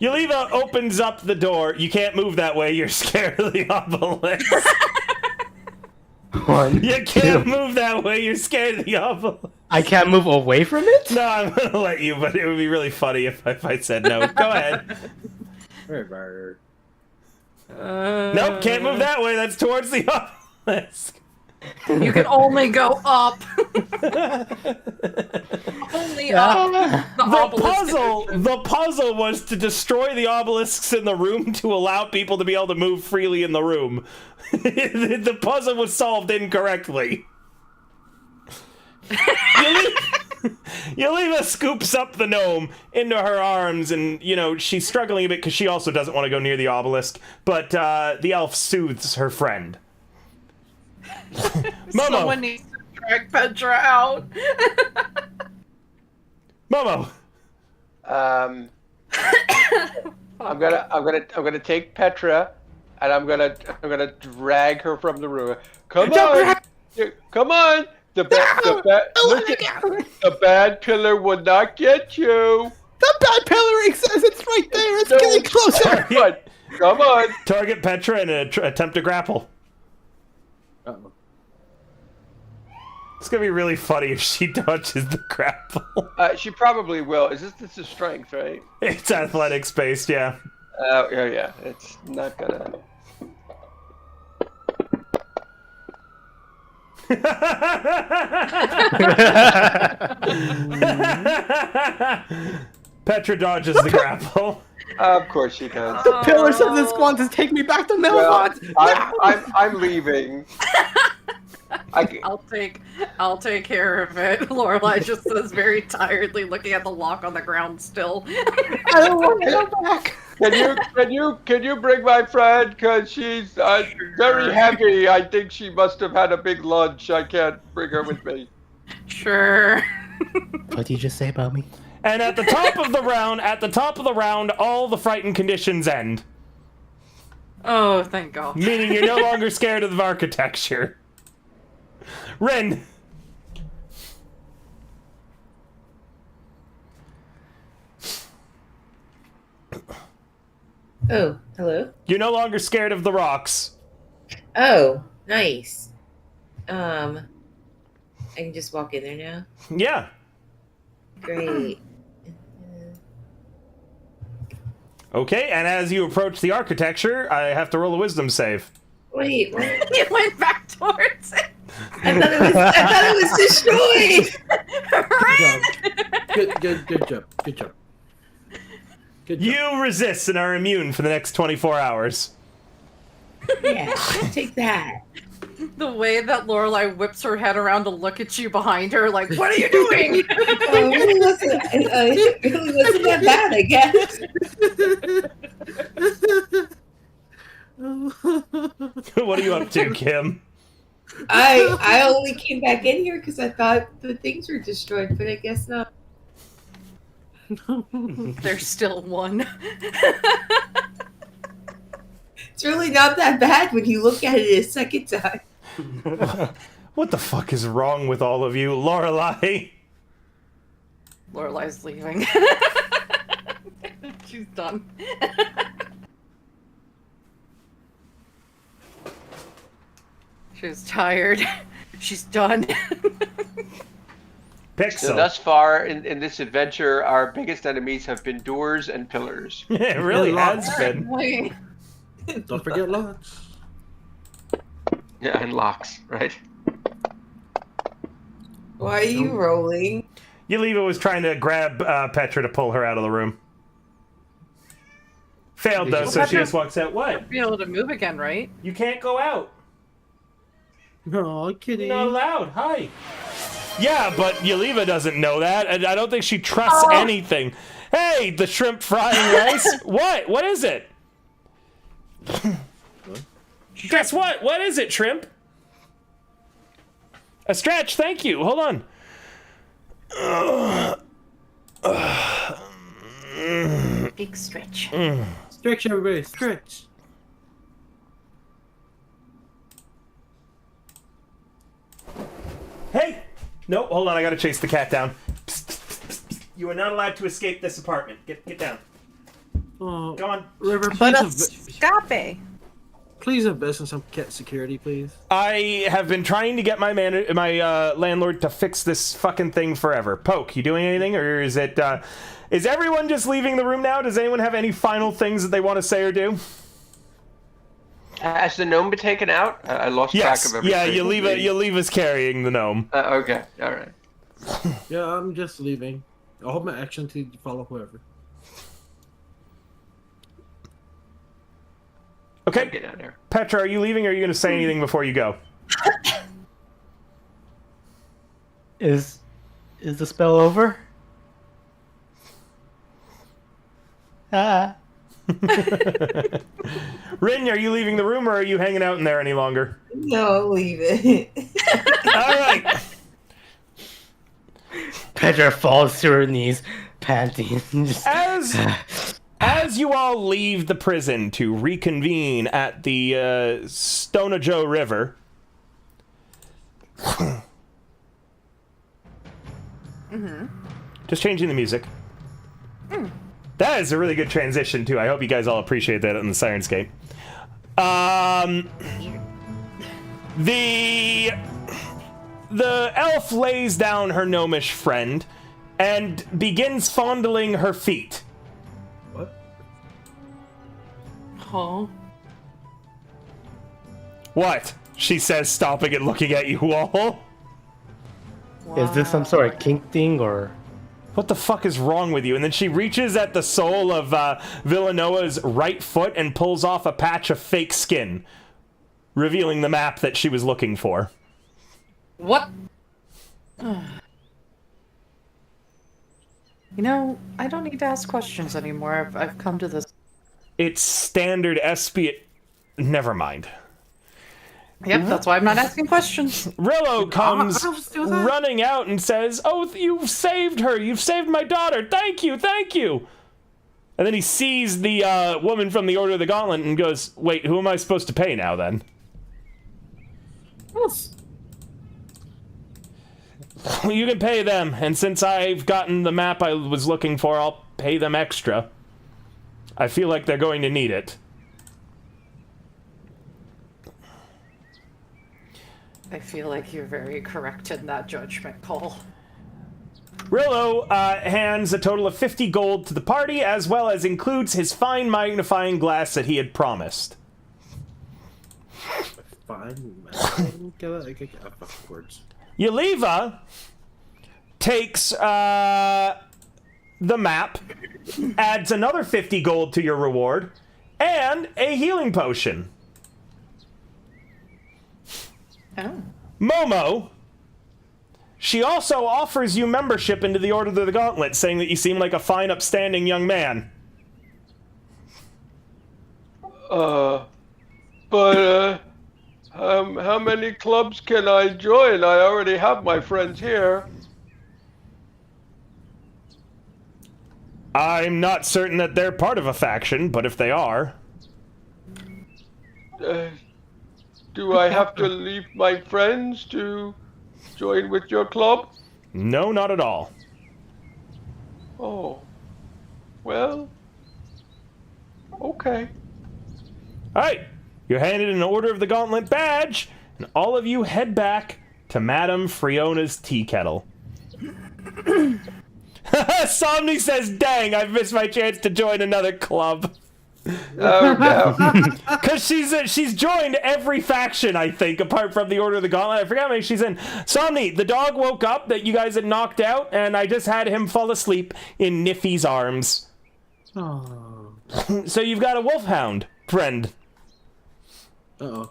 Yaliva opens up the door. You can't move that way. You're scared of the obelisk. You can't move that way. You're scared of the obelisk. I can't move away from it? No, I'm gonna let you, but it would be really funny if I said no. Go ahead. River. Nope, can't move that way. That's towards the obelisk. You can only go up. Only up. The puzzle was to destroy the obelisks in the room to allow people to be able to move freely in the room. The puzzle was solved incorrectly. Yaliva scoops up the gnome into her arms, and, you know, she's struggling a bit because she also doesn't want to go near the obelisk, but the elf soothes her friend. Momo. Someone needs to drag Petra out. Momo. I'm gonna take Petra, and I'm gonna drag her from the room. Come on, come on. The bad pillar will not get you. The bad pillar exists. It's right there. It's getting closer. Come on. Target Petra and attempt to grapple. Uh-oh. It's gonna be really funny if she dodges the grapple. She probably will. This is strength, right? It's athletics based, yeah. Yeah. It's not gonna. Petra dodges the grapple. Of course she does. The pillar says it's going to take me back to Melvot. I'm leaving. I'll take care of it. Lorelai just says very tiredly, looking at the lock on the ground still. I don't want to go back. Can you bring my friend? Cause she's very heavy. I think she must have had a big lunch. I can't bring her with me. Sure. What did you just say about me? And at the top of the round, all the frightened conditions end. Oh, thank God. Meaning you're no longer scared of the architecture. Ren. Oh, hello. You're no longer scared of the rocks. Oh, nice. I can just walk in there now. Yeah. Great. Okay, and as you approach the architecture, I have to roll a wisdom save. Wait, what? It went back towards it. I thought it was destroyed. Good job. Good job. You resist and are immune for the next 24 hours. Yeah, take that. The way that Lorelai whips her head around to look at you behind her, like, what are you doing? It really wasn't that bad, I guess. What are you up to, Kim? I only came back in here because I thought the things were destroyed, but I guess not. There's still one. It's really not that bad when you look at it a second time. What the fuck is wrong with all of you, Lorelai? Lorelai's leaving. She's done. She's tired. She's done. Pixel. So thus far in this adventure, our biggest enemies have been doors and pillars. It really has been. Wait. Don't forget locks. Yeah, and locks, right? Why are you rolling? Yaliva was trying to grab Petra to pull her out of the room. Failed though, so she just walks out. What? Be able to move again, right? You can't go out. Oh, kitty. You're not allowed. Hi. Yeah, but Yaliva doesn't know that, and I don't think she trusts anything. Hey, the shrimp frying rice. What? What is it? Guess what? What is it, shrimp? A stretch. Thank you. Hold on. Big stretch. Stretch, everybody. Stretch. Hey! Nope, hold on, I gotta chase the cat down. Psst, psst, psst, psst. You are not allowed to escape this apartment. Get down. Oh, Go on. River, But please, escape. please invest in some cat security, please. I have been trying to get my landlord to fix this fucking thing forever. Poke, you doing anything, or is it, is everyone just leaving the room now? Does anyone have any final things that they want to say or do? Has the gnome been taken out? I lost track of everything. Yeah, Yaliva's carrying the gnome. Okay, all right. Yeah, I'm just leaving. I'll hold my action to follow whoever. Okay, Get out there. Petra, are you leaving, or are you going to say anything before you go? Is the spell over? Ah. Rin, are you leaving the room, or are you hanging out in there any longer? No, leave it. All right. Petra falls to her knees, panting. As you all leave the prison to reconvene at the Stonajo River, just changing the music. That is a really good transition too. I hope you guys all appreciate that in the Sirenscape. The elf lays down her gnomish friend and begins fondling her feet. What? Huh? What? She says, stopping and looking at you all. Is this some sort of kink thing, or? What the fuck is wrong with you? And then she reaches at the sole of Villanoa's right foot and pulls off a patch of fake skin, revealing the map that she was looking for. What? You know, I don't need to ask questions anymore. I've come to this. It's standard espionage. Never mind. Yep, that's why I'm not asking questions. Rillo comes running out and says, "Oh, you've saved her! You've saved my daughter! Thank you, thank you!" And then he sees the woman from the Order of the Gauntlet and goes, "Wait, who am I supposed to pay now, then?" You can pay them, and since I've gotten the map I was looking for, I'll pay them extra. I feel like they're going to need it. I feel like you're very correct in that judgment call. Rillo hands a total of 50 gold to the party, as well as includes his fine magnifying glass that he had promised. Fine. Words. Yaliva takes the map, adds another 50 gold to your reward, and a healing potion. Oh. Momo, she also offers you membership into the Order of the Gauntlet, saying that you seem like a fine, upstanding young man. How many clubs can I join? I already have my friends here. I'm not certain that they're part of a faction, but if they are... Do I have to leave my friends to join with your club? No, not at all. Oh. Well. Okay. Alright, you're handed an Order of the Gauntlet badge, and all of you head back to Madame Friona's tea kettle. Somni says, dang, I've missed my chance to join another club. Oh, no. Because she's joined every faction, I think, apart from the Order of the Gauntlet. I forgot how many she's in. Somni, the dog woke up that you guys had knocked out, and I just had him fall asleep in Niffy's arms. Oh. So you've got a wolfhound, friend. Uh-oh.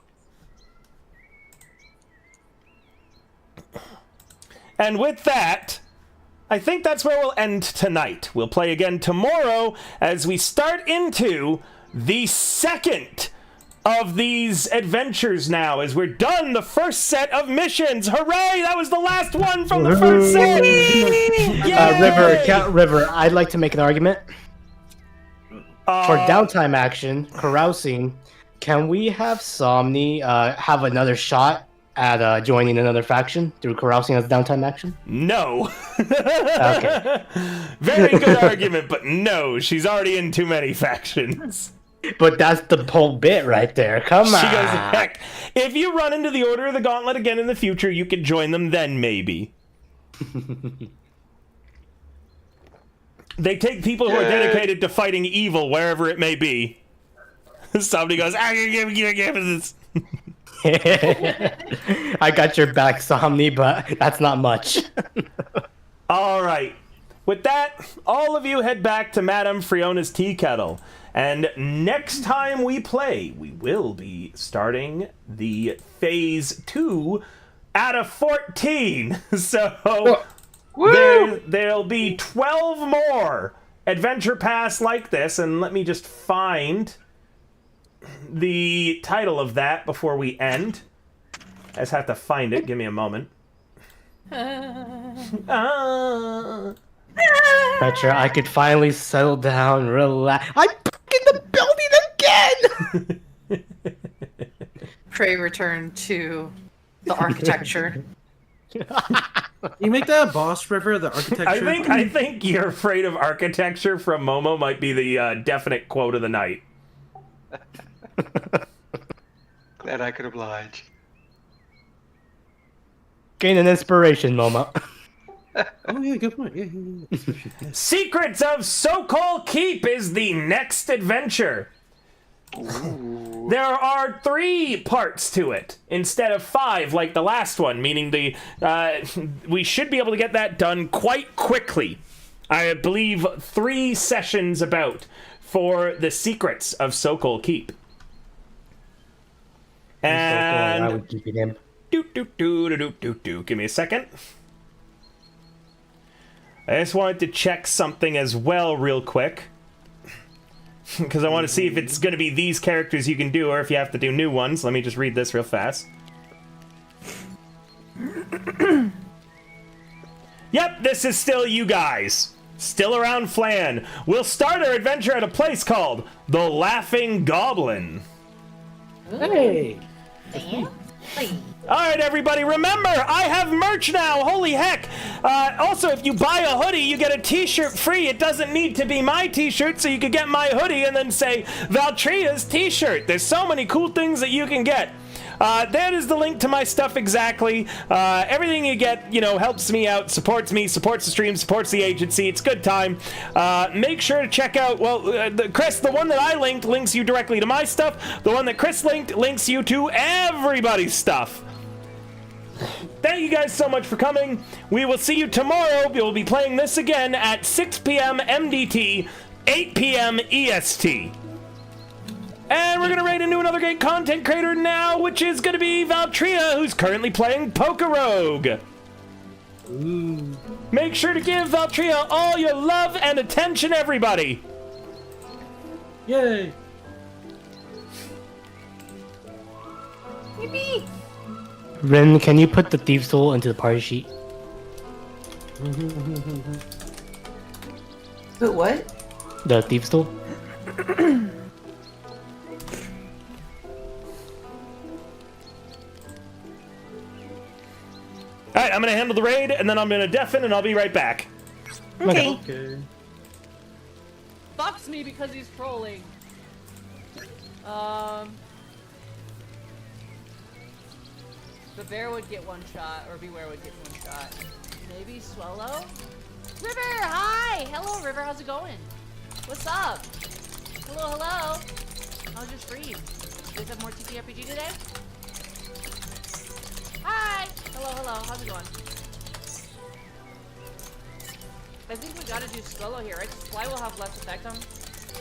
And with that, I think that's where we'll end tonight. We'll play again tomorrow as we start into the second of these adventures now, as we're done the first set of missions. Hooray! That was the last one from the first set! Yay! River, I'd like to make an argument. For downtime action, carousing, can we have Somni have another shot at joining another faction through carousing as downtime action? No. Okay. Very good argument, but no, she's already in too many factions. But that's the whole bit right there. Come on. She goes, heck, if you run into the Order of the Gauntlet again in the future, you could join them then, maybe. They take people who are dedicated to fighting evil wherever it may be. Somebody goes, give this. I got your back, Somni, but that's not much. All right. With that, all of you head back to Madame Friona's tea kettle. And next time we play, we will be starting the Phase 2 out of 14. So there'll be 12 more Adventure Pass like this. And let me just find the title of that before we end. I just have to find it. Give me a moment. Petra, I could finally settle down, relax. I'm back in the building again! Pray return to the architecture. You make that a boss, River, the architecture? I think you're afraid of architecture from Momo might be the definite quote of the night. Glad I could oblige. Gain an inspiration, Momo. Oh, yeah, good point. Yeah. Secrets of Sokol Keep is the next adventure. Ooh. There are 3 parts to it instead of 5 like the last one, meaning we should be able to get that done quite quickly. I believe 3 sessions about for the Secrets of Sokol Keep. And I would keep it in. Give me a second. I just wanted to check something as well real quick. Because I want to see if it's going to be these characters you can do or if you have to do new ones. Let me just read this real fast. Yep, this is still you guys. Still around Flan. We'll start our adventure at a place called the Laughing Goblin. Hey! Alright, everybody, remember, I have merch now! Holy heck! Also, if you buy a hoodie, you get a t-shirt free. It doesn't need to be my t-shirt, so you could get my hoodie and then say, Valtria's t-shirt. There's so many cool things that you can get. That is the link to my stuff exactly. Everything you get, helps me out, supports me, supports the stream, supports the agency. It's a good time. Make sure to check out, Chris, the one that I linked links you directly to my stuff. The one that Chris linked links you to everybody's stuff. Thank you guys so much for coming. We will see you tomorrow. We will be playing this again at 6 p.m. MDT, 8 p.m. EST. And we're gonna raid into another great content creator now, which is gonna be Valtria, who's currently playing Poker Rogue. Ooh. Make sure to give Valtria all your love and attention, everybody. Yay! Yippee! Rin, can you put the thief soul into the party sheet? But what? The thief soul? Alright, I'm gonna handle the raid, and then I'm gonna deafen, and I'll be right back. Okay. Okay. Buffs me because he's trolling. The bear would get one shot, or Beware would get one shot. Maybe Swallow? River, hi! Hello, River, how's it going? What's up? Hello, hello. How's your stream? You guys have more TTRPG today? Hi! Hello, hello, how's it going? I think we gotta do Swallow here, right? Fly will have less effect on.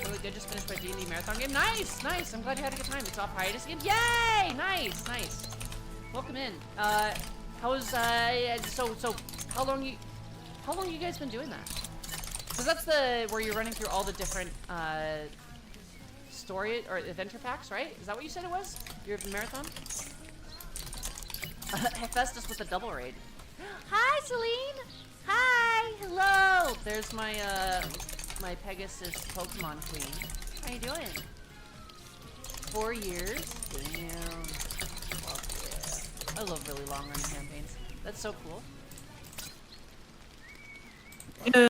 Really good, just finished my D&D marathon game. Nice, nice. I'm glad you had a good time. It's off hiatus again. Yay! Nice, nice. Welcome in. How's so how long you guys been doing that? Because that's the where you're running through all the different story or adventure packs, right? Is that what you said it was? Your marathon? Hephaestus with a double raid. Hi, Celine. Hi. Hello. There's my my Pegasus Pokemon Queen. How you doing? 4 years? Damn. Fuck yeah. I love really long running campaigns. That's so cool.